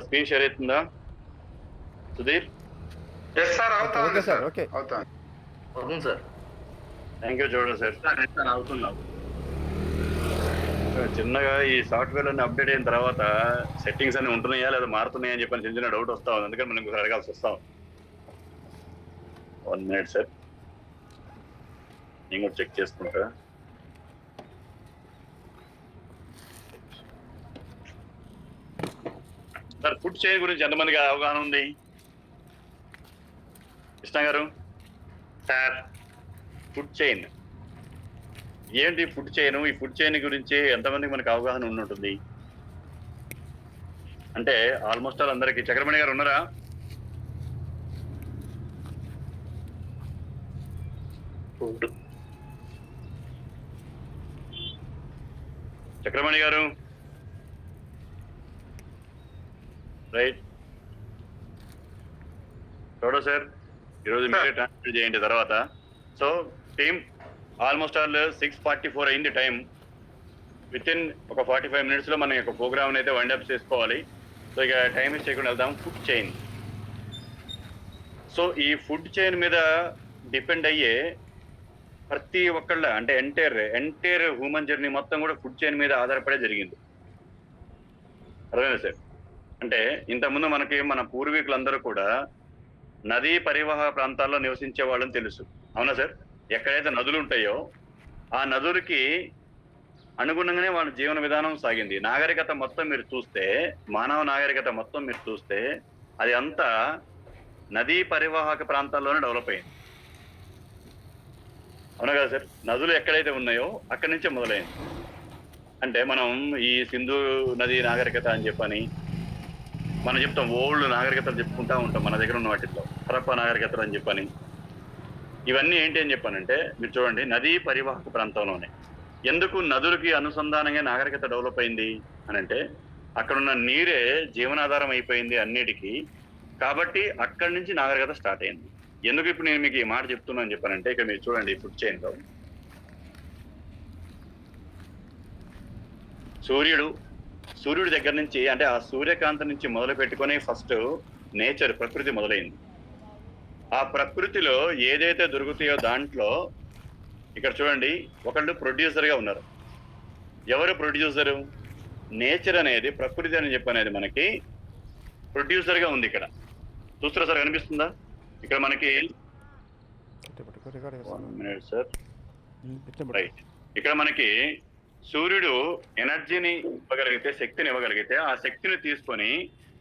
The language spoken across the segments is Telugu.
స్క్రీన్ షేర్ అవుతుందా Sudheer? Yes sir, okay sir, okay అవుతుంది సార్. థ్యాంక్ యూ చూడండి సార్. అవుతున్నాం. చిన్నగా ఈ సాఫ్ట్వేర్ అన్ని అప్డేట్ అయిన తర్వాత సెట్టింగ్స్ అన్ని ఉంటున్నాయా లేదా మారుతున్నాయా అని చెప్పని చిన్న డౌట్ వస్తా ఉంది. అందుకని మనం ఇంకొకరు అడగాల్సి వస్తాం. 1 minute సార్, నేను కూడా చెక్ చేసుకుంటా. సార్ ఫుడ్ చైన్ గురించి ఎంతమందికి అవగాహన ఉంది? కృష్ణ గారు సార్, ఫుడ్ చైన్ ఏంటి? ఫుడ్ చైన్, ఈ ఫుడ్ చైన్ గురించి ఎంతమందికి మనకు అవగాహన ఉంటుంది? అంటే ఆల్మోస్ట్ ఆల్ అందరికి. చక్రమణి గారు ఉన్నారా? ఫుడ్ చక్రమణి గారు రైట్. చూడ సార్, ఈరోజు మీరే ట్రాన్స్ఫర్ చేయండి తర్వాత. సో టీమ్ ఆల్మోస్ట్ ఆల్ 6:44 అయింది టైం. విత్ ఇన్ ఒక 45 minutes లో మనం యొక్క ప్రోగ్రామ్ అయితే వైండ్ అప్ చేసుకోవాలి. సో ఇక టైం వేస్ట్ చేయకుండా వెళ్దాం. Food chain. సో ఈ ఫుడ్ చైన్ మీద డిపెండ్ అయ్యే ప్రతి ఒక్కళ్ళ అంటే ఎంటైర్ హ్యూమన్ జర్నీ మొత్తం కూడా ఫుడ్ చైన్ మీద ఆధారపడే జరిగింది. అర్థమైందా సార్? అంటే ఇంతకుముందు మనకి మన పూర్వీకులందరూ కూడా నదీ పరివాహ ప్రాంతాల్లో నివసించే వాళ్ళని తెలుసు, అవునా సార్? ఎక్కడైతే నదులు ఉంటాయో ఆ నదులకి అనుగుణంగానే వాళ్ళ జీవన విధానం సాగింది. నాగరికత మొత్తం మీరు చూస్తే, మానవ నాగరికత మొత్తం మీరు చూస్తే అది అంతా నదీ పరివాహక ప్రాంతాల్లోనే డెవలప్ అయింది, అవునా కదా సార్? నదులు ఎక్కడైతే ఉన్నాయో అక్కడి నుంచే మొదలైంది. అంటే మనం ఈ సింధు నది నాగరికత అని చెప్పని మనం చెప్తాం, ఓల్డ్ నాగరికతలు చెప్పుకుంటా ఉంటాం మన దగ్గర ఉన్న వాటిల్లో. హరప్ప నాగరికతలు అని చెప్పని. ఇవన్నీ ఏంటి అని చెప్పానంటే మీరు చూడండి, నదీ పరివాహక ప్రాంతంలోనే. ఎందుకు నదులకి అనుసంధానంగా నాగరికత డెవలప్ అయింది అని అంటే అక్కడున్న నీరే జీవనాధారం అయిపోయింది అన్నిటికీ. కాబట్టి అక్కడి నుంచి నాగరికత స్టార్ట్ అయింది. ఎందుకు ఇప్పుడు నేను మీకు ఈ మాట చెప్తున్నాను చెప్పానంటే, ఇక్కడ మీరు చూడండి ఫుడ్ చైన్లో సూర్యుడి దగ్గర నుంచి, అంటే ఆ సూర్యకాంతి నుంచి మొదలు పెట్టుకొని ఫస్ట్ నేచర్, ప్రకృతి మొదలైంది. ఆ ప్రకృతిలో ఏదైతే దొరుకుతాయో దాంట్లో ఇక్కడ చూడండి, ఒకళ్ళు ప్రొడ్యూసర్గా ఉన్నారు. ఎవరు ప్రొడ్యూసరు? నేచర్ అనేది, ప్రకృతి అని చెప్పనేది మనకి ప్రొడ్యూసర్గా ఉంది. ఇక్కడ చూస్తారా సార్, కనిపిస్తుందా? ఇక్కడ మనకి 1 minute సార్, రైట్. ఇక్కడ మనకి సూర్యుడు ఎనర్జీని ఇవ్వగలిగితే, శక్తిని ఇవ్వగలిగితే, ఆ శక్తిని తీసుకొని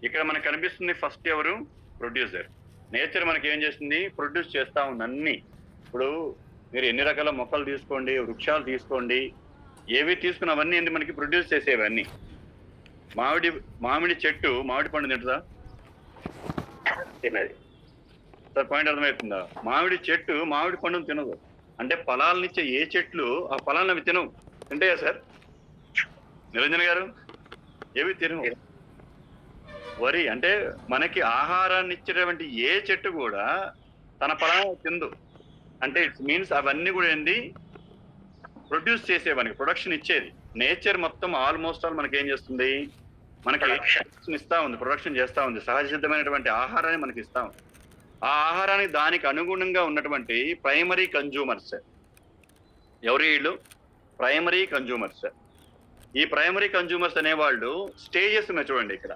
ఇక్కడ మనకు కనిపిస్తుంది ఫస్ట్ ఎవరు? ప్రొడ్యూసర్. నేచర్ మనకి ఏం చేస్తుంది? ప్రొడ్యూస్ చేస్తా ఉంది అన్ని. ఇప్పుడు మీరు ఎన్ని రకాల మొక్కలు తీసుకోండి, వృక్షాలు తీసుకోండి, ఏవి తీసుకున్న అవన్నీ ఏంటి మనకి ప్రొడ్యూస్ చేసేవి అన్నీ. మామిడి చెట్టు మామిడి పండు తింటుందా? తినది సార్. పాయింట్ అర్థమవుతుందా? మామిడి చెట్టు మామిడి పండును తినదు. అంటే ఫలాలనిచ్చే ఏ చెట్లు ఆ ఫలాలను అవి తినవు. తింటాయా సార్? నిరంజన్ గారు, ఏవి తినవు. వరి అంటే మనకి ఆహారాన్ని ఇచ్చేటువంటి ఏ చెట్టు కూడా తన ఫలాన్ని తిందు. అంటే ఇట్స్ మీన్స్ అవన్నీ కూడా ఏంది? ప్రొడ్యూస్ చేసే, మనకి ప్రొడక్షన్ ఇచ్చేది. నేచర్ మొత్తం ఆల్మోస్ట్ ఆల్ మనకి ఏం చేస్తుంది? మనకి ప్రొడక్షన్ ఇస్తా ఉంది, ప్రొడక్షన్ చేస్తా ఉంది. సహజ సిద్ధమైనటువంటి ఆహారాన్ని మనకి ఇస్తా ఉంది. ఆ ఆహారానికి దానికి అనుగుణంగా ఉన్నటువంటి ప్రైమరీ కన్జ్యూమర్స్ ఎవరు? వీళ్ళు ప్రైమరీ కన్జ్యూమర్స్. ఈ ప్రైమరీ కన్జ్యూమర్స్ అనేవాళ్ళు స్టేజెస్ ఉన్నాయి చూడండి. ఇక్కడ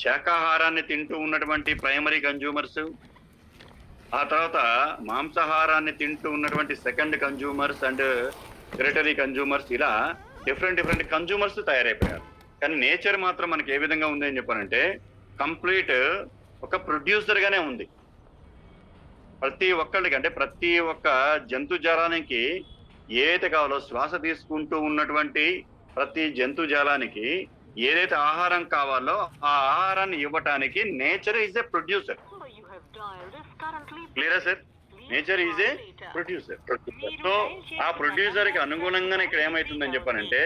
శాకాహారాన్ని తింటూ ఉన్నటువంటి ప్రైమరీ కన్జ్యూమర్స్, ఆ తర్వాత మాంసాహారాన్ని తింటూ ఉన్నటువంటి second consumers and territory consumers, ఇలా డిఫరెంట్ కన్జ్యూమర్స్ తయారైపోయారు. కానీ నేచర్ మాత్రం మనకి ఏ విధంగా ఉంది అని చెప్పానంటే కంప్లీట్ ఒక ప్రొడ్యూసర్ గానే ఉంది. ప్రతి ఒక్కళ్ళకి, అంటే ప్రతి ఒక్క జంతుజాలానికి ఏదైతే కావాలో, శ్వాస తీసుకుంటూ ఉన్నటువంటి ప్రతి జంతుజాలానికి ఏదైతే ఆహారం కావాలో ఆ ఆహారాన్ని ఇవ్వటానికి నేచర్ ఈజ్ ఏ ప్రొడ్యూసర్. క్లియరా sir? Nature is a producer. So ఆ ప్రొడ్యూసర్ కి అనుగుణంగానే ఇక్కడ ఏమైతుందని చెప్పానంటే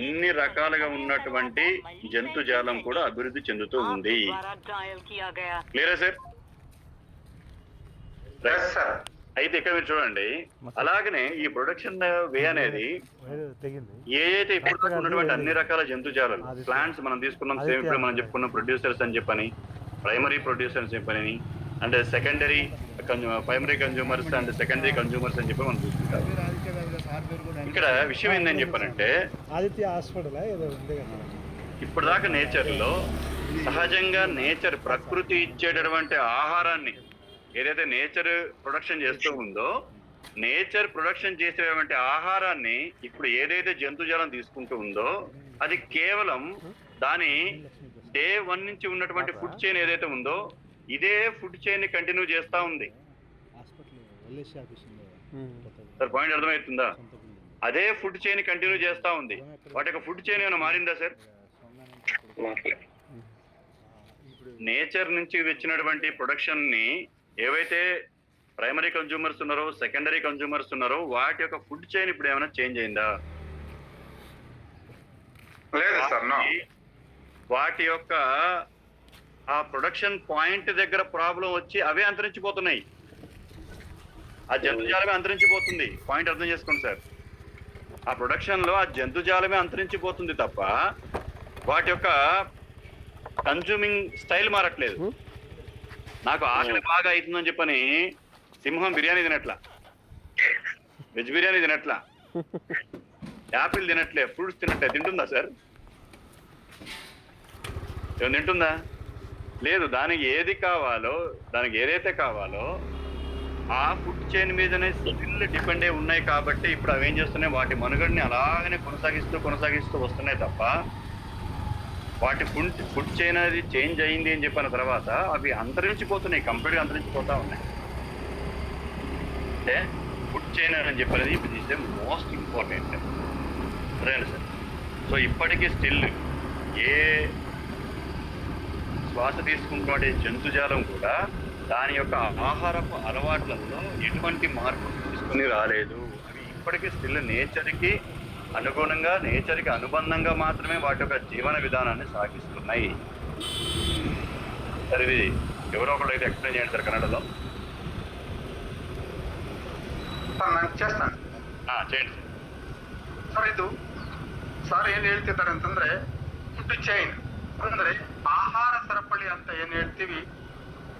ఎన్ని రకాలుగా ఉన్నటువంటి జంతుజాలం కూడా అభివృద్ధి చెందుతూ ఉంది. క్లియరా సార్? అయితే ఇక్కడ మీరు చూడండి, అలాగనే ఈ ప్రొడక్షన్ వే అనేది ఏదైతే ఇప్పుడు దాకా ఉన్నటువంటి అన్ని రకాల జంతుజాలాలు, ప్లాంట్స్ మనం తీసుకున్నాం, సేమ్ ఇప్పుడు మనం చెప్పుకున్నాం ప్రొడ్యూసర్స్ అని చెప్పని, ప్రైమరీ ప్రొడ్యూసర్స్ చెప్పని, అంటే secondary primary consumers and secondary consumers అని చెప్పి మనం చూసుకుంటాం. ఇక్కడ విషయం ఏంటని చెప్పానంటే, ఆదిత్య హాస్పిటల్ ఇప్పుడు దాకా నేచర్ లో సహజంగా నేచర్ ప్రకృతి ఇచ్చేటటువంటి ఆహారాన్ని ఏదైతే నేచర్ ప్రొడక్షన్ చేస్తూ ఉందో, నేచర్ ప్రొడక్షన్ చేసేటువంటి ఆహారాన్ని ఇప్పుడు ఏదైతే జంతుజాలం తీసుకుంటూ ఉందో, అది కేవలం దాని డే 1 నుంచి ఉన్నటువంటి ఫుడ్ చైన్ ఏదైతే ఉందో, ఇదే ఫుడ్ చైన్ ని కంటిన్యూ చేస్తా ఉంది. సార్ పాయింట్ అర్థమవుతుందా? అదే ఫుడ్ చైన్ ని కంటిన్యూ చేస్తా ఉంది. వాటి యొక్క ఫుడ్ చైన్ ఏమైనా మారిందా సార్? నేచర్ నుంచి వచ్చినటువంటి ప్రొడక్షన్ ని ఏవైతే ప్రైమరీ కన్జ్యూమర్స్ ఉన్నారో, సెకండరీ కన్జ్యూమర్స్ ఉన్నారో, వాటి యొక్క ఫుడ్ చైన్ ఇప్పుడు ఏమైనా చేంజ్ అయిందా? లేదు సార్, నో. వాటి యొక్క ఆ ప్రొడక్షన్ పాయింట్ దగ్గర ప్రాబ్లం వచ్చి అవే అంతరించిపోతున్నాయి. ఆ జంతుజాలమే అంతరించిపోతుంది. పాయింట్ అర్థం చేసుకోండి సార్. ఆ ప్రొడక్షన్ లో ఆ జంతుజాలమే అంతరించిపోతుంది తప్ప వాటి యొక్క కన్జ్యూమింగ్ స్టైల్ మారట్లేదు. నాకు ఆకలి బాగా అవుతుందని చెప్పని సింహం బిర్యానీ తినట్లా, వెజ్ బిర్యానీ తినట్లా, యాపిల్ తినట్లే, ఫ్రూట్స్ తినట్లే. తింటుందా సార్? ఏమైనా తింటుందా? లేదు. దానికి ఏది కావాలో, దానికి ఏదైతే కావాలో ఆ ఫుడ్ చైన్ మీదనే స్టిల్ డిపెండ్ అయి ఉన్నాయి కాబట్టి ఇప్పుడు అవి ఏం చేస్తున్నాయి, వాటి మనుగడని అలాగనే కొనసాగిస్తూ వస్తున్నాయి తప్ప వాటి ఫుడ్ చైన్ అది చేంజ్ అయింది అని చెప్పిన తర్వాత అవి అంతరించిపోతున్నాయి, కంప్లీట్గా అంతరించిపోతా ఉన్నాయి. అంటే ఫుడ్ చైన్ అని చెప్పనేది ఇప్పుడు ఇస్ ద మోస్ట్ ఇంపార్టెంట్. సరేనా సార్? సో ఇప్పటికీ స్టిల్ ఏ శ్వాస తీసుకుంటున్న జంతుజాలం కూడా దాని యొక్క ఆహారపు అలవాట్లలో ఎటువంటి మార్పు తీసుకుని రాలేదు. అవి ఇప్పటికీ స్టిల్ నేచర్కి అనుగుణంగా, నేచర్కి అనుబంధంగా మాత్రమే వాటి యొక్క జీవన విధానాన్ని సాగిస్తున్నాయి. సరే, ఇది ఎవరో ఒకళ్ళు అయితే ఎక్స్ప్లెయిన్ చేయండి సార్ కన్నడలో. ನಾನು చేస్తాను. చేయండి ಸರ್. ಇದು ಸರ್ ಏನ್ ಹೇಳ್ತಿದ್ದಾರೆ ಅಂತಂದ್ರೆ ಫುಡ್ ಚೈನ್ ಅಂದ್ರೆ ಆಹಾರ ಸರಪಳಿ ಅಂತ ಏನ್ ಹೇಳ್ತೀವಿ,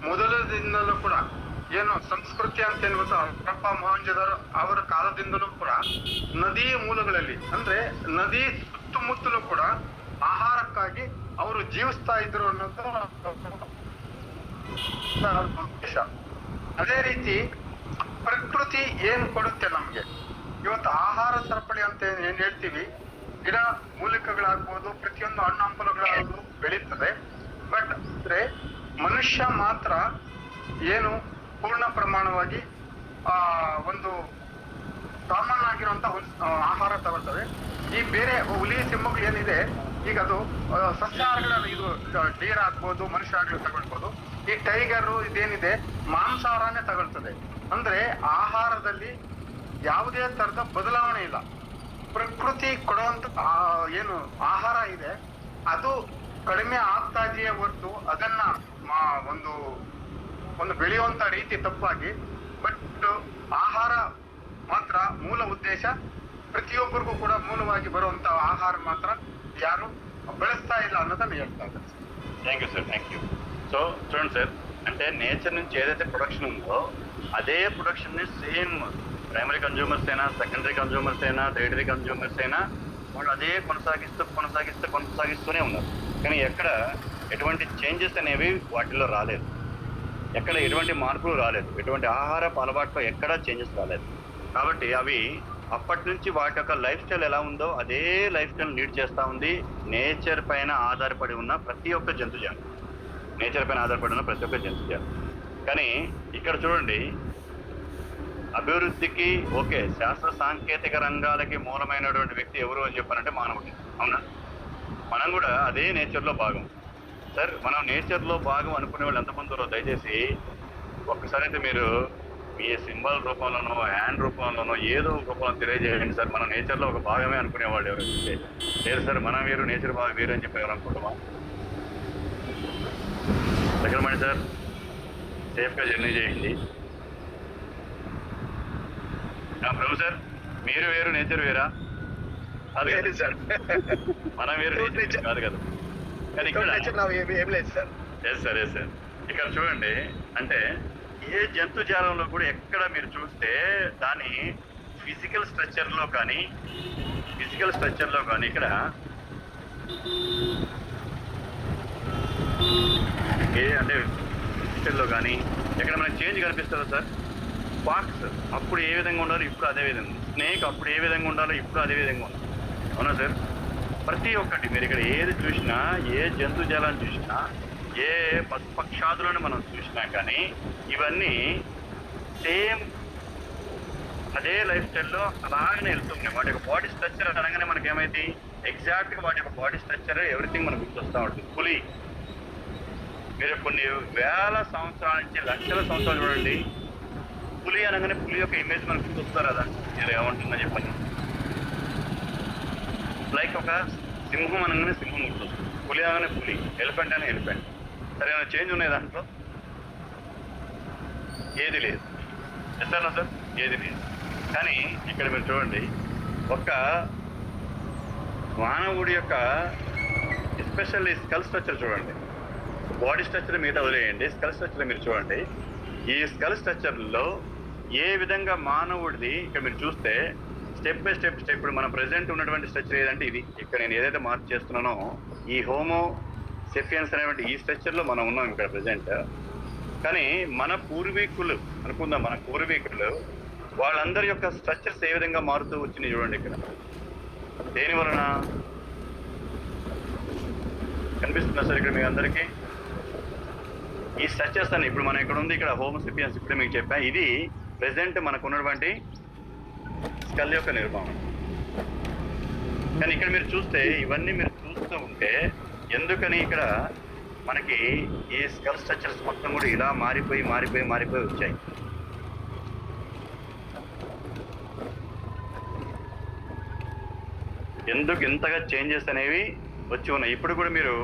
ಮೊದಲದಿಂದಲೂ ಕೂಡ ಏನು ಸಂಸ್ಕೃತಿ ಅಂತ ಏನ್ ಗೊತ್ತಾ, ಹರಪ್ಪ ಮೊಹಂಜದಾರೋ ಅವರ ಕಾಲದಿಂದಲೂ ಕೂಡ ನದಿ ಮೂಲಗಳಲ್ಲಿ ಅಂದ್ರೆ ನದಿ ಸುತ್ತಮುತ್ತಲೂ ಕೂಡ ಆಹಾರಕ್ಕಾಗಿ ಅವರು ಜೀವಿಸ್ತಾ ಇದ್ರು ಅನ್ನೋದು ಉದ್ದೇಶ. ಅದೇ ರೀತಿ ಪ್ರಕೃತಿ ಏನ್ ಕೊಡುತ್ತೆ ನಮ್ಗೆ, ಇವತ್ತು ಆಹಾರ ಸರಪಳಿ ಅಂತ ಏನ್ ಹೇಳ್ತೀವಿ, ಗಿಡ ಮೂಲಿಕೆಗಳಾಗ್ಬೋದು, ಪ್ರತಿಯೊಂದು ಹಣ್ಣು ಹಂಪಲುಗಳಾಗ್ಬೋದು ಬೆಳೀತದೆ. ಬಟ್ ಅಂದ್ರೆ ಮನುಷ್ಯ ಮಾತ್ರ ಏನು ಪೂರ್ಣ ಪ್ರಮಾಣವಾಗಿ ಒಂದು ಕಾಮನ್ ಆಗಿರುವಂತ ಆಹಾರ ತಗೊಳ್ತವೆ. ಈ ಬೇರೆ ಹುಲಿ ಸಿಂಹಗಳು ಏನಿದೆ, ಈಗ ಅದು ಸಸ್ಯಾಹಾರಗಳ ಇದು ಡೀರ್ ಆಗ್ಬೋದು, ಮನುಷ್ಯರಾಗ್ಲಿ ತಗೊಳ್ಬೋದು. ಈ ಟೈಗರು ಇದೇನಿದೆ ಮಾಂಸಾಹಾರನೇ ತಗೊಳ್ತದೆ. ಅಂದ್ರೆ ಆಹಾರದಲ್ಲಿ ಯಾವುದೇ ತರದ ಬದಲಾವಣೆ ಇಲ್ಲ. ಪ್ರಕೃತಿ ಕೊಡುವಂತ ಏನು ಆಹಾರ ಇದೆ ಅದು ಕಡಿಮೆ ಆಗ್ತಾ ಇದೆಯೇ ಹೊರತು ಅದನ್ನ ಒಂದು ಬೆಳೆಯುವಂತ ರೀತಿ ತಪ್ಪಾಗಿ, ಬಟ್ ಆಹಾರ ಮಾತ್ರ ಮೂಲ ಉದ್ದೇಶ ಪ್ರತಿಯೊಬ್ಬರಿಗೂ ಕೂಡ ಮೂಲವಾಗಿ ಬರುವಂತ ಆಹಾರ ಮಾತ್ರ ಯಾರು ಬೆಳೆಸ್ತಾ ಇಲ್ಲ ಅನ್ನೋದನ್ನ ಹೇಳ್ತಾ ಇದ್ದಾರೆ. Thank you sir, thank you. So చూడండి సార్, అంటే నేచర్ నుంచి ఏదైతే ప్రొడక్షన్ ఉందో అదే ప్రొడక్షన్ ని సేమ్ ప్రైమరీ కన్జ్యూమర్స్ అయినా, సెకండరీ కన్జ్యూమర్స్ అయినా, టెరిటరీ కన్జ్యూమర్స్ అయినా వాళ్ళు అదే కొనసాగిస్తూనే ఉన్నారు. కానీ ఎక్కడ ఎటువంటి చేంజెస్ అనేవి వాటిలో రాలేదు, ఎక్కడ ఎటువంటి మార్పులు రాలేదు, ఎటువంటి ఆహారపు అలవాట్లో ఎక్కడా చేంజెస్ రాలేదు. కాబట్టి అవి అప్పటి నుంచి వాటి యొక్క లైఫ్ స్టైల్ ఎలా ఉందో అదే లైఫ్ స్టైల్ లీడ్ చేస్తూ ఉంది నేచర్ పైన ఆధారపడి ఉన్న ప్రతి ఒక్క జంతుజాలం. కానీ ఇక్కడ చూడండి, అభివృద్ధికి ఓకే శాస్త్ర సాంకేతిక రంగాలకి మూలమైనటువంటి వ్యక్తి ఎవరు అని చెప్పారంటే మానవుడు. అవునా? మనం కూడా అదే నేచర్లో భాగం సార్. మనం నేచర్లో భాగం అనుకునే వాళ్ళు ఎంతమంది ఉన్నారో దయచేసి ఒక్కసారి అయితే మీరు మీ సింబల్ రూపంలోనో, హ్యాండ్ రూపంలోనో, ఏదో ఒక రూపంలో తెలియజేయండి సార్. మనం నేచర్లో ఒక భాగమే అనుకునేవాళ్ళు ఎవరైతే లేదు సార్. మనం వేరు, నేచర్ భాగం వేరు అని చెప్పి ఎవరు అనుకుంటామా? దగ్గరమండి సార్, సేఫ్గా జర్నీ చేయండి. ప్రభు సార్, మీరు వేరు నేచర్ వేరా? అది వేరు సార్. మనం వేరు నేచర్ కాదు కదా. కానీ ఇక్కడ ఏం లేదు sir. Yes sir, yes sir. ఇక్కడ చూడండి, అంటే ఏ జంతుజాలంలో కూడా ఎక్కడ మీరు చూస్తే దాని ఫిజికల్ స్ట్రక్చర్ లో కానీ ఇక్కడ అంటే ఫిజికల్లో కానీ ఎక్కడ మనకి చేంజ్ కనిపిస్తుందా సార్? ఫాక్స్ అప్పుడు ఏ విధంగా ఉండాలో ఇప్పుడు అదే విధంగా, స్నేక్ అప్పుడు ఏ విధంగా ఉండాలో ఇప్పుడు అదే విధంగా ఉంది. అవునా సార్? ప్రతి ఒక్కటి మీరు ఇక్కడ ఏది చూసినా, ఏ జంతుజాలాన్ని చూసినా, ఏ పక్షాదులను మనం చూసినా కానీ ఇవన్నీ సేమ్ అదే లైఫ్ స్టైల్లో అలాగనే వెళ్తున్నాయి. వాటి యొక్క బాడీ స్ట్రక్చర్ అనగానే మనకి ఏమైంది, ఎగ్జాక్ట్గా వాటి యొక్క బాడీ స్ట్రక్చర్ ఎవ్రీథింగ్ మనకు గుర్తొస్తూ ఉంటుంది. పులి మీరు కొన్ని వేల సంవత్సరాల నుంచి లక్షల సంవత్సరాలు చూడండి, పులి అనగానే పులి యొక్క ఇమేజ్ మనకు గుర్తొస్తారు కదా. మీరు ఏమంటుందని చెప్పండి. లైక్ ఒక సింహం అనగానే సింహం గుర్తొస్తుంది, పులి అనగానే పులి, ఎలిఫెంట్ అని ఎలిఫెంట్. సరైన చేంజ్ ఉన్నాయి దాంట్లో? ఏది లేదు. ఎట్లా సార్? ఏది లేదు. కానీ ఇక్కడ మీరు చూడండి, ఒక మానవుడి యొక్క ఎస్పెషల్లీ స్కల్ స్ట్రక్చర్ చూడండి. బాడీ స్ట్రక్చర్ మీద వదిలేయండి, స్కల్ స్ట్రక్చర్ మీరు చూడండి. ఈ స్కల్ స్ట్రక్చర్లో ఏ విధంగా మానవుడిది ఇక్కడ మీరు చూస్తే స్టెప్ బై స్టెప్ ఇప్పుడు మన ప్రెసెంట్ ఉన్నటువంటి స్ట్రక్చర్ ఏదంటే ఇది. ఇక్కడ నేను ఏదైతే మార్క్ చేస్తున్నానో ఈ హోమో సెఫియన్స్ అనేటువంటి ఈ స్ట్రక్చర్లో మనం ఉన్నాం ఇక్కడ ప్రెసెంట్. కానీ మన పూర్వీకులు అనుకుందాం, మన పూర్వీకులు వాళ్ళందరి యొక్క స్ట్రక్చర్స్ ఏ విధంగా మారుతూ వచ్చినాయి చూడండి. ఇక్కడ దేని వలన కనిపిస్తుందా సార్ ఇక్కడ మీ అందరికీ? ఈ స్ట్రక్చర్స్ అని ఇప్పుడు మనం ఇక్కడ ఉంది, ఇక్కడ హోమో సెపియన్స్ ఇప్పుడు మీకు చెప్పా. ఇది ప్రెసెంట్ మనకు ఉన్నటువంటి స్కల్ యొక్క నిర్మాణం. కానీ ఇక్కడ మీరు చూస్తే ఇవన్నీ మీరు చూస్తూ ఉంటే ఎందుకని ఇక్కడ మనకి ఈ స్కల్ స్ట్రక్చర్స్ మొత్తం కూడా ఇలా మారిపోయి వచ్చాయి. ఎందుకు ఇంతగా చేంజెస్ అనేవి వచ్చి ఉన్నాయి? ఇప్పుడు కూడా మీరు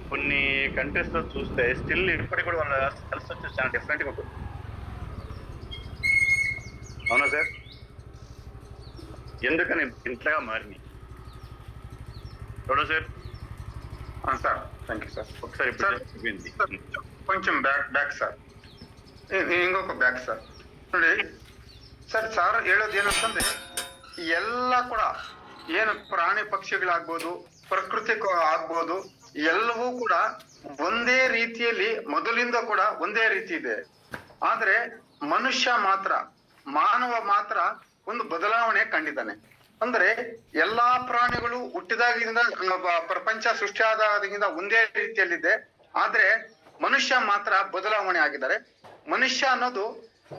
కొన్ని కంట్రీస్లో చూస్తే స్టిల్ ఇప్పటికి కూడా వాళ్ళ స్కల్ స్ట్రక్చర్ చాలా డిఫరెంట్గా ఉంటుంది. అవునా సార్? ఎందుకని ఇంతగా మారినాయి చూడ sir? Sir thank you sir. ఒకసారి చెప్పింది కొంచెం ಬ್ಯಾಕ್ ಸರ್, ಇಂకొక ಬ್ಯಾಕ್ ಸರ್ ನೋಡಿ ಸರ್. ಸಾರ್ ಹೇಳೋದು ಏನಂತಂದ್ರೆ ಎಲ್ಲ ಕೂಡ ಏನು ಪ್ರಾಣಿ ಪಕ್ಷಿಗಳಾಗ್ಬೋದು, ಪ್ರಕೃತಿ ಆಗ್ಬೋದು, ಎಲ್ಲವೂ ಕೂಡ ಒಂದೇ ರೀತಿಯಲ್ಲಿ ಮೊದಲಿಂದ ಕೂಡ ಒಂದೇ ರೀತಿ ಇದೆ. ಆದ್ರೆ ಮನುಷ್ಯ ಮಾತ್ರ, ಮಾನವ ಮಾತ್ರ ಒಂದು ಬದಲಾವಣೆ ಕಂಡಿದ್ದಾನೆ. ಅಂದ್ರೆ ಎಲ್ಲಾ ಪ್ರಾಣಿಗಳು ಹುಟ್ಟಿದಾಗಿಂದ ಪ್ರಪಂಚ ಸೃಷ್ಟಿಯಾದಾಗಿಂದ ಒಂದೇ ರೀತಿಯಲ್ಲಿದೆ. ಆದ್ರೆ ಮನುಷ್ಯ ಮಾತ್ರ ಬದಲಾವಣೆ ಆಗಿದ್ದಾರೆ. ಮನುಷ್ಯ ಅನ್ನೋದು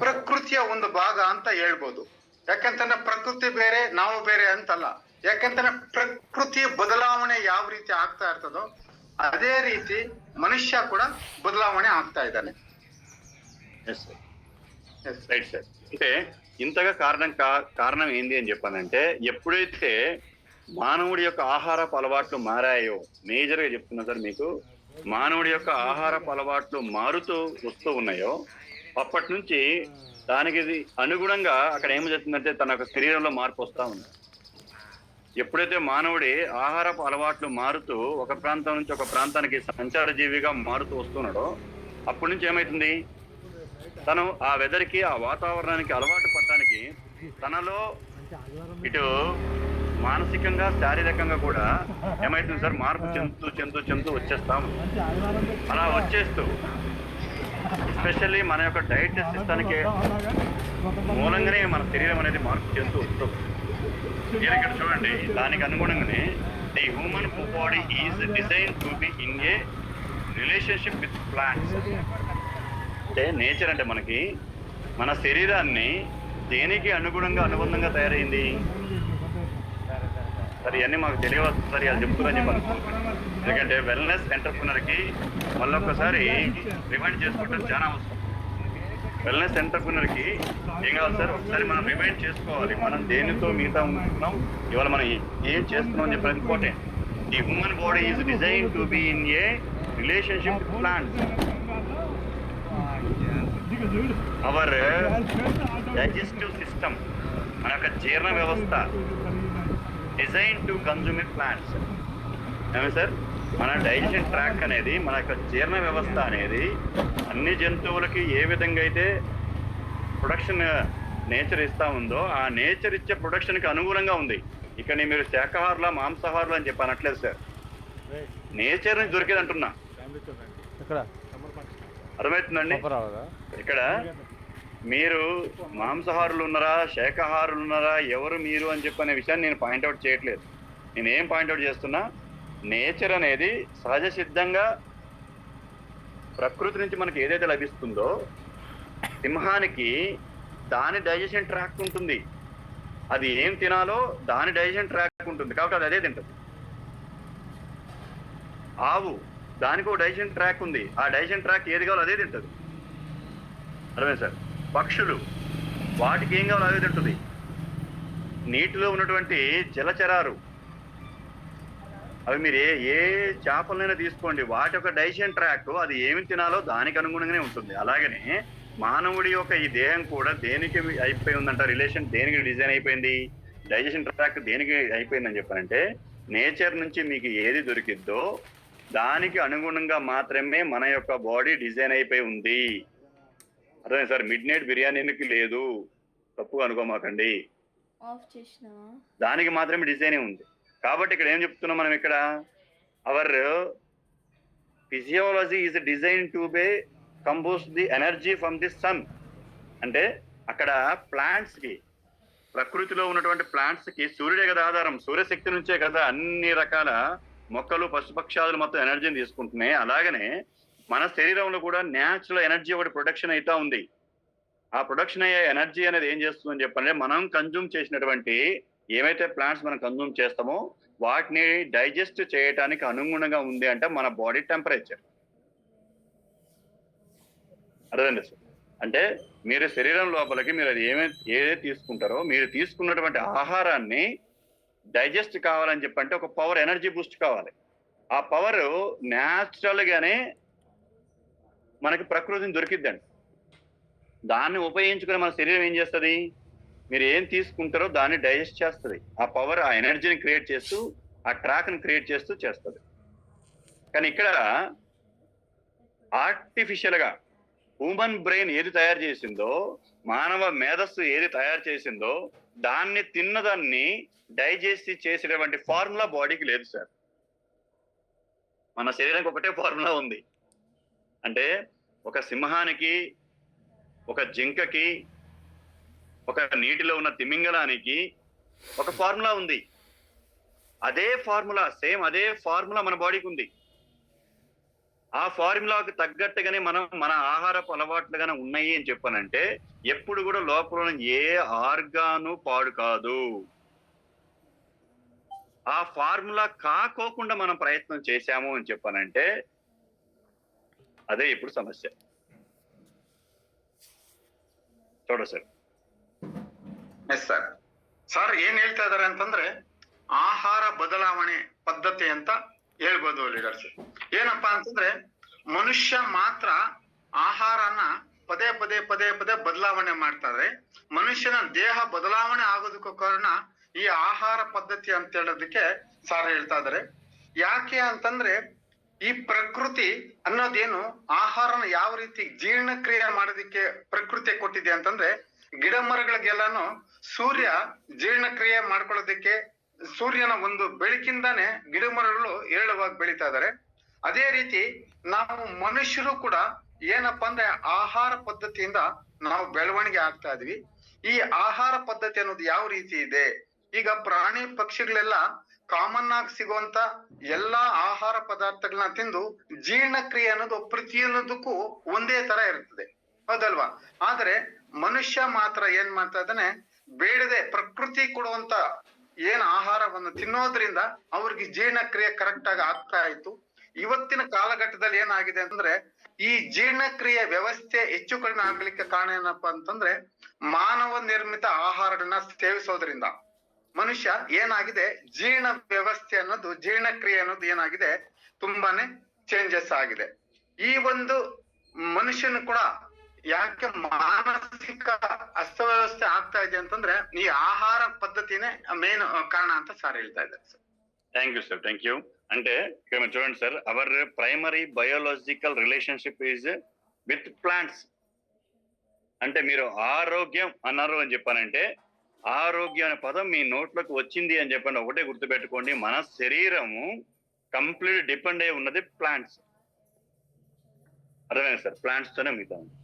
ಪ್ರಕೃತಿಯ ಒಂದು ಭಾಗ ಅಂತ ಹೇಳ್ಬೋದು. ಯಾಕಂತಂದ್ರೆ ಪ್ರಕೃತಿ ಬೇರೆ, ನಾವು ಬೇರೆ ಅಂತಲ್ಲ. ಯಾಕಂತಂದ್ರೆ ಪ್ರಕೃತಿ ಬದಲಾವಣೆ ಯಾವ ರೀತಿ ಆಗ್ತಾ ಇರ್ತದೋ ಅದೇ ರೀತಿ ಮನುಷ್ಯ ಕೂಡ ಬದಲಾವಣೆ ಆಗ್ತಾ ಇದ್ದಾನೆ. Right sir. అంటే ఇంతగా కారణం ఏంది అని చెప్పానంటే, ఎప్పుడైతే మానవుడి యొక్క ఆహారపు అలవాట్లు మారాయో, మేజర్గా చెప్తున్నా సార్ మీకు, మానవుడి యొక్క ఆహారపు అలవాట్లు మారుతూ వస్తూ ఉన్నాయో అప్పటి నుంచి దానికి అనుగుణంగా అక్కడ ఏం జరుగుతుందంటే తన యొక్క శరీరంలో మార్పు వస్తూ ఉంది. ఎప్పుడైతే మానవుడి ఆహారపు అలవాట్లు మారుతూ ఒక ప్రాంతం నుంచి ఒక ప్రాంతానికి సంచార జీవిగా మారుతూ వస్తున్నాడో అప్పటి నుంచి ఏమవుతుంది, తను ఆ వెదర్కి, ఆ వాతావరణానికి అలవాటు పడటానికి తనలో ఇటు మానసికంగా శారీరకంగా కూడా ఏమవుతుంది సార్, మార్పు చెందుతూ వచ్చేస్తాం. అలా వచ్చేస్తూ ఎస్పెషల్లీ మన యొక్క డైట్ సిస్టానికి మూలంగానే మన శరీరం అనేది మార్పు చెందుతూ వస్తుంది. మీరు ఇక్కడ చూడండి, దానికి అనుగుణంగానే the human body is design to be in a relationship with plants. అంటే నేచర్ అంటే మనకి మన శరీరాన్ని దేనికి అనుబంధంగా తయారైంది సార్? ఇవన్నీ మాకు తెలియవచ్చు సార్, అది చెప్తుందని చెప్పి అనుకుంటున్నాను. ఎందుకంటే వెల్నెస్ ఎంటర్ప్రినర్కి మళ్ళొక్కసారి రిమైండ్ చేసుకోవడం చాలా అవసరం. వెల్నెస్ ఎంటర్ప్రినర్కి ఏం కావాలి సార్, ఒకసారి మనం రిమైండ్ చేసుకోవాలి, మనం దేనితో మిగతా ఉంటున్నాం, ఇవాళ మనం ఏం చేస్తున్నాం అని చెప్పి important. The human body is design to be in a relationship with plants. Our digestive system మన యొక్క జీర్ణ వ్యవస్థ డిజైన్ టు కన్జ్యూమ్ ప్లాంట్స్. ఏమే సార్, మన డైజెషన్ ట్రాక్ అనేది, మన యొక్క జీర్ణ వ్యవస్థ అనేది అన్ని జంతువులకి ఏ విధంగా అయితే ప్రొడక్షన్ నేచర్ ఇస్తా ఉందో ఆ నేచర్ ఇచ్చే ప్రొడక్షన్కి అనుగుణంగా ఉంది. ఇక్కడ మీరు శాకాహారుల మాంసాహారులు అని చెప్పి అనట్లేదు సార్, నేచర్ నుంచి దొరికేది అంటున్నా. అర్థమవుతుందండి? ఇక్కడ మీరు మాంసాహారులు ఉన్నారా శాకాహారులు ఉన్నారా ఎవరు మీరు అని చెప్పనే విషయాన్ని నేను పాయింట్అవుట్ చేయట్లేదు. నేను ఏం పాయింట్అవుట్ చేస్తున్నా, నేచర్ అనేది సహజ సిద్ధంగా ప్రకృతి నుంచి మనకి ఏదైతే లభిస్తుందో, సింహానికి దాని డైజెషన్ ట్రాక్ ఉంటుంది, అది ఏం తినాలో దాని డైజెషన్ ట్రాక్ ఉంటుంది కాబట్టి అది అదే తింటుంది. ఆవు దానికి ఒక డైజెషన్ ట్రాక్ ఉంది, ఆ డైజెషన్ ట్రాక్ ఏది కావాలో అదే తింటుంది. అర్థమైంది సార్? పక్షులు వాటికి ఏం కావాలో అదే తింటుంది. నీటిలో ఉన్నటువంటి జలచరాలు అవి మీరు ఏ చేపలనైనా తీసుకోండి, వాటి యొక్క డైజెషన్ ట్రాక్ అది ఏమి తినాలో దానికి అనుగుణంగానే ఉంటుంది. అలాగనే మానవుడి యొక్క ఈ దేహం కూడా దేనికి అయిపోయి ఉందంట, రిలేషన్ దేనికి డిజైన్ అయిపోయింది, డైజెషన్ ట్రాక్ దేనికి అయిపోయిందని చెప్పానంటే నేచర్ నుంచి మీకు ఏది దొరికిద్దో దానికి అనుగుణంగా మాత్రమే మన యొక్క బాడీ డిజైన్ అయిపోయి ఉంది. అదే సార్, మిడ్ నైట్ బిర్యానీకి లేదు, తప్పుగా అనుకోమాకండి, దానికి మాత్రమే డిజైన్ ఉంది. కాబట్టి ఇక్కడ ఏం చెప్తున్నాం మనం, ఇక్కడ our physiology is design to be compose the energy from the sun. అంటే అక్కడ ప్లాంట్స్ కి, ప్రకృతిలో ఉన్నటువంటి ప్లాంట్స్ కి సూర్యుడే కదా ఆధారం, సూర్యశక్తి నుంచే కదా అన్ని రకాల మొక్కలు పశుపక్షాదులు మొత్తం ఎనర్జీని తీసుకుంటున్నాయి. అలాగనే మన శరీరంలో కూడా న్యాచురల్ ఎనర్జీ ఒకటి ప్రొడక్షన్ అవుతా ఉంది. ఆ ప్రొడక్షన్ అయ్యే ఎనర్జీ అనేది ఏం చేస్తుందని చెప్పండి, మనం కన్జ్యూమ్ చేసినటువంటి ఏవైతే ప్లాంట్స్ మనం కన్జ్యూమ్ చేస్తామో వాటిని డైజెస్ట్ చేయడానికి అనుగుణంగా ఉంది అంటే మన బాడీ టెంపరేచర్. అర్థమైంది సార్? అంటే మీరు శరీరం లోపలికి మీరు అది ఏదైతే తీసుకుంటారో, మీరు తీసుకున్నటువంటి ఆహారాన్ని డైజెస్ట్ కావాలని చెప్పంటే ఒక పవర్, ఎనర్జీ బూస్ట్ కావాలి. ఆ పవర్ న్యాచురల్ గానే మనకి ప్రకృతిని దొరికిద్దండి. దాన్ని ఉపయోగించుకుని మన శరీరం ఏం చేస్తుంది, మీరు ఏం తీసుకుంటారో దాన్ని డైజెస్ట్ చేస్తుంది. ఆ పవర్, ఆ ఎనర్జీని క్రియేట్ చేస్తూ, ఆ ట్రాక్ని క్రియేట్ చేస్తూ చేస్తుంది. కానీ ఇక్కడ ఆర్టిఫిషియల్ గా హ్యూమన్ బ్రెయిన్ ఏది తయారు చేసిందో, మానవ మేధస్సు ఏది తయారు చేసిందో దాన్ని తిన్నదాన్ని డైజెస్ట్ చేసేటువంటి ఫార్ములా బాడీకి లేదు సార్. మన శరీరానికి ఒకటే ఫార్ములా ఉంది. అంటే ఒక సింహానికి, ఒక జింకకి, ఒక నీటిలో ఉన్న తిమింగలానికి ఒక ఫార్ములా ఉంది. అదే ఫార్ములా, సేమ్ అదే ఫార్ములా మన బాడీకి ఉంది. ఆ ఫార్ములాకి తగ్గట్టుగానే మనం మన ఆహారపు అలవాట్లుగానే ఉన్నాయి అని చెప్పానంటే ఎప్పుడు కూడా లోపల ఏ ఆర్గాను పాడు కాదు. ఆ ఫార్ములా కాకోకుండా మనం ప్రయత్నం చేశాము అని చెప్పానంటే అదే ఇప్పుడు సమస్య. చూడ ಸರ್. Yes sir. ಸರ್ ಏನ್ ಹೇಳ್ತಾ ಇದಾರೆ ಅಂತಂದ್ರೆ ಆಹಾರ ಬದಲಾವಣೆ ಪದ್ಧತಿ ಅಂತ ಹೇಳ್ಬೋದು ಲೀಡರ್ಸ್. ಏನಪ್ಪಾ ಅಂತಂದ್ರೆ ಮನುಷ್ಯ ಮಾತ್ರ ಆಹಾರನ ಪದೇ ಪದೇ ಪದೇ ಪದೇ ಬದಲಾವಣೆ ಮಾಡ್ತಾರೆ. ಮನುಷ್ಯನ ದೇಹ ಬದಲಾವಣೆ ಆಗೋದಕ್ಕೂ ಕಾರಣ ಈ ಆಹಾರ ಪದ್ಧತಿ ಅಂತ ಹೇಳೋದಕ್ಕೆ ಸರ್ ಹೇಳ್ತಾ ಇದಾರೆ. ಯಾಕೆ ಅಂತಂದ್ರೆ ಈ ಪ್ರಕೃತಿ ಅನ್ನೋದೇನು ಆಹಾರನ ಯಾವ ರೀತಿ ಜೀರ್ಣಕ್ರಿಯೆ ಮಾಡೋದಕ್ಕೆ ಪ್ರಕೃತಿ ಕೊಟ್ಟಿದೆ ಅಂತಂದ್ರೆ ಗಿಡ ಮರಗಳಿಗೆಲ್ಲಾನು ಸೂರ್ಯ ಜೀರ್ಣಕ್ರಿಯೆ ಮಾಡ್ಕೊಳ್ಳೋದಕ್ಕೆ ಸೂರ್ಯನ ಒಂದು ಬೆಳಕಿಂದಾನೆ ಗಿಡ ಮರಗಳು ಏಳುವಾಗಿ ಬೆಳೀತಾ ಇದಾರೆ. ಅದೇ ರೀತಿ ನಾವು ಮನುಷ್ಯರು ಕೂಡ ಏನಪ್ಪಾ ಅಂದ್ರೆ ಆಹಾರ ಪದ್ಧತಿಯಿಂದ ನಾವು ಬೆಳವಣಿಗೆ ಆಗ್ತಾ ಇದೀವಿ. ಈ ಆಹಾರ ಪದ್ಧತಿ ಅನ್ನೋದು ಯಾವ ರೀತಿ ಇದೆ, ಈಗ ಪ್ರಾಣಿ ಪಕ್ಷಿಗಳೆಲ್ಲ ಕಾಮನ್ ಆಗಿ ಸಿಗುವಂತ ಎಲ್ಲಾ ಆಹಾರ ಪದಾರ್ಥಗಳನ್ನ ತಿಂದು ಜೀರ್ಣಕ್ರಿಯೆ ಅನ್ನೋದು ಪ್ರತಿಯೊಂದಕ್ಕೂ ಒಂದೇ ತರ ಇರ್ತದೆ, ಹೌದಲ್ವಾ? ಆದ್ರೆ ಮನುಷ್ಯ ಮಾತ್ರ ಏನ್ ಮಾಡ್ತಾ ಇದ್ದಾನೆ, ಬೇಡದೆ ಪ್ರಕೃತಿ ಕೊಡುವಂತ ಏನ್ ಆಹಾರವನ್ನು ತಿನ್ನೋದ್ರಿಂದ ಅವ್ರಿಗೆ ಜೀರ್ಣಕ್ರಿಯೆ ಕರೆಕ್ಟ್ ಆಗಿ ಆಗ್ತಾ ಇತ್ತು. ಇವತ್ತಿನ ಕಾಲಘಟ್ಟದಲ್ಲಿ ಏನಾಗಿದೆ ಅಂದ್ರೆ ಈ ಜೀರ್ಣಕ್ರಿಯೆ ವ್ಯವಸ್ಥೆ ಹೆಚ್ಚು ಕಡಿಮೆ ಆಗ್ಲಿಕ್ಕೆ ಕಾರಣ ಏನಪ್ಪಾ ಅಂತಂದ್ರೆ ಮಾನವ ನಿರ್ಮಿತ ಆಹಾರಗಳನ್ನ ಸೇವಿಸೋದ್ರಿಂದ ಮನುಷ್ಯ ಏನಾಗಿದೆ, ಜೀರ್ಣ ವ್ಯವಸ್ಥೆ ಅನ್ನೋದು, ಜೀರ್ಣಕ್ರಿಯೆ ಅನ್ನೋದು ಏನಾಗಿದೆ, ತುಂಬಾನೇ ಚೇಂಜಸ್ ಆಗಿದೆ. ಈ ಒಂದು ಮನುಷ್ಯನು ಕೂಡ ಯಾಕೆ ಮಾನಸಿಕ ಅಸ್ತವ್ಯವಸ್ಥೆ ಆಗ್ತಾ ಇದೆ ಅಂತಂದ್ರೆ ಈ ಆಹಾರ ಪದ್ಧತಿನೇ ಮೇನ್ ಕಾರಣ ಅಂತ ಸರ್ ಹೇಳ್ತಾ ಇದ್ದಾರೆ sir. Thank you sir, thank you. అంటే ఇక్కడ మీరు చూడండి sir, hour primary biological relationship is with plants. అంటే మీరు ఆరోగ్యం అన్నారు అని చెప్పానంటే ఆరోగ్యం అనే పదం మీ నోట్లోకి వచ్చింది అని చెప్పండి, ఒకటే గుర్తుపెట్టుకోండి, మన శరీరము కంప్లీట్ డిపెండ్ అయి ఉన్నది ప్లాంట్స్. అర్థమైంది సార్? ప్లాంట్స్ తోనే మిగతా ఉంది.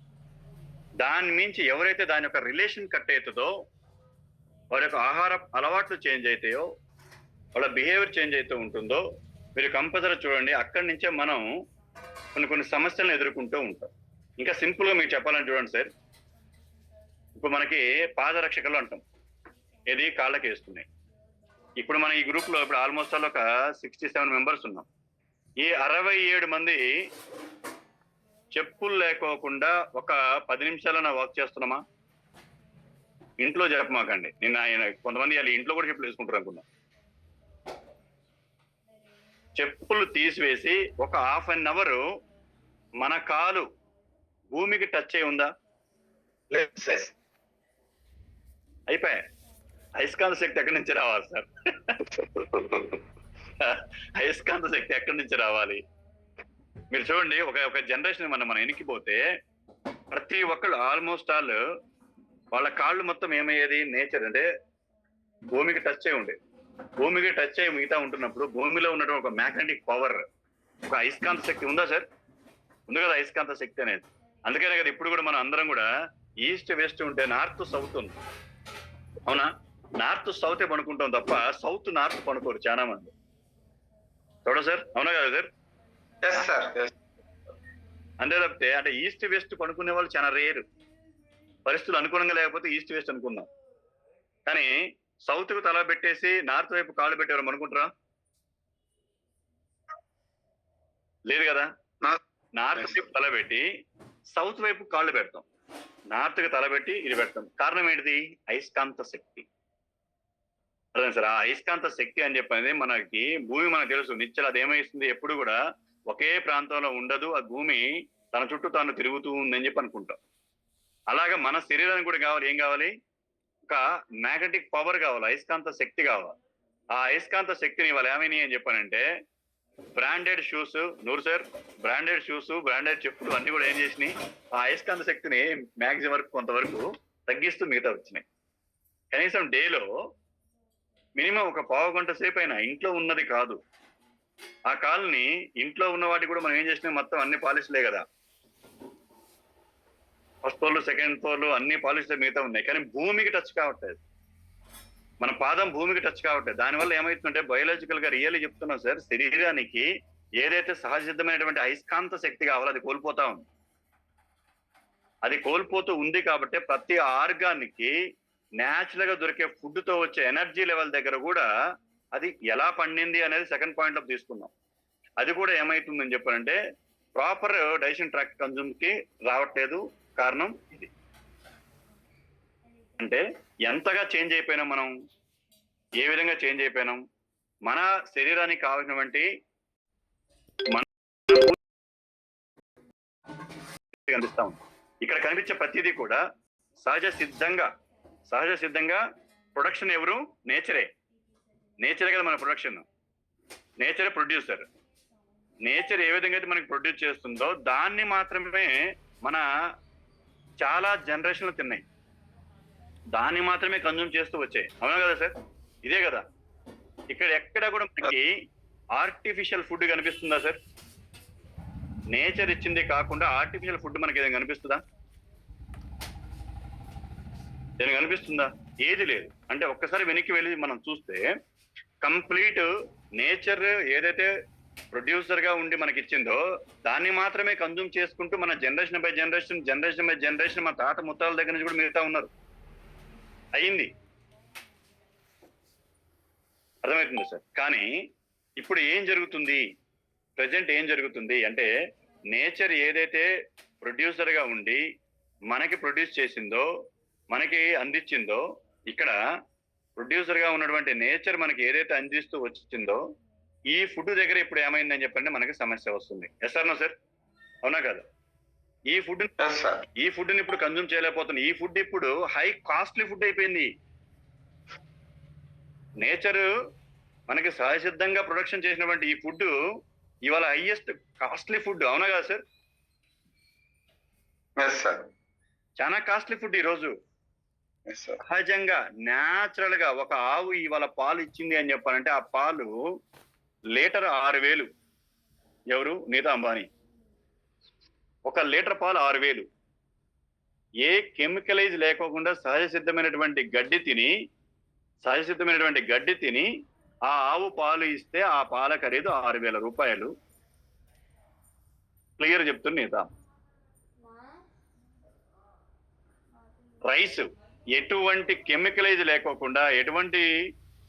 దాని మించి ఎవరైతే దాని యొక్క రిలేషన్ కట్ అవుతుందో, వారి యొక్క ఆహార అలవాట్లు చేంజ్ అవుతాయో, వాళ్ళ బిహేవియర్ చేంజ్ అవుతూ ఉంటుందో, మీరు కంపల్సరీ చూడండి, అక్కడి నుంచే మనం కొన్ని సమస్యలను ఎదుర్కొంటూ ఉంటాం. ఇంకా సింపుల్ గా మీకు చెప్పాలని చూడండి సార్, ఇప్పుడు మనకి పాదరక్షకలు అంటాం, ఏది కాళ్ళకి వేస్తున్నాయి. ఇప్పుడు మన ఈ గ్రూప్ లో ఇప్పుడు ఆల్మోస్ట్ ఆల్ ఒక 67 మెంబర్స్ ఉన్నాం. ఈ 67 మంది చెప్పులు లేకోకుండా ఒక 10 నిమిషాలన్నా వాక్ చేస్తున్నామా? ఇంట్లో చెప్పమాకండి, నిన్న ఆయన కొంతమంది వాళ్ళు ఇంట్లో కూడా చెప్పులు వేసుకుంటారు అనుకున్నా. చెప్పులు తీసివేసి ఒక హాఫ్ అన్ అవర్ మన కాలు భూమికి టచ్ అయి ఉందా? అయిపోయా. అయస్కాంత శక్తి ఎక్కడి నుంచి రావాలి సార్? అయస్కాంత శక్తి ఎక్కడి నుంచి రావాలి? మీరు చూడండి, ఒక జనరేషన్ మనం వెనక్కిపోతే ప్రతి ఒక్కళ్ళు ఆల్మోస్ట్ ఆల్ వాళ్ళ కాళ్ళు మొత్తం ఏమయ్యేది, నేచర్ అంటే భూమికి టచ్ అయి ఉండేది. భూమికి టచ్ అయ్యి మిగతా ఉంటున్నప్పుడు భూమిలో ఉన్నటువంటి ఒక మ్యాగ్నెటిక్ పవర్, ఒక అయస్కాంత శక్తి ఉందా సార్? ఉంది కదా అయస్కాంత శక్తి అనేది. అందుకనే కదా ఇప్పుడు కూడా మనం అందరం కూడా ఈస్ట్ వెస్ట్ ఉంటే నార్త్ సౌత్ ఉంది, అవునా? నార్త్ సౌతే పనుకుంటాం తప్ప సౌత్ నార్త్ పనుకోరు చాలా మంది, చూడ సార్, అవునా కదా సార్? అంతే తప్పితే అంటే ఈస్ట్ వెస్ట్ పనుకునే వాళ్ళు చాలా రేరు. పరిస్థితులు అనుకూలంగా లేకపోతే ఈస్ట్ వెస్ట్ అనుకుందాం, కానీ సౌత్ కు తల పెట్టేసి నార్త్ వైపు కాళ్ళు పెట్టేవారు అనుకుంటారా? లేదు కదా. నార్త్ వైపు తల పెట్టి సౌత్ వైపు కాళ్ళు పెడతాం, నార్త్ కి తల పెట్టి ఇది పెడతాం. కారణం ఏంటిది? అయస్కాంత శక్తి. అదే సార్, ఆ అయస్కాంత శక్తి అని చెప్పనేది మనకి భూమి మనకు తెలుసు నిశ్చల అది ఏమైస్తుంది, ఎప్పుడు కూడా ఒకే ప్రాంతంలో ఉండదు. ఆ భూమి తన చుట్టూ తాను తిరుగుతూ ఉందని చెప్పి అనుకుంటాం. అలాగా మన శరీరానికి కూడా కావాలి, ఏం కావాలి? ఒక మ్యాగ్నెటిక్ పవర్ కావాలి, అయస్కాంత శక్తి కావాలి. ఆ అయస్కాంత శక్తిని ఇవాళ ఏమైనా అని చెప్పానంటే బ్రాండెడ్ షూస్, నూరు సార్, బ్రాండెడ్ షూస్, బ్రాండెడ్ చెప్పులు అన్ని కూడా ఏం చేసినాయి, ఆ అయస్కాంత శక్తిని మ్యాక్సిమం వరకు కొంతవరకు తగ్గిస్తూ మిగతా వచ్చినాయి. కనీసం డేలో మినిమం ఒక పావు గంట సేపు అయినా ఇంట్లో ఉన్నది కాదు, ఆ కాల్ని ఇంట్లో ఉన్న వాటి కూడా మనం ఏం చేసినాం, మొత్తం అన్ని పాలిష్లే కదా, ఫస్ట్ ఫ్లోర్లు సెకండ్ ఫ్లోర్లు అన్ని పాలిష్లే మిగతా ఉన్నాయి, కానీ భూమికి టచ్ కావట్లేదు. మన పాదం భూమికి టచ్ కావట్లేదు. దానివల్ల ఏమవుతుందంటే బయోలాజికల్ గా రియల్లీ చెప్తున్నాం సార్, శరీరానికి ఏదైతే సహజసిద్ధమైనటువంటి అయస్కాంత శక్తి కావాలో అది కోల్పోతా ఉంది. అది కోల్పోతూ ఉంది కాబట్టి ప్రతి ఆర్గానికి న్యాచురల్ గా దొరికే ఫుడ్ తో వచ్చే ఎనర్జీ లెవెల్ దగ్గర కూడా అది ఎలా పండింది అనేది సెకండ్ పాయింట్ ఆఫ్ తీసుకున్నాం. అది కూడా ఏమైతుందని చెప్పారంటే ప్రాపర్ డైజెషన్ ట్రాక్ట్ కన్జ్యూమ్ కి రావట్లేదు. కారణం ఇది. అంటే ఎంతగా చేంజ్ అయిపోయినాం మనం, ఏ విధంగా చేంజ్ అయిపోయినాం, మన శరీరానికి కావాల్సినటువంటి కనిపిస్తా ఉంది. ఇక్కడ కనిపించే ప్రతిదీ కూడా సహజ సిద్ధంగా ప్రొడక్షన్ ఎవరు? నేచరే కదా మన ప్రొడక్షన్. నేచరే ప్రొడ్యూసర్. నేచర్ ఏ విధంగా అయితే మనకి ప్రొడ్యూస్ చేస్తుందో దాన్ని మాత్రమే మన చాలా జనరేషన్లు తిన్నాయి, దాన్ని మాత్రమే కన్జ్యూమ్ చేస్తూ వచ్చాయి, అవునా కదా సార్? ఇదే కదా. ఇక్కడ ఎక్కడ కూడా మనకి ఆర్టిఫిషియల్ ఫుడ్ కనిపిస్తుందా సార్? నేచర్ ఇచ్చింది కాకుండా ఆర్టిఫిషియల్ ఫుడ్ మనకి ఏదైనా కనిపిస్తుందా? ఏదైనా కనిపిస్తుందా? ఏది లేదు. అంటే ఒక్కసారి వెనక్కి వెళ్ళి మనం చూస్తే కంప్లీట్ నేచర్ ఏదైతే ప్రొడ్యూసర్ గా ఉండి మనకి ఇచ్చిందో దాన్ని మాత్రమే కన్జ్యూమ్ చేసుకుంటూ మన జనరేషన్ బై జనరేషన్ మన తాత ముత్తాల దగ్గర నుంచి కూడా మిగతా ఉన్నారు. అయింది, అర్థమవుతుంది సార్. కానీ ఇప్పుడు ఏం జరుగుతుంది, ప్రజెంట్ ఏం జరుగుతుంది అంటే నేచర్ ఏదైతే ప్రొడ్యూసర్ గా ఉండి మనకి ప్రొడ్యూస్ చేసిందో, మనకి అందించిందో, ఇక్కడ ప్రొడ్యూసర్ గా ఉన్నటువంటి నేచర్ మనకి ఏదైతే అందిస్తూ వచ్చిందో ఈ ఫుడ్ దగ్గర ఇప్పుడు ఏమైందని చెప్పండి మనకి సమస్య వస్తుంది. Yes or no sir? అవునా కదా? ఈ ఫుడ్ ఎస్ సార్. ఈ ఫుడ్ ని ఇప్పుడు కన్జ్యూమ్ చేయలేకపోతున్నాం. ఈ ఫుడ్ ఇప్పుడు హై కాస్ట్లీ ఫుడ్ అయిపోయింది. నేచర్ మనకి సహజసిద్ధంగా ప్రొడక్షన్ చేసినటువంటి ఈ ఫుడ్ ఇవాళ హైయెస్ట్ కాస్ట్లీ ఫుడ్. అవునా కదా సార్? Yes sir. చాలా కాస్ట్లీ ఫుడ్ ఈ రోజు. Yes sir. సహజంగా న్యాచురల్ గా ఒక ఆవు ఇవాళ పాలు ఇచ్చింది అని చెప్పాలంటే ఆ పాలు లీటర్ 6,000. ఎవరు? నీతా అంబానీ. ఒక లీటర్ పాలు 6,000. ఏ కెమికలైజ్ లేకోకుండా సహజ సిద్ధమైనటువంటి గడ్డి తిని ఆ ఆవు పాలు ఇస్తే ఆ పాల ఖరీదు 6,000 రూపాయలు. క్లియర్ చెప్తుంది నీతా. రైస్ ఎటువంటి కెమికలైజ్ లేకోకుండా, ఎటువంటి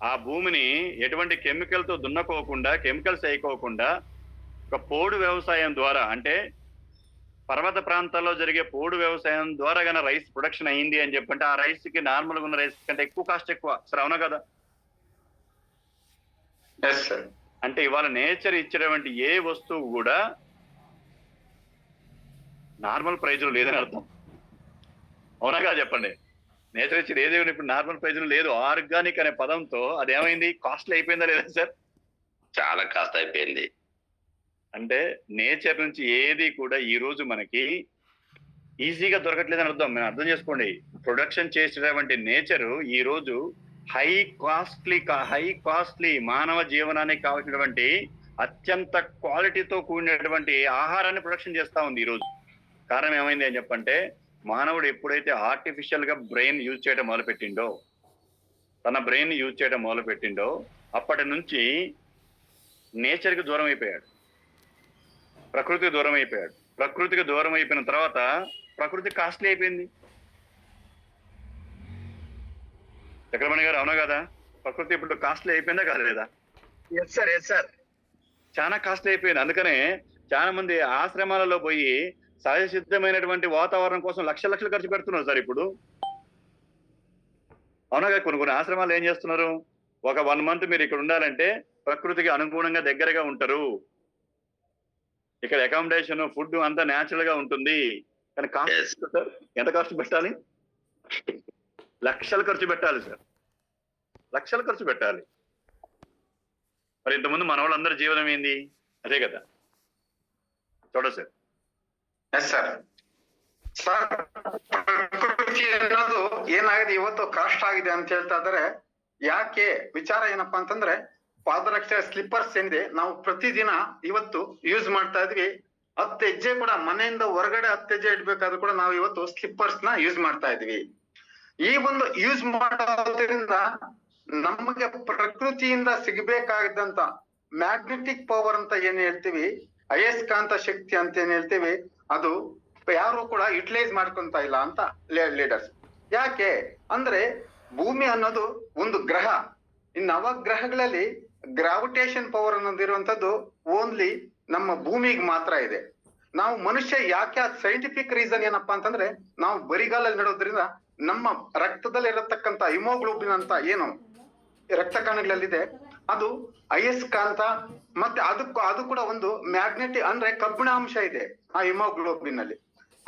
ఆ భూమిని ఎటువంటి కెమికల్ తో దున్నకోకుండా, కెమికల్స్ వేయకోకుండా ఒక పోడు వ్యవసాయం ద్వారా, అంటే పర్వత ప్రాంతాల్లో జరిగే పోడు వ్యవసాయం ద్వారా గన రైస్ ప్రొడక్షన్ అయింది అని చెప్పంటే ఆ రైస్ కి నార్మల్ గా ఉన్న రైస్ కంటే ఎక్కువ కాస్ట్ ఎక్కువ. సరే అవునా కదా? Yes sir. అంటే ఇవాళ నేచర్ ఇచ్చినటువంటి ఏ వస్తువు కూడా నార్మల్ ప్రైజ్ లేదని అర్థం. అవునా కదా చెప్పండి? నేచర్ ఇచ్చింది ఏది ఇప్పుడు నార్మల్ ప్రైజ్ లేదు. ఆర్గానిక్ అనే పదంతో అది ఏమైంది? కాస్ట్లీ అయిపోయిందా లేదా సార్? చాలా కాస్ట్ అయిపోయింది. అంటే నేచర్ నుంచి ఏది కూడా ఈ రోజు మనకి ఈజీగా దొరకట్లేదని అర్థం. మనం అర్థం చేసుకోండి. ప్రొడక్షన్ చేసేటువంటి నేచర్ ఈ రోజు హై కాస్ట్లీ మానవ జీవనానికి కావాల్సినటువంటి అత్యంత క్వాలిటీతో కూడినటువంటి ఆహారాన్ని ప్రొడక్షన్ చేస్తా ఉంది ఈ రోజు. కారణం ఏమైంది అని చెప్పంటే మానవుడు ఎప్పుడైతే ఆర్టిఫిషియల్ గా బ్రెయిన్ యూజ్ చేయడం మొదలుపెట్టిండో, తన బ్రెయిన్ యూజ్ చేయడం మొదలుపెట్టిండో అప్పటి నుంచి నేచర్కి దూరం అయిపోయాడు, ప్రకృతికి దూరం అయిపోయాడు. ప్రకృతికి దూరం అయిపోయిన తర్వాత ప్రకృతి కాస్ట్లీ అయిపోయింది. చక్రమణి గారు అవునా కదా? ప్రకృతి ఇప్పుడు కాస్ట్లీ అయిపోయిందా కాలేదా? Yes sir. Yes sir. చాలా కాస్ట్లీ అయిపోయింది. అందుకనే చాలా మంది ఆశ్రమాలలో పోయి సహజ సిద్ధమైనటువంటి వాతావరణం కోసం లక్షలు ఖర్చు పెడుతున్నారు సార్ ఇప్పుడు. అవునగా? కొన్ని ఆశ్రమాలు ఏం చేస్తున్నారు? ఒక 1 month మీరు ఇక్కడ ఉండాలంటే ప్రకృతికి అనుగుణంగా దగ్గరగా ఉంటారు, ఇక్కడ అకామిడేషన్ ఫుడ్ అంతా న్యాచురల్ గా ఉంటుంది. కానీ కాస్ట్ సార్ ఎంత కాస్ట్ పెట్టాలి? లక్షలు ఖర్చు పెట్టాలి సార్, లక్షలు ఖర్చు పెట్టాలి. మరి ఇంతకుముందు మన వాళ్ళందరి జీవనం ఏంది? అదే కదా. చూడ సార్. Yes sir. ಸರ್, ಪ್ರಕೃತಿ ಅನ್ನೋದು ಏನಾಗಿದೆ ಇವತ್ತು ಕಾಸ್ಟ್ ಆಗಿದೆ ಅಂತ ಹೇಳ್ತಾ ಇದ್ದಾರೆ. ಯಾಕೆ ವಿಚಾರ ಏನಪ್ಪಾ ಅಂತಂದ್ರೆ ಪಾದರಕ್ಷೆ ಸ್ಲಿಪ್ಪರ್ಸ್ ಏನಿದೆ ನಾವು ಪ್ರತಿದಿನ ಇವತ್ತು ಯೂಸ್ ಮಾಡ್ತಾ ಇದ್ವಿ. 10 ಹೆಜ್ಜೆ ಕೂಡ ಮನೆಯಿಂದ ಹೊರಗಡೆ 10 ಹೆಜ್ಜೆ ಇಡ್ಬೇಕಾದ್ರೂ ಕೂಡ ನಾವು ಇವತ್ತು ಸ್ಲಿಪ್ಪರ್ಸ್ ನ ಯೂಸ್ ಮಾಡ್ತಾ ಇದ್ವಿ. ಈ ಒಂದು ಯೂಸ್ ಮಾಡೋದ್ರಿಂದ ನಮಗೆ ಪ್ರಕೃತಿಯಿಂದ ಸಿಗಬೇಕಾಗಿದ್ದಂತ ಮ್ಯಾಗ್ನೆಟಿಕ್ ಪವರ್ ಅಂತ ಏನ್ ಹೇಳ್ತೀವಿ, ಅಯಸ್ಕಾಂತ ಶಕ್ತಿ ಅಂತ ಏನ್ ಹೇಳ್ತೀವಿ, ಅದು ಯಾರು ಕೂಡ ಯುಟಿಲೈಸ್ ಮಾಡ್ಕೊಂತ ಇಲ್ಲ ಅಂತ ಲೀಡರ್ಸ್. ಯಾಕೆ ಅಂದ್ರೆ ಭೂಮಿ ಅನ್ನೋದು ಒಂದು ಗ್ರಹ. ಈ ನವಗ್ರಹಗಳಲ್ಲಿ ಗ್ರಾವಿಟೇಷನ್ ಪವರ್ ಅನ್ನೋದಿರುವಂತದ್ದು ಓನ್ಲಿ ನಮ್ಮ ಭೂಮಿಗೆ ಮಾತ್ರ ಇದೆ. ನಾವು ಮನುಷ್ಯ ಯಾಕೆ ಸೈಂಟಿಫಿಕ್ ರೀಸನ್ ಏನಪ್ಪಾ ಅಂತಂದ್ರೆ ನಾವು ಬರಿಗಾಲಲ್ಲಿ ನಡೋದ್ರಿಂದ ನಮ್ಮ ರಕ್ತದಲ್ಲಿ ಇರತಕ್ಕಂತ ಹಿಮೋಗ್ಲೋಬಿನ್ ಅಂತ ಏನು ರಕ್ತ ಕಣಗಳಲ್ಲಿದೆ ಅದು ಅಯಸ್ಕಾಂತ, ಮತ್ತೆ ಅದು ಕೂಡ ಒಂದು ಮ್ಯಾಗ್ನೆಟಿಕ್ ಅಂದ್ರೆ ಕಬ್ಬಿಣಾಂಶ ಇದೆ ಆ ಹಿಮೋಗ್ಲೋಬಿನ್ ಅಲ್ಲಿ.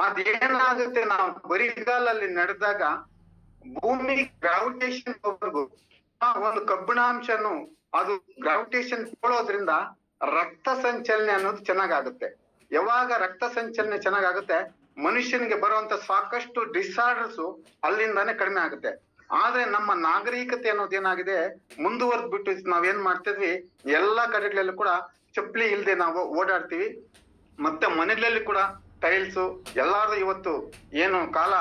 ಅದೇನಾಗುತ್ತೆ, ನಾವು ಬರಿಗಾಲಲ್ಲಿ ನಡೆದಾಗ ಭೂಮಿ ಗ್ರಾವಿಟೇಷನ್ ಪವರ್ಗೂ ಒಂದು ಕಬ್ಬಿಣಾಂಶನು ಅದು ಗ್ರಾವಿಟೇಷನ್ ಕೊಡೋದ್ರಿಂದ ರಕ್ತ ಸಂಚಲನೆ ಅನ್ನೋದು ಚೆನ್ನಾಗಾಗುತ್ತೆ. ಯಾವಾಗ ರಕ್ತ ಸಂಚಲನೆ ಚೆನ್ನಾಗಾಗುತ್ತೆ ಮನುಷ್ಯನಿಗೆ ಬರುವಂತ ಸಾಕಷ್ಟು ಡಿಸಾರ್ಡರ್ಸ್ ಅಲ್ಲಿಂದಾನೆ ಕಡಿಮೆ ಆಗುತ್ತೆ. ಆದ್ರೆ ನಮ್ಮ ನಾಗರಿಕತೆ ಅನ್ನೋದೇನಾಗಿದೆ ಮುಂದುವರೆದ್ ಬಿಟ್ಟು ನಾವೇನ್ ಮಾಡ್ತಿದ್ವಿ, ಎಲ್ಲಾ ಕಡೆಗಳಲ್ಲಿ ಕೂಡ ಚಪ್ಪಲಿ ಇಲ್ದೆ ನಾವು ಓಡಾಡ್ತೀವಿ. ಮತ್ತೆ ಮನೆಗಳಲ್ಲಿ ಕೂಡ ಟೈಲ್ಸ್ ಎಲ್ಲಾರು ಇವತ್ತು ಏನು ಕಾಲ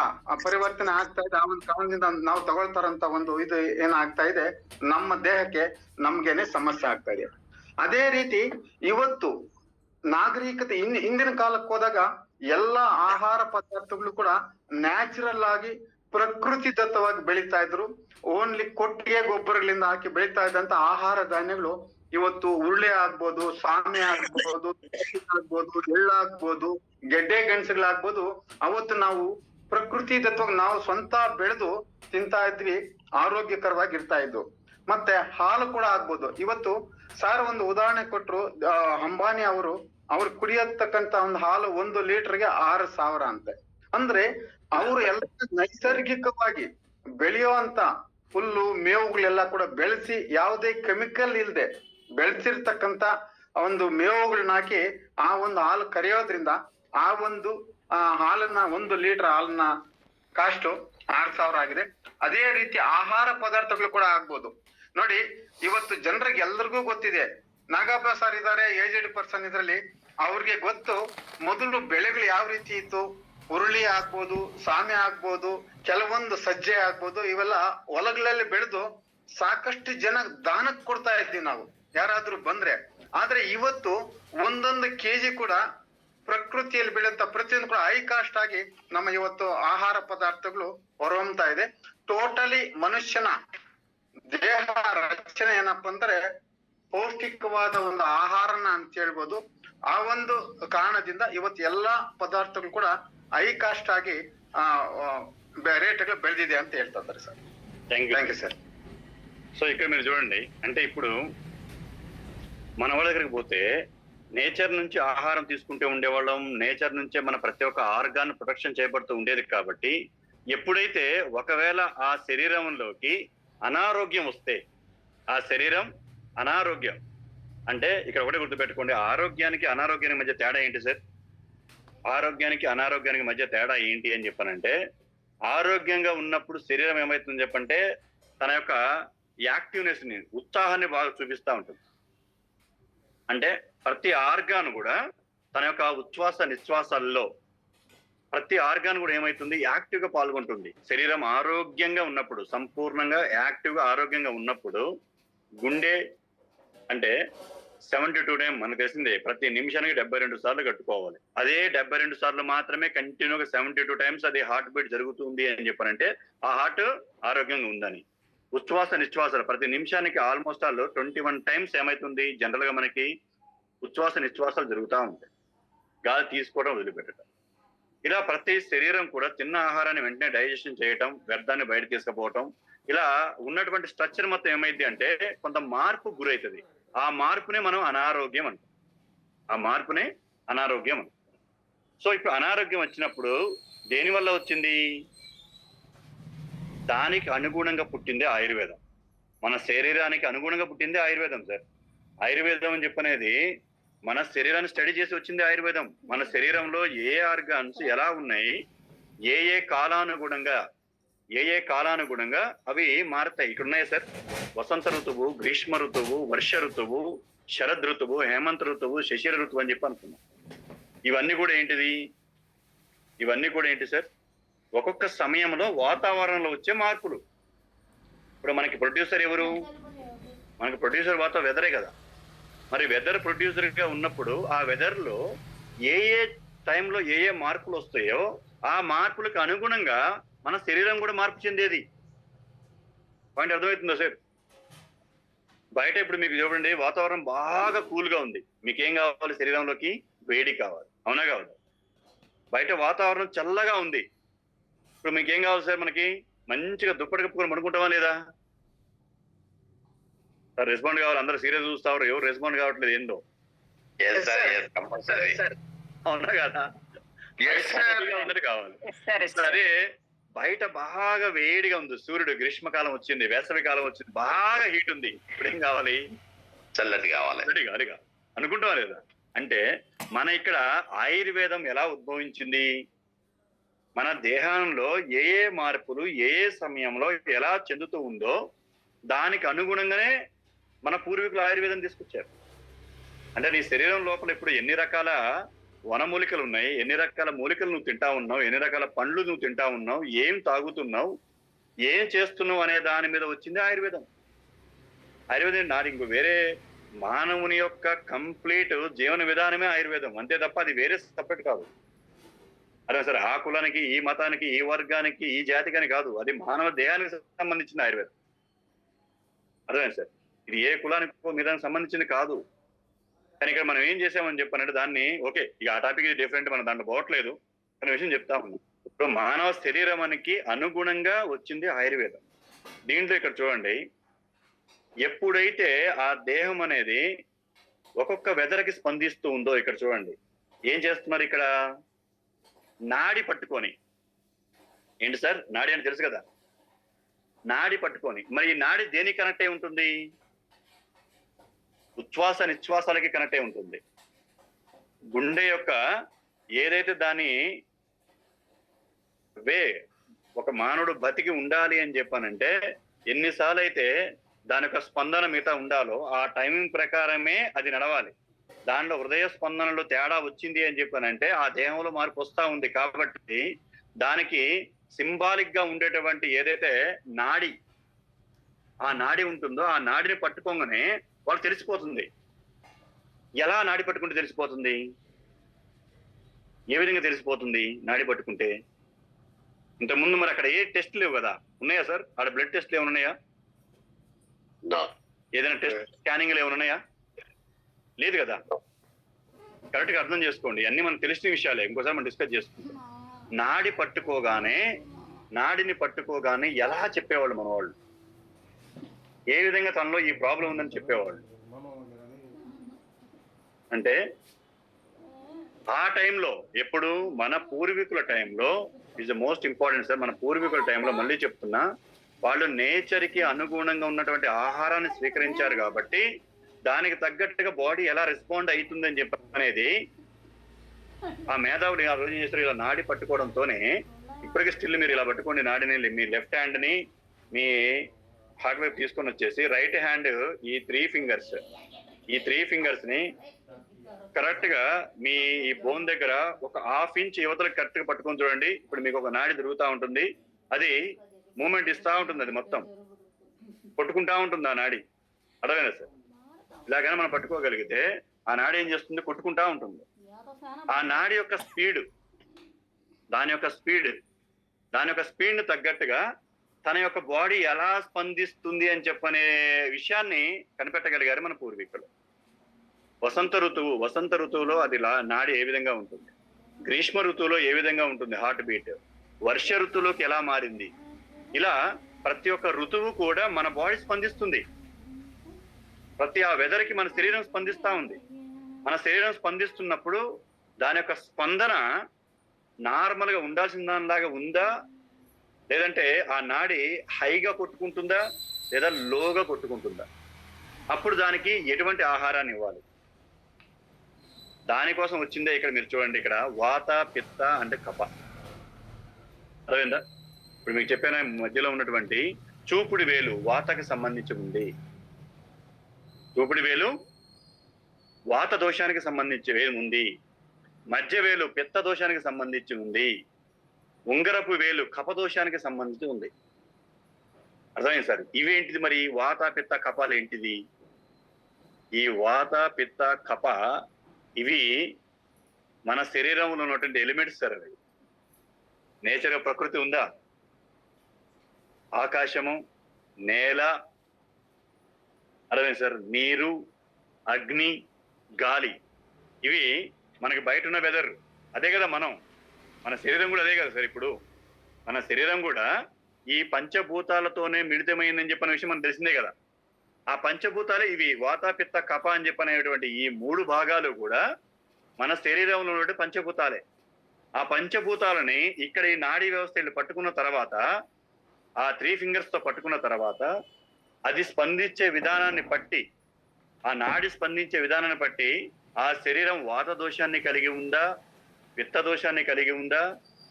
ಪರಿವರ್ತನೆ ಆಗ್ತಾ ಇದೆ, ಆ ಒಂದು ಕಾರಣದಿಂದ ನಾವು ತಗೊಳ್ತಾರಂತ ಒಂದು ಇದು ಏನಾಗ್ತಾ ಇದೆ, ನಮ್ಮ ದೇಹಕ್ಕೆ ನಮ್ಗೇನೆ ಸಮಸ್ಯೆ ಆಗ್ತಾ ಇದೆ. ಅದೇ ರೀತಿ ಇವತ್ತು ನಾಗರಿಕತೆ ಹಿಂದಿನ ಕಾಲಕ್ಕೆ ಹೋದಾಗ ಎಲ್ಲಾ ಆಹಾರ ಪದಾರ್ಥಗಳು ಕೂಡ ನ್ಯಾಚುರಲ್ ಆಗಿ ಪ್ರಕೃತಿ ದತ್ತವಾಗಿ ಬೆಳೀತಾ ಇದ್ರು. ಓನ್ಲಿ ಕೊಟ್ಟಿಗೆ ಗೊಬ್ಬರಗಳಿಂದ ಹಾಕಿ ಬೆಳೀತಾ ಇದ್ದಂತ ಆಹಾರ ಧಾನ್ಯಗಳು ಇವತ್ತು ಉರುಳೆ ಆಗ್ಬೋದು, ಸಾಮೆ ಆಗ್ಬೋದು, ಆಗ್ಬೋದು, ಎಳ್ಳಾಗ್ಬೋದು, ಗೆಡ್ಡೆ ಗೆಣಸುಗಳಾಗ್ಬೋದು, ಅವತ್ತು ನಾವು ಪ್ರಕೃತಿ ದತ್ತವಾಗಿ ನಾವು ಸ್ವಂತ ಬೆಳೆದು ತಿಂತಾ ಇದ್ವಿ, ಆರೋಗ್ಯಕರವಾಗಿ ಇರ್ತಾ ಇದ್ವು. ಮತ್ತೆ ಹಾಲು ಕೂಡ ಆಗ್ಬೋದು. ಇವತ್ತು ಸಾರ್ ಒಂದು ಉದಾಹರಣೆ ಕೊಟ್ರು, ಅಂಬಾನಿ ಅವರು ಅವ್ರು ಕುಡಿಯತಕ್ಕಂತ ಒಂದು ಹಾಲು 1 ಲೀಟರ್ಗೆ 6,000 ಅಂತೆ. ಅಂದ್ರೆ ಅವರು ಎಲ್ಲ ನೈಸರ್ಗಿಕವಾಗಿ ಬೆಳೆಯುವಂತ ಹುಲ್ಲು ಮೇವುಗಳೆಲ್ಲ ಕೂಡ ಬೆಳೆಸಿ ಯಾವುದೇ ಕೆಮಿಕಲ್ ಇಲ್ಲದೆ ಬೆಳೆಸಿರ್ತಕ್ಕಂತ ಒಂದು ಮೇವುಗಳನ್ನ ಹಾಕಿ ಆ ಒಂದು ಹಾಲು ಕರೆಯೋದ್ರಿಂದ ಆ ಒಂದು ಹಾಲನ್ನ 1 ಲೀಟರ್ ಹಾಲನ್ನ ಕಾಸ್ಟ್ 6,000 ಆಗಿದೆ. ಅದೇ ರೀತಿ ಆಹಾರ ಪದಾರ್ಥಗಳು ಕೂಡ ಆಗ್ಬೋದು ನೋಡಿ. ಇವತ್ತು ಜನರಿಗೆ ಎಲ್ರಿಗೂ ಗೊತ್ತಿದೆ, ನಾಗಪ್ಪ ಸರ್ ಇದ್ದಾರೆ, ಏಜೆಡ್ ಪರ್ಸನ್ ಇದರಲ್ಲಿ, ಅವ್ರಿಗೆ ಗೊತ್ತು ಮೊದಲು ಬೆಳೆಗಳು ಯಾವ ರೀತಿ ಇತ್ತು. ಹುರುಳಿ ಆಗ್ಬೋದು, ಸಾಮೆ ಆಗ್ಬೋದು, ಕೆಲವೊಂದು ಸಜ್ಜೆ ಆಗ್ಬೋದು, ಇವೆಲ್ಲ ಹೊಲಗಳಲ್ಲಿ ಬೆಳೆದು ಸಾಕಷ್ಟು ಜನ ದಾನಕ್ಕೆ ಕೊಡ್ತಾ ಇದ್ವಿ ನಾವು ಯಾರಾದ್ರೂ ಬಂದ್ರೆ. ಆದ್ರೆ ಇವತ್ತು 1 ಕೆಜಿ ಕೂಡ ಪ್ರಕೃತಿಯಲ್ಲಿ ಬೆಳೆಯುವಂತ ಪ್ರತಿಯೊಂದು ಕೂಡ ಹೈ ಕಾಸ್ಟ್ ಆಗಿ ನಮ್ಮ ಇವತ್ತು ಆಹಾರ ಪದಾರ್ಥಗಳು ಹೊರಹೊಮ್ತಾ ಇದೆ. ಟೋಟಲಿ ಮನುಷ್ಯನ ದೇಹ ರಚನೆ ಏನಪ್ಪಾ ಅಂದ್ರೆ ಪೌಷ್ಟಿಕವಾದ ಒಂದು ಆಹಾರನ ಅಂತ ಹೇಳ್ಬೋದು. ಆ ಒಂದು ಕಾರಣದಿಂದ ಇವತ್ತು ಎಲ್ಲಾ ಪದಾರ್ಥಗಳು ಕೂಡ ಹೈ ಕಾಸ್ಟ್ ಆಗಿ రేట్గా ಬೆಳೆದಿದೆ ಅಂತ ಹೇಳ್ತಾ ఇದ್ದಾರೆ sir. Thank you sir. So ఇక్కడ మీరు చూడండి, అంటే ఇప్పుడు మన వాళ్ళ దగ్గరికి పోతే నేచర్ నుంచి ఆహారం తీసుకుంటూ ఉండేవాళ్ళం, నేచర్ నుంచే మన ప్రతి ఒక్క ఆర్గాన్ ప్రొటెక్షన్ చేయబడుతూ ఉండేది. కాబట్టి ఎప్పుడైతే ఒకవేళ ఆ శరీరంలోకి అనారోగ్యం వస్తే, ఆ శరీరం అనారోగ్యం అంటే ఇక్కడ ఒకటే గుర్తుపెట్టుకోండి, ఆరోగ్యానికి అనారోగ్యానికి మధ్య తేడా ఏంటి సార్? ఆరోగ్యానికి అనారోగ్యానికి మధ్య తేడా ఏంటి అని చెప్పానంటే, ఆరోగ్యంగా ఉన్నప్పుడు శరీరం ఏమవుతుందని చెప్పంటే తన యొక్క యాక్టివ్నెస్ ని, ఉత్సాహాన్ని బాగా చూపిస్తూ ఉంటుంది. అంటే ప్రతి ఆర్గాన్ కూడా తన యొక్క ఉచ్ఛ్వాస నిశ్వాసాల్లో ప్రతి ఆర్గాన్ కూడా ఏమైతుంది, యాక్టివ్ గా పాల్గొంటుంది. శరీరం ఆరోగ్యంగా ఉన్నప్పుడు, సంపూర్ణంగా యాక్టివ్ గా ఆరోగ్యంగా ఉన్నప్పుడు గుండె అంటే 72 టైం మనకు తెలిసిందే, ప్రతి నిమిషానికి 72 సార్లు కట్టుకోవాలి. అదే 72 సార్లు మాత్రమే కంటిన్యూగా 72 టైమ్స్ అది హార్ట్ బీట్ జరుగుతుంది అని చెప్పారంటే ఆ హార్ట్ ఆరోగ్యంగా ఉందని. ఉచ్ఛ్వాస నిశ్వాసాలు ప్రతి నిమిషానికి ఆల్మోస్ట్ ఆల్ 21 టైమ్స్ ఏమైతుంది జనరల్ గా మనకి ఉచ్ఛ్వాస నిశ్వాసాలు జరుగుతూ ఉంటాయి, గాలి తీసుకోవడం వదిలిపెట్టడం. ఇలా ప్రతి శరీరం కూడా తిన్న ఆహారాన్ని వెంటనే డైజెషన్ చేయటం, వ్యర్థాన్ని బయట తీసుకుపోవటం, ఇలా ఉన్నటువంటి స్ట్రక్చర్ మొత్తం ఏమైంది అంటే కొంత మార్పు గురవుతుంది. ఆ మార్పునే మనం అనారోగ్యం అంటాం. ఆ మార్పునే అనారోగ్యం అంటాం. సో ఇప్పుడు అనారోగ్యం వచ్చినప్పుడు దేని వల్ల వచ్చింది? దానికి అనుగుణంగా పుట్టిందే ఆయుర్వేదం. మన శరీరానికి అనుగుణంగా పుట్టిందే ఆయుర్వేదం సార్. ఆయుర్వేదం అని చెప్పనేది మన శరీరాన్ని స్టడీ చేసి వచ్చింది ఆయుర్వేదం. మన శరీరంలో ఏ ఆర్గాన్స్ ఎలా ఉన్నాయి, ఏ ఏ కాలానుగుణంగా అవి మారుతాయి. ఇక్కడ ఉన్నాయి సార్, వసంత ఋతువు, గ్రీష్మ ఋతువు, వర్ష ఋతువు, శరద్ ఋతువు, హేమంత ఋతువు, శశిర ఋతువు అని చెప్పి అనుకున్నాం. ఇవన్నీ కూడా ఏంటి సార్? ఒక్కొక్క సమయంలో వాతావరణంలో వచ్చే మార్పులు. ఇప్పుడు మనకి ప్రొడ్యూసర్ ఎవరు? మనకి ప్రొడ్యూసర్ వెదరే కదా. మరి వెదర్ ప్రొడ్యూసర్ గా ఉన్నప్పుడు ఆ వెదర్ లో ఏ టైంలో ఏ మార్పులు వస్తాయో ఆ మార్పులకు అనుగుణంగా మన శరీరం కూడా మార్పు చెందేది. పాయింట్ అర్థమవుతుందా సార్? బయట ఇప్పుడు మీకు చూడండి, వాతావరణం బాగా కూల్ గా ఉంది, మీకేం కావాలి? శరీరంలోకి వేడి కావాలి, అవునా కావాలి? బయట వాతావరణం చల్లగా ఉంది, ఇప్పుడు మీకేం కావాలి సార్? మనకి మంచిగా దుప్పటి కప్పుకొని పడుకుంటామా లేదా? సార్ రెస్పాండ్ కావాలి. అందరూ సీరియస్ చూస్తారు, ఎవరు రెస్పాండ్ కావట్లేదు ఏందో. అవునా కదా? కావాలి. సరే, బయట బాగా వేడిగా ఉంది, సూర్యుడు, గ్రీష్మకాలం వచ్చింది, వేసవి కాలం వచ్చింది, బాగా హీట్ ఉంది, ఇప్పుడు ఏం కావాలి? చల్లటి కావాలి. గాలిగా అనుకుంటావా లేదా? అంటే మన ఇక్కడ ఆయుర్వేదం ఎలా ఉద్భవించింది? మన దేహంలో ఏ మార్పులు ఏ సమయంలో ఎలా చెందుతూ ఉందో దానికి అనుగుణంగానే మన పూర్వీకులు ఆయుర్వేదం తీసుకొచ్చారు. అంటే నీ శరీరం లోపల ఇప్పుడు ఎన్ని రకాల వనమూలికలు ఉన్నాయి, ఎన్ని రకాల మూలికలు నువ్వు తింటా ఉన్నావు, ఎన్ని రకాల పండ్లు నువ్వు తింటా ఉన్నావు, ఏం తాగుతున్నావు, ఏం చేస్తున్నావు అనే దాని మీద వచ్చింది ఆయుర్వేదం. ఆయుర్వేదం నాది ఇంకో వేరే మానవుని యొక్క కంప్లీట్ జీవన విధానమే ఆయుర్వేదం, అంతే తప్ప అది వేరే సపరేట్ కాదు. అదే సార్, ఆ కులానికి, ఈ మతానికి, ఈ వర్గానికి, ఈ జాతికని కాదు, అది మానవ దేహానికి సంబంధించిన ఆయుర్వేదం. అర్థమైంది సార్? ఇది ఏ కులానికి మీద సంబంధించింది కాదు. కానీ ఇక్కడ మనం ఏం చేసామని చెప్పానంటే దాన్ని ఓకే, ఇక ఆ టాపిక్ ఇది డిఫరెంట్, మనం దాంట్లో పోవట్లేదు, అనే విషయం చెప్తా ఉన్నాం. ఇప్పుడు మానవ శరీరానికి అనుగుణంగా వచ్చింది ఆయుర్వేదం. దీంట్లో ఇక్కడ చూడండి, ఎప్పుడైతే ఆ దేహం అనేది ఒక్కొక్క వెదర్కి స్పందిస్తూ ఉందో ఇక్కడ చూడండి. ఏం చేస్తున్నారు ఇక్కడ? నాడి పట్టుకొని, ఏంటి సార్ నాడి అని తెలుసు కదా, నాడి పట్టుకొని, మరి ఈ నాడి దేనికి కనెక్ట్ అయి ఉంటుంది? ఉచ్ఛ్వాస నిశ్వాసాలకి కనెక్ట్ అయి ఉంటుంది. గుండె యొక్క ఏదైతే దాని ఒక మానవుడు బతికి ఉండాలి అని చెప్పానంటే ఎన్నిసార్లు అయితే దాని యొక్క స్పందన మిగతా ఉండాలో ఆ టైమింగ్ ప్రకారమే అది నడవాలి. దాంట్లో హృదయ స్పందనలో తేడా వచ్చింది అని చెప్పానంటే ఆ దేహంలో మార్పు వస్తా ఉంది. కాబట్టి దానికి సింబాలిక్ గా ఉండేటువంటి ఏదైతే నాడి, ఆ నాడి ఉంటుందో ఆ నాడిని పట్టుకోగానే వాళ్ళు తెలిసిపోతుంది. ఎలా నాడి పట్టుకుంటే తెలిసిపోతుంది? ఏ విధంగా తెలిసిపోతుంది నాడి పట్టుకుంటే? ఇంతకుముందు మరి అక్కడ ఏ టెస్ట్ లేవు కదా, ఉన్నాయా సార్? ఆడ బ్లడ్ టెస్ట్లు ఏమైనా ఉన్నాయా? ఏదైనా టెస్ట్ స్కానింగ్లు ఏమైనా ఉన్నాయా? లేదు కదా. కరెక్ట్ గా అర్థం చేసుకోండి, అన్ని మనకు తెలిసిన విషయాలే. ఇంకోసారి మనం డిస్కస్ చేసుకుంటాం. నాడిని పట్టుకోగానే ఎలా చెప్పేవాళ్ళు మన వాళ్ళు, ఏ విధంగా తనలో ఈ ప్రాబ్లం ఉందని చెప్పేవాళ్ళు అంటే ఆ టైంలో ఎప్పుడు మన పూర్వీకుల టైంలో is the most important sir. మన పూర్వీకుల టైంలో మళ్ళీ చెప్తున్నా, వాళ్ళు నేచర్ కి అనుగుణంగా ఉన్నటువంటి ఆహారాన్ని స్వీకరించారు కాబట్టి దానికి తగ్గట్టుగా బాడీ ఎలా రెస్పాండ్ అవుతుందని చెప్పి అనేది ఆ మేధావులు ఆ రోజు చేస్తారు. ఇలా నాడి పట్టుకోవడంతోనే ఇప్పటికీ స్టిల్ మీరు ఇలా పట్టుకోండి నాడిని, మీ లెఫ్ట్ హ్యాండ్ ని మీ హార్ట్ వైపు తీసుకొని వచ్చేసి రైట్ హ్యాండ్ ఈ త్రీ ఫింగర్స్ ని కరెక్ట్ గా మీ ఈ బోన్ దగ్గర ఒక 1/2 ఇంచ్ యువతలకు కరెక్ట్ గా పట్టుకొని చూడండి. ఇప్పుడు మీకు ఒక నాడి తిరుగుతూ ఉంటుంది, అది మూమెంట్ ఇస్తా ఉంటుంది, అది మొత్తం కొట్టుకుంటా ఉంటుంది ఆ నాడి. అర్థమైనా సార్? ఇలాగైనా మనం పట్టుకోగలిగితే ఆ నాడి ఏం చేస్తుంది? కొట్టుకుంటా ఉంటుంది. ఆ నాడి యొక్క స్పీడ్, దాని యొక్క స్పీడ్ ని తగ్గట్టుగా తన యొక్క బాడీ ఎలా స్పందిస్తుంది అని చెప్పనే విషయాన్ని కనిపెట్టగలిగారు మన పూర్వీకులు. వసంత ఋతువులో అది నాడి ఏ విధంగా ఉంటుంది, గ్రీష్మ ఋతువులో ఏ విధంగా ఉంటుంది హార్ట్ బీట్, వర్ష ఋతువులోకి ఎలా మారింది, ఇలా ప్రతి ఒక్క ఋతువు కూడా మన బాడీ స్పందిస్తుంది. ప్రతి ఆ వెదర్ కి మన శరీరం స్పందిస్తా ఉంది. మన శరీరం స్పందిస్తున్నప్పుడు దాని యొక్క స్పందన నార్మల్ గా ఉండాల్సిన దానిలాగా ఉందా, లేదంటే ఆ నాడి హైగా కొట్టుకుంటుందా లేదా లోగా కొట్టుకుంటుందా, అప్పుడు దానికి ఎటువంటి ఆహారాన్ని ఇవ్వాలి. దానికోసం వచ్చిందే ఇక్కడ మీరు చూడండి, ఇక్కడ వాత పిత్త అంటే కఫ. అర్థమైందా? ఇప్పుడు మీకు చెప్పిన మధ్యలో ఉన్నటువంటి చూపుడు వేలు వాతకి సంబంధించి ఉంది. చూపుడు వేలు వాత దోషానికి సంబంధించి ఉంది. మధ్య వేలు పిత్త దోషానికి సంబంధించి ఉంది. ఉంగరపు వేలు కపదోషానికి సంబంధించి ఉంది. అర్థమైంది సార్? ఇవేంటిది మరి? వాత పిత్త కపాలు ఏంటిది? ఈ వాత పిత్త కప ఇవి మన శరీరంలో ఉన్నటువంటి ఎలిమెంట్స్ సార్. అవి నేచర్ ప్రకృతి ఉందా, ఆకాశము, నేల, అర్థమైంది సార్, నీరు, అగ్ని, గాలి, ఇవి మనకి బయట ఉన్న వెదర్. అదే కదా మన శరీరం కూడా అదే కదా సార్. ఇప్పుడు మన శరీరం కూడా ఈ పంచభూతాలతోనే మిళితమైందని చెప్పిన విషయం మనకు తెలిసిందే కదా. ఆ పంచభూతాలే ఇవి వాత పిత్త కప అని చెప్పనేటువంటి ఈ 3 భాగాలు కూడా మన శరీరంలో ఉన్నటువంటి పంచభూతాలే. ఆ పంచభూతాలని ఇక్కడ ఈ నాడీ వ్యవస్థ పట్టుకున్న తర్వాత, ఆ 3 ఫింగర్స్ తో పట్టుకున్న తర్వాత అది స్పందించే విధానాన్ని బట్టి, ఆ నాడి స్పందించే విధానాన్ని బట్టి ఆ శరీరం వాత దోషాన్ని కలిగి ఉందా, పిత్త దోషాన్ని కలిగి ఉందా,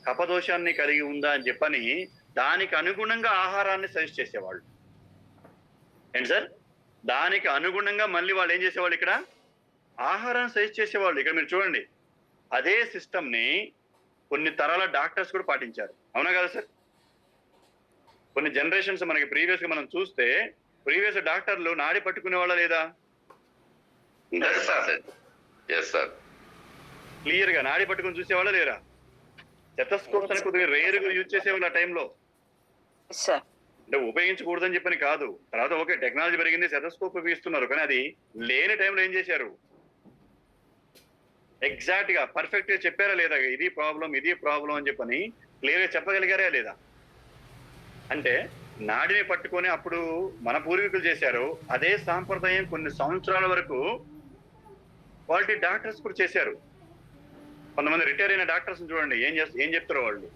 కపదోషాన్ని కలిగి ఉందా అని చెప్పని దానికి అనుగుణంగా ఆహారాన్ని సజెస్ట్ చేసేవాళ్ళు. ఏంటి సార్? దానికి అనుగుణంగా మళ్ళీ వాళ్ళు ఏం చేసేవాళ్ళు? ఇక్కడ ఆహారాన్ని సజెస్ట్ చేసేవాళ్ళు. ఇక్కడ మీరు చూడండి, అదే సిస్టమ్ ని కొన్ని తరాల డాక్టర్స్ కూడా పాటించారు. అవునా కదా సార్? కొన్ని జనరేషన్స్ మనకి ప్రీవియస్ గా మనం చూస్తే ప్రీవియస్ డాక్టర్లు నాడి పట్టుకునే వాళ్ళ లేదా? క్లియర్ గా నాడి పట్టుకుని చూసేవాళ్ళ లేరా? స్టెతస్కోప్స్ అని కొద్దిగా రేర్ గా యూజ్ చేసేవాళ్ళు ఆ టైంలో. అంటే ఉపయోగించకూడదని చెప్పని కాదు, తర్వాత ఓకే టెక్నాలజీ పెరిగింది, స్టెతస్కోప్ ఉపయోగిస్తున్నారు, కానీ అది లేని టైంలో ఏం చేశారు? ఎగ్జాక్ట్ గా పర్ఫెక్ట్ గా చెప్పారా లేదా? ఇది ప్రాబ్లం అని చెప్పని క్లియర్ గా చెప్పగలిగారా లేదా? అంటే నాడిని పట్టుకొని అప్పుడు మన పూర్వీకులు చేశారు. అదే సాంప్రదాయం కొన్ని సంవత్సరాల వరకు క్వాలిటీ డాక్టర్స్ కూడా చేశారు. కొంతమంది రిటైర్ అయిన డాక్టర్స్ చూడండి ఏం చెప్తారో వాళ్ళు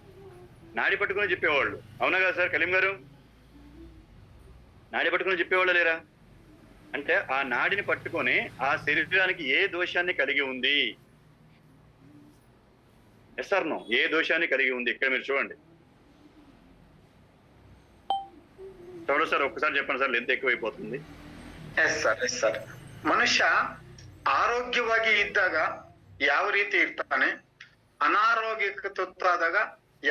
నాడి పట్టుకుని చెప్పేవాళ్ళు. అవునా కదా సార్ కలీం గారు? నాడి పట్టుకుని చెప్పేవాళ్ళు లేరా? అంటే ఆ నాడిని పట్టుకొని ఆ శరీరానికి ఏ దోషాన్ని కలిగి ఉంది, ఎస్ ఆర్ నో, ఏ దోషాన్ని కలిగి ఉంది ఇక్కడ మీరు చూడండి. చూడండి సార్, ఒక్కసారి చెప్పండి ಸಾರ್, లెంత్ ఎక్కువైపోతుంది. ಎಸ್ ಸರ್ ಮನುಷ್ಯ ಆರೋಗ್ಯವಾಗಿ ಇದ್ದಾಗ ಯಾವ ರೀತಿ ಇರ್ತಾನೆ, ಅನಾರೋಗ್ಯಕ್ಕೆ ತುತ್ತಾದಾಗ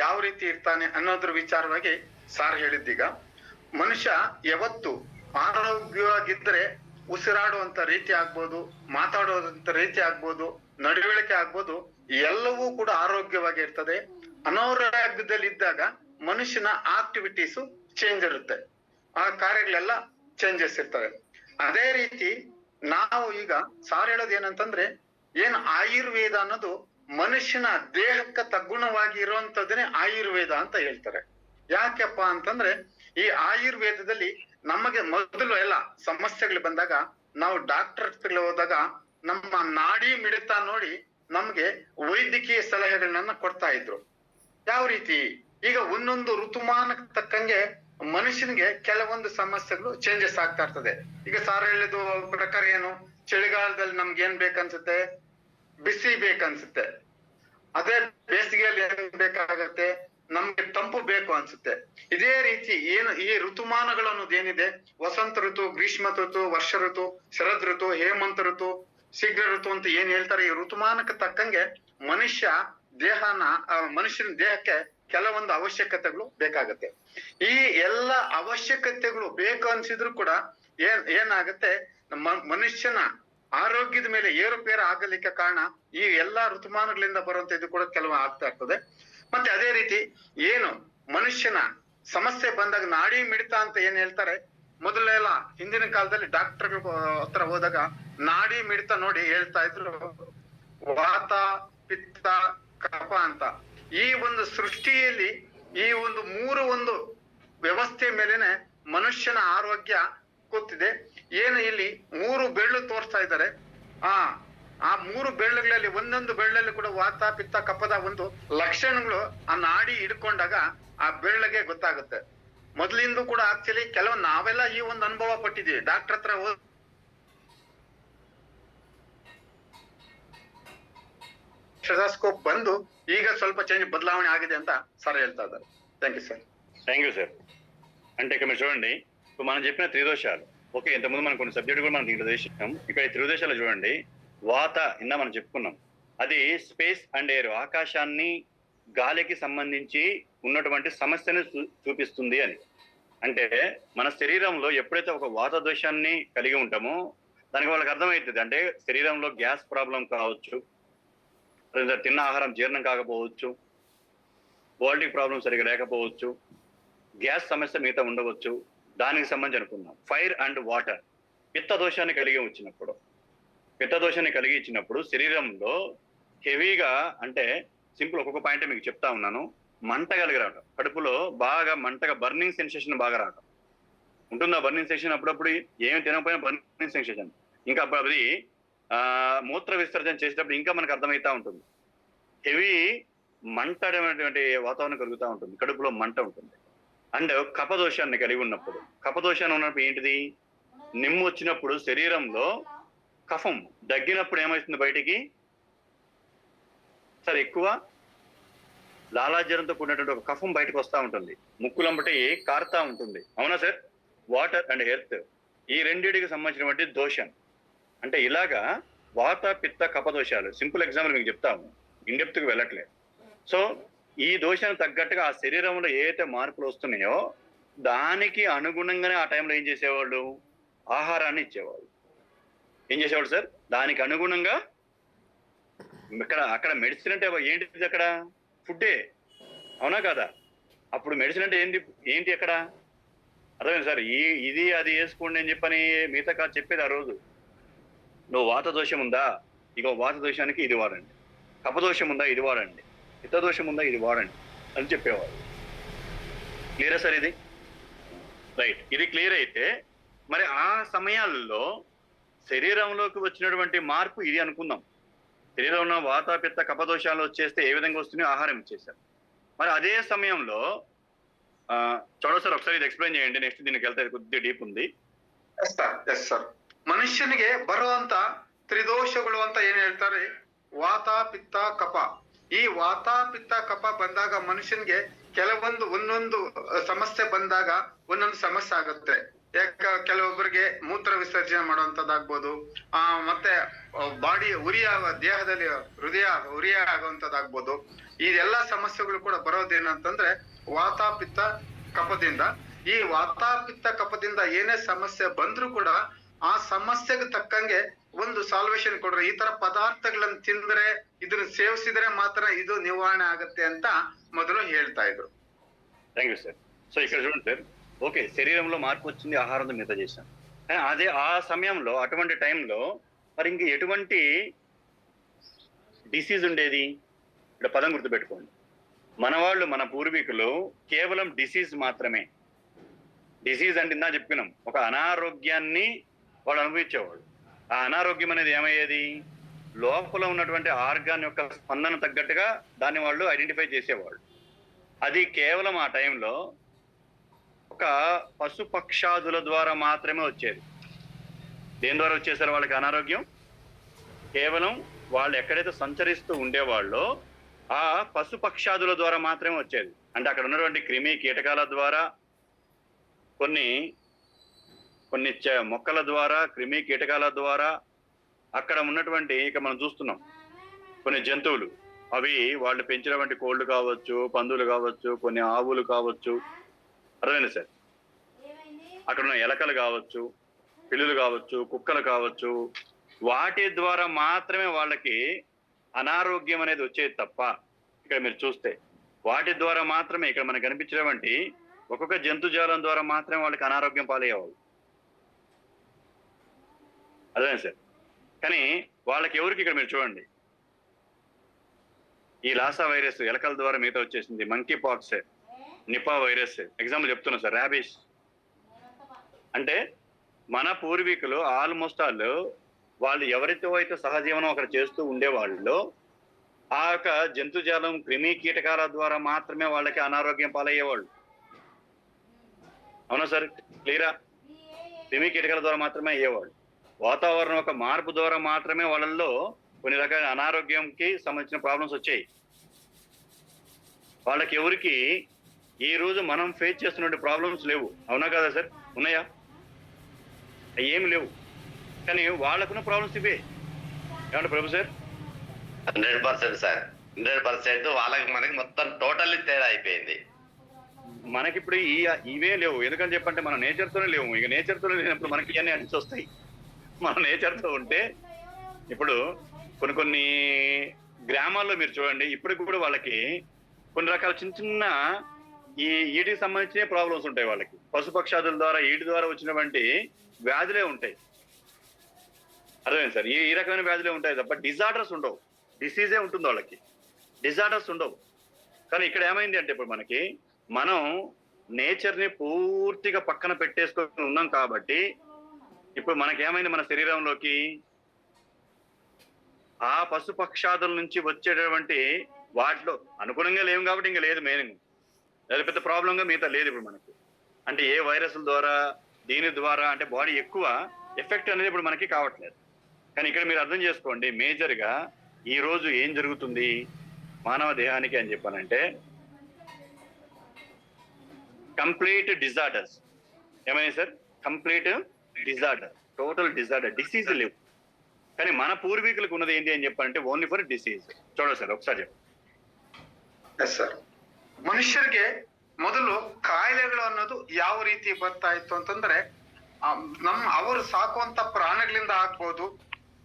ಯಾವ ರೀತಿ ಇರ್ತಾನೆ ಅನ್ನೋದ್ರ ವಿಚಾರವಾಗಿ ಸಾರ್ ಹೇಳಿದ್ದೀಗ. ಮನುಷ್ಯ ಯಾವತ್ತು ಆರೋಗ್ಯವಾಗಿದ್ರೆ ಉಸಿರಾಡುವಂತ ರೀತಿ ಆಗ್ಬೋದು, ಮಾತಾಡುವಂತ ರೀತಿ ಆಗ್ಬೋದು, ನಡವಳಿಕೆ ಆಗ್ಬೋದು, ಎಲ್ಲವೂ ಕೂಡ ಆರೋಗ್ಯವಾಗಿ ಇರ್ತದೆ. ಅನಾರೋಗ್ಯದಲ್ಲಿದ್ದಾಗ ಮನುಷ್ಯನ ಆಕ್ಟಿವಿಟೀಸು ಚೇಂಜ್ ಇರುತ್ತೆ, ಆ ಕಾರ್ಯಗಳೆಲ್ಲ ಚೇಂಜಸ್ ಇರ್ತವೆ. ಅದೇ ರೀತಿ ನಾವು ಈಗ ಸಾರ್ ಹೇಳೋದು ಏನಂತಂದ್ರೆ, ಏನ್ ಆಯುರ್ವೇದ ಅನ್ನೋದು ಮನುಷ್ಯನ ದೇಹಕ್ಕೆ ತಗುಣವಾಗಿ ಇರುವಂತದನ್ನೇ ಆಯುರ್ವೇದ ಅಂತ ಹೇಳ್ತಾರೆ. ಯಾಕೆಪ್ಪ ಅಂತಂದ್ರೆ ಈ ಆಯುರ್ವೇದದಲ್ಲಿ ನಮಗೆ ಮೊದಲು ಎಲ್ಲ ಸಮಸ್ಯೆಗಳು ಬಂದಾಗ ನಾವು ಡಾಕ್ಟರ್ ಹೋದಾಗ ನಮ್ಮ ನಾಡಿ ಮಿಡಿತ ನೋಡಿ ನಮ್ಗೆ ವೈದ್ಯಕೀಯ ಸಲಹೆಗಳನ್ನ ಕೊಡ್ತಾ ಇದ್ರು. ಯಾವ ರೀತಿ ಈಗ ಒಂದೊಂದು ಋತುಮಾನಕ್ಕೆ ತಕ್ಕಂಗೆ ಮನುಷ್ಯನಿಗೆ ಕೆಲವೊಂದು ಸಮಸ್ಯೆಗಳು ಚೇಂಜಸ್ ಆಗ್ತಾ ಇರ್ತದೆ. ಈಗ ಸಾರ್ ಹೇಳಿದ ಪ್ರಕಾರ ಏನು, ಚಳಿಗಾಲದಲ್ಲಿ ನಮ್ಗೆ ಏನ್ ಬೇಕನ್ಸುತ್ತೆ, ಬಿಸಿ ಬೇಕನ್ಸುತ್ತೆ. ಅದೇ ಬೇಸಿಗೆಯಲ್ಲಿ ಏನ್ ಬೇಕಾಗತ್ತೆ, ನಮ್ಗೆ ತಂಪು ಬೇಕು ಅನ್ಸುತ್ತೆ. ಇದೇ ರೀತಿ ಏನು ಈ ಋತುಮಾನಗಳು ಅನ್ನೋದು ಏನಿದೆ, ವಸಂತ ಋತು, ಗ್ರೀಷ್ಮ ಋತು, ವರ್ಷ ಋತು, ಶರದ್ ಋತು, ಹೇಮಂತ ಋತು, ಶೀಘ್ರ ಋತು ಅಂತ ಏನ್ ಹೇಳ್ತಾರೆ, ಈ ಋತುಮಾನಕ್ಕೆ ತಕ್ಕಂಗೆ ಮನುಷ್ಯನ ದೇಹಕ್ಕೆ ಕೆಲವೊಂದು ಅವಶ್ಯಕತೆಗಳು ಬೇಕಾಗತ್ತೆ. ಈ ಎಲ್ಲ ಅವಶ್ಯಕತೆಗಳು ಬೇಕು ಅನ್ಸಿದ್ರು ಕೂಡ ಏನಾಗತ್ತೆ, ಮನುಷ್ಯನ ಆರೋಗ್ಯದ ಮೇಲೆ ಏರುಪೇರು ಆಗಲಿಕ್ಕೆ ಕಾರಣ ಈ ಎಲ್ಲಾ ಋತುಮಾನಗಳಿಂದ ಬರುವಂತ ಇದು ಕೂಡ ಕೆಲವು ಆಗ್ತಾ ಇರ್ತದೆ. ಮತ್ತೆ ಅದೇ ರೀತಿ ಏನು ಮನುಷ್ಯನ ಸಮಸ್ಯೆ ಬಂದಾಗ ನಾಡಿ ಮಿಡಿತ ಅಂತ ಏನ್ ಹೇಳ್ತಾರೆ, ಮೊದಲೆಲ್ಲ ಹಿಂದಿನ ಕಾಲದಲ್ಲಿ ಡಾಕ್ಟರ್ ಹತ್ರ ಹೋದಾಗ ನಾಡಿ ಮಿಡಿತ ನೋಡಿ ಹೇಳ್ತಾ ಇದ್ರು ವಾತ, ಪಿತ್ತ, ಕಫ ಅಂತ. ಈ ಒಂದು ಸೃಷ್ಟಿಯಲ್ಲಿ ಈ ಒಂದು ಮೂರು ವ್ಯವಸ್ಥೆ ಮೇಲೆನೆ ಮನುಷ್ಯನ ಆರೋಗ್ಯ ಕೂತಿದೆ. ಏನು ಇಲ್ಲಿ 3 ಬೆರಳು ತೋರಿಸ್ತಾ ಇದ್ದಾರೆ. ಆ 3 ಬೆರಳುಗಳಲ್ಲಿ ಒಂದೊಂದು ಬೆರಳಲ್ಲಿ ಕೂಡ ವಾತ, ಪಿತ್ತ, ಕಫದ ಒಂದು ಲಕ್ಷಣಗಳು ಆ ನಾಡಿ ಹಿಡ್ಕೊಂಡಾಗ ಆ ಬೆರಳಿಗೆ ಗೊತ್ತಾಗುತ್ತೆ. ಮೊದಲಿಂದ ಕೂಡ ಆಕ್ಚುಲಿ ಕೆಲವು ನಾವೆಲ್ಲ ಈ ಒಂದು ಅನುಭವ ಪಟ್ಟಿದೀವಿ. ಡಾಕ್ಟರ್ ಹತ್ರ ಸ್ಟೆಥೋಸ್ಕೋಪ್ ಬಂದು ಈಗ ಸ್ವಲ್ಪ ಚೇಂಜ್ ಬದಲಾವಣೆ ఆಗಿದೆ ಅಂತ సార్ ಹೇಳ್ತಾ ఇದ್ದಾರೆ. Thank you sir. Thank you sir. అంటే ఇక్కడ మీరు చూడండి, ఇప్పుడు మనం చెప్పిన త్రిదోషాలు ఓకే, ఇంతకుముందు మనం కొన్ని సబ్జెక్టు కూడా మనం దీంట్లో చేసినాం. ఇక్కడ ఈ త్రిదోషాలు చూడండి, వాత ఇందా మనం చెప్పుకున్నాం, అది స్పేస్ అండ్ ఎయిర్, ఆకాశాన్ని గాలికి సంబంధించి ఉన్నటువంటి సమస్యను చూపిస్తుంది అని. అంటే మన శరీరంలో ఎప్పుడైతే ఒక వాత దోషాన్ని కలిగి ఉంటామో దానికి వాళ్ళకి అర్థమవుతుంది. అంటే శరీరంలో గ్యాస్ ప్రాబ్లం కావచ్చు, తిన్న ఆహారం జీర్ణం కాకపోవచ్చు, బాడీ ప్రాబ్లం సరిగా లేకపోవచ్చు, గ్యాస్ సమస్య మిగతా ఉండవచ్చు. దానికి సంబంధించి అనుకున్నాం. ఫైర్ అండ్ వాటర్, పిత్త దోషాన్ని కలిగి ఇచ్చినప్పుడు శరీరంలో హెవీగా, అంటే సింపుల్ ఒక్కొక్క పాయింట్ మీకు చెప్తా ఉన్నాను, మంట కలిగి రావటం, కడుపులో బాగా మంటగా బర్నింగ్ సెన్సేషన్ బాగా రావటం ఉంటుందా. బర్నింగ్ సెన్సేషన్ అప్పుడప్పుడు ఏమి తినకపోయినా బర్నింగ్ సెన్సేషన్, ఇంకా అప్పుడు అది మూత్ర విసర్జన చేసేటప్పుడు ఇంకా మనకు అర్థమవుతా ఉంటుంది. హెవీ మంట అనేటువంటి వాతావరణం కలుగుతూ ఉంటుంది, కడుపులో మంట ఉంటుంది. అండ్ కఫదోషాన్ని కలిగి ఉన్నప్పుడు, కఫదోషాన్ని ఉన్నప్పుడు ఏంటిది, నిమ్ము వచ్చినప్పుడు శరీరంలో కఫం దగ్గినప్పుడు ఏమవుతుంది, బయటికి సరే ఎక్కువ లాలాజలంతో కూడినటువంటి ఒక కఫం బయటకు వస్తూ ఉంటుంది, ముక్కులంబటి కారుతా ఉంటుంది. అవునా సార్? వాటర్ అండ్ ఎర్త్, ఈ రెండింటికి సంబంధించినటువంటి దోషం. అంటే ఇలాగా వాత, పిత్త, కఫ దోషాలు సింపుల్ ఎగ్జాంపుల్ మీకు చెప్తాము, ఇన్డెప్త్కి వెళ్ళట్లేదు. సో ఈ దోషానికి తగ్గట్టుగా ఆ శరీరంలో ఏవైతే మార్పులు వస్తున్నాయో దానికి అనుగుణంగానే ఆ టైంలో ఏం చేసేవాళ్ళు, ఆహారాన్ని ఇచ్చేవాళ్ళు. ఏం చేసేవాళ్ళు సార్? దానికి అనుగుణంగా అక్కడ మెడిసిన్ అంటే ఏంటిది, అక్కడ ఫుడ్డే, అవునా కదా? అప్పుడు మెడిసిన్ అంటే ఏంటి అక్కడ అర్థమైంది సార్? ఇది అది వేసుకోండి అని చెప్పని మిగతా కాదు చెప్పేది. ఆ రోజు నువ్వు వాత దోషం ఉందా, ఇగో వాత దోషానికి ఇది వాడండి, కఫదోషం ఉందా ఇది వాడండి, పిత్తదోషం ఉందా ఇది వాడండి అని చెప్పేవారు. క్లియరా సార్? ఇది రైట్. ఇది క్లియర్ అయితే మరి ఆ సమయాల్లో శరీరంలోకి వచ్చినటువంటి మార్పు ఇది అనుకుందాం. శరీరంలో వాత పిత్త కఫదోషాలు వచ్చేస్తే ఏ విధంగా వస్తున్నాయో ఆహారం ఇచ్చేసారు. మరి అదే సమయంలో చూడండి సార్, ఒకసారి ఇది ఎక్స్ప్లెయిన్ చేయండి. నెక్స్ట్ దీనికి వెళ్తే కొద్దిగా డీప్ ఉంది. Yes sir. ಮನುಷ್ಯನಿಗೆ ಬರುವಂತ ತ್ರಿದೋಷಗಳು ಅಂತ ಏನ್ ಹೇಳ್ತಾರೆ, ವಾತ ಪಿತ್ತ ಕಫ. ಈ ವಾತ ಪಿತ್ತ ಕಫ ಬಂದಾಗ ಮನುಷ್ಯನಿಗೆ ಒಂದೊಂದು ಸಮಸ್ಯೆ ಬಂದಾಗ ಒಂದೊಂದು ಸಮಸ್ಯೆ ಆಗುತ್ತೆ. ಕೆಲವೊಬ್ಬರಿಗೆ ಮೂತ್ರ ವಿಸರ್ಜನೆ ಮಾಡುವಂತದ್ದಾಗ್ಬೋದು, ಮತ್ತೆ ಬಾಡಿ ದೇಹದಲ್ಲಿ ಹೃದಯ ಉರಿಯ ಆಗುವಂತದ್ದಾಗ್ಬೋದು. ಇದೆಲ್ಲಾ ಸಮಸ್ಯೆಗಳು ಕೂಡ ಬರೋದೇನಂತಂದ್ರೆ ವಾತ ಪಿತ್ತ ಕಫದಿಂದ. ಈ ವಾತ ಪಿತ್ತ ಕಫದಿಂದ ಏನೇ ಸಮಸ್ಯೆ ಬಂದ್ರೂ ಕೂಡ ಆ ಸಮಸ್ಯೆಗೆ ತಕ್ಕಂಗೆ ಒಂದು ಸಾಲ್ವೇಷನ್ ಕೊಡ್ರಿ. ಈ ತರ ಪದಾರ್ಥಗಳನ್ನ ತಿಂದ್ರೆ, ಇದನ್ನ ಸೇವಿಸಿದ್ರೆ ಮಾತ್ರ ಇದು ನಿವಾರಣೆ ಆಗತ್ತೆ ಅಂತ మొదలు ಹೇಳ್ತಾ ఇದ್ರು. Thank you sir. సో ఇక్కడ చూడండి సార్, ఓకే శరీరంలో మార్పు వచ్చింది, ఆహారంతో మిగతా చేశాం. అదే ఆ సమయంలో అటువంటి టైంలో మరి ఇంక ఎటువంటి డిసీజ్ ఉండేది? ఇక్కడ పదం గుర్తుపెట్టుకోండి. మన వాళ్ళు, మన పూర్వీకులు కేవలం డిసీజ్ మాత్రమే. డిసీజ్ అంటే ఇందా చెప్పుకున్నాం, ఒక అనారోగ్యాన్ని వాళ్ళు అనుభవించేవాళ్ళు. ఆ అనారోగ్యం అనేది ఏమయ్యేది? లోపల ఉన్నటువంటి ఆర్గాన్ యొక్క స్పందన తగ్గట్టుగా దాన్ని వాళ్ళు ఐడెంటిఫై చేసేవాళ్ళు. అది కేవలం ఆ టైంలో ఒక పశు పక్షాదుల ద్వారా మాత్రమే వచ్చేది. దేని ద్వారా వచ్చేసారు వాళ్ళకి అనారోగ్యం? కేవలం వాళ్ళు ఎక్కడైతే సంచరిస్తూ ఉండేవాళ్ళో ఆ పశు పక్షాదుల ద్వారా మాత్రమే వచ్చేది. అంటే అక్కడ ఉన్నటువంటి క్రిమి కీటకాల ద్వారా, కొన్ని మొక్కల ద్వారా, క్రిమి కీటకాల ద్వారా, అక్కడ ఉన్నటువంటి ఇక మనం చూస్తున్నాం కొన్ని జంతువులు, అవి వాళ్ళు పెంచినటువంటి కోళ్ళు కావచ్చు, పందులు కావచ్చు, కొన్ని ఆవులు కావచ్చు, అర్థమైంది సార్. అక్కడ ఉన్న ఎలకలు కావచ్చు, పిల్లులు కావచ్చు, కుక్కలు కావచ్చు, వాటి ద్వారా మాత్రమే వాళ్ళకి అనారోగ్యం అనేది వచ్చేది తప్ప, ఇక్కడ మీరు చూస్తే వాటి ద్వారా మాత్రమే, ఇక్కడ మనకు కనిపించినటువంటి ఒక్కొక్క జంతుజాలం ద్వారా మాత్రమే వాళ్ళకి అనారోగ్యం పాలయ్యేవాళ్ళు. అదే సార్. కానీ వాళ్ళకి ఎవరికి, ఇక్కడ మీరు చూడండి, ఈ లాసా వైరస్ ఎలకల ద్వారా మిగతా వచ్చేసింది, monkey pox, Nipah virus, example చెప్తున్నా సార్, ర్యాబిస్. అంటే మన పూర్వీకులు ఆల్మోస్ట్ వాళ్ళు ఎవరితో అయితే సహజీవనం అక్కడ చేస్తూ ఉండేవాళ్ళు, ఆ యొక్క జంతుజాలం క్రిమి కీటకాల ద్వారా మాత్రమే వాళ్ళకి అనారోగ్యం పాలయ్యేవాళ్ళు. అవునా సార్? క్లియరా? క్రిమి కీటకాల ద్వారా మాత్రమే అయ్యేవాళ్ళు. వాతావరణం ఒక మార్పు ద్వారా మాత్రమే వాళ్ళల్లో కొన్ని రకాల అనారోగ్యంకి సంబంధించిన ప్రాబ్లమ్స్ వచ్చాయి. వాళ్ళకి ఎవరికి ఈ రోజు మనం ఫేస్ చేస్తున్న ప్రాబ్లమ్స్ లేవు. అవునా కదా సార్? ఉన్నాయా? ఏమి లేవు. కానీ వాళ్ళకున్న ప్రాబ్లమ్స్ ఇవే. ఏమంటే ప్రభు సార్? 100% సార్, 100%. వాళ్ళకి మనకి మొత్తం టోటల్లీ తేడా అయిపోయింది. మనకి ఇప్పుడు ఇవే లేవు. ఎందుకని చెప్పంటే మనం నేచర్తోనే లేవు. ఇక నేచర్తోనే లేనప్పుడు మనకి ఇవన్నీ అనిసి వస్తాయి. మనం నేచర్తో ఉంటే, ఇప్పుడు కొన్ని గ్రామాల్లో మీరు చూడండి, ఇప్పటికి కూడా వాళ్ళకి కొన్ని రకాల చిన్న చిన్న ఈటికి సంబంధించిన ప్రాబ్లమ్స్ ఉంటాయి. వాళ్ళకి పశుపక్షాదుల ద్వారా, ఈటి ద్వారా వచ్చినటువంటి వ్యాధులే ఉంటాయి. అర్థమైంది సార్? ఈ రకమైన వ్యాధులే ఉంటాయి తప్ప డిజార్డర్స్ ఉండవు. డిసీజే ఉంటుంది వాళ్ళకి, డిజార్డర్స్ ఉండవు. కానీ ఇక్కడ ఏమైంది అంటే, ఇప్పుడు మనం నేచర్ని పూర్తిగా పక్కన పెట్టేసుకొని ఉన్నాం కాబట్టి ఇప్పుడు మనకేమైంది, మన శరీరంలోకి ఆ పశుపక్షాదుల నుంచి వచ్చేటటువంటి వాటిలో అనుగుణంగా లేవు కాబట్టి ఇంకా లేదు. మెయిన్ అది పెద్ద ప్రాబ్లంగా మిగతా లేదు ఇప్పుడు మనకి. అంటే ఏ వైరస్ల ద్వారా, దీని ద్వారా అంటే బాడీ ఎక్కువ ఎఫెక్ట్ అనేది ఇప్పుడు మనకి కావట్లేదు. కానీ ఇక్కడ మీరు అర్థం చేసుకోండి, మేజర్గా ఈ రోజు ఏం జరుగుతుంది మానవ దేహానికి అని చెప్పానంటే, కంప్లీట్ డిజార్డర్స్. ఏమైనా sir? Complete disorder, total disorder, disease లేవు. కానీ మన పూర్వీకులకు ఉన్నది ఏంటి అని చెప్పాలంటే ఓన్లీ ఫర్ డిసీజ్. చూడండి సార్ ఒకసారి చెప్పండి. Yes sir. ಮನುಷ್ಯರಿಗೆ ಮೊದಲು ಕಾಯಿಲೆಗಳು ಅನ್ನೋದು ಯಾವ ರೀತಿ ಬರ್ತಾ ಇತ್ತು ಅಂತಂದ್ರೆ, ಅವರು ಸಾಕುವಂತ ಪ್ರಾಣಿಗಳಿಂದ ಆಗ್ಬೋದು,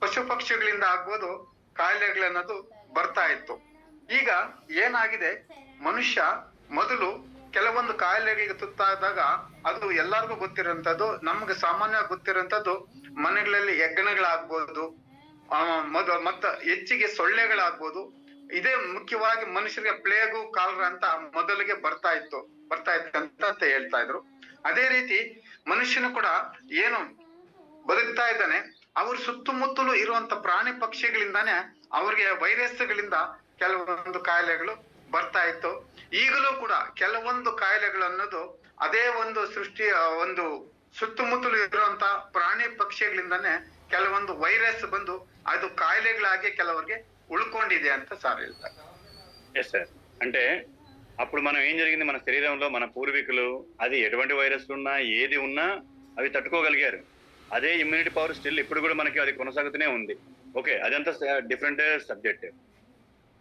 ಪಶು ಪಕ್ಷಿಗಳಿಂದ ಆಗ್ಬೋದು, ಕಾಯಿಲೆಗಳನ್ನೋದು ಬರ್ತಾ ಇತ್ತು. ಈಗ ಏನಾಗಿದೆ, ಮನುಷ್ಯ ಮೊದಲು ಕೆಲವೊಂದು ಕಾಯಿಲೆಗಳಿಗೆ ತುತ್ತಾದಾಗ ಅದು ಎಲ್ಲರಿಗೂ ಗೊತ್ತಿರೋಂಥದ್ದು, ನಮ್ಗೆ ಸಾಮಾನ್ಯವಾಗಿ ಗೊತ್ತಿರೋಂಥದ್ದು ಮನೆಗಳಲ್ಲಿ ಹೆಗ್ಗಣಗಳಾಗ್ಬೋದು, ಮತ್ತೆ ಹೆಚ್ಚಿಗೆ ಸೊಳ್ಳೆಗಳಾಗ್ಬೋದು. ಇದೇ ಮುಖ್ಯವಾಗಿ ಮನುಷ್ಯರಿಗೆ ಪ್ಲೇಗು, ಕಾಲರ ಅಂತ ಮೊದಲಿಗೆ ಬರ್ತಾ ಇತ್ತು ಅಂತ ಹೇಳ್ತಾ ಇದ್ರು. ಅದೇ ರೀತಿ ಮನುಷ್ಯನು ಕೂಡ ಏನು ಬದುಕ್ತಾ ಇದ್ದಾನೆ, ಅವ್ರ ಸುತ್ತಮುತ್ತಲು ಇರುವಂತ ಪ್ರಾಣಿ ಪಕ್ಷಿಗಳಿಂದಾನೇ ಅವ್ರಿಗೆ ವೈರಸ್ಗಳಿಂದ ಕೆಲವೊಂದು ಕಾಯಿಲೆಗಳು ಬರ್ತಾ ಇತ್ತು. ಈಗಲೂ ಕೂಡ ಕೆಲವೊಂದು ಕಾಯಿಲೆಗಳು ಅನ್ನೋದು ಅದೇ ಒಂದು ಸೃಷ್ಟಿ ಒಂದು ಸುತ್ತಮುತ್ತಲು ಇರುವಂತ ಪ್ರಾಣಿ ಪಕ್ಷಿಗಳಿಂದಾನೇ ಕೆಲವೊಂದು ವೈರಸ್ ಬಂದು ಅದು ಕಾಯಿಲೆಗಳಾಗಿ ಕೆಲವರಿಗೆ ಉಳ್ಕೊಂಡಿದೆ ಅಂತ ಸಾರ್ ಹೇಳ್ತಾರೆ. Yes sir. అంటే అప్పుడు మనం ఏం జరిగింది, మన శరీరంలో మన పూర్వీకులు అది ఎటువంటి వైరస్లు ఉన్నా ఏది ఉన్నా అవి తట్టుకోగలిగారు. అదే ఇమ్యూనిటీ పవర్ స్టిల్ ఇప్పుడు కూడా మనకి అది కొనసాగుతూనే ఉంది. ఓకే, అదంతా డిఫరెంట్ సబ్జెక్ట్,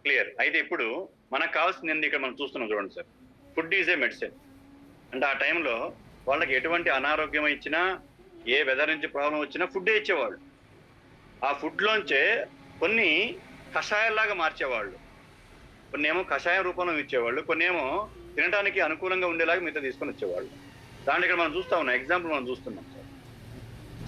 క్లియర్. అయితే ఇప్పుడు మనకు కావాల్సింది ఇక్కడ మనం చూస్తున్నాం చూడండి sir, food is a medicine. అంటే ఆ టైంలో వాళ్ళకి ఎటువంటి అనారోగ్యం ఇచ్చినా ఏ వెదర్ నుంచి ప్రాబ్లం వచ్చినా ఫుడ్డే ఇచ్చేవాళ్ళు. ఆ ఫుడ్లోంచే కొన్ని కషాయాల్లాగా మార్చేవాళ్ళు. కొన్ని ఏమో కషాయం రూపంలో ఇచ్చేవాళ్ళు, కొన్ని ఏమో తినడానికి అనుకూలంగా ఉండేలాగా మిగతా తీసుకొని వచ్చేవాళ్ళు. దాంట్లో ఇక్కడ మనం చూస్తా ఉన్నాం, ఎగ్జాంపుల్ మనం చూస్తున్నాం సార్.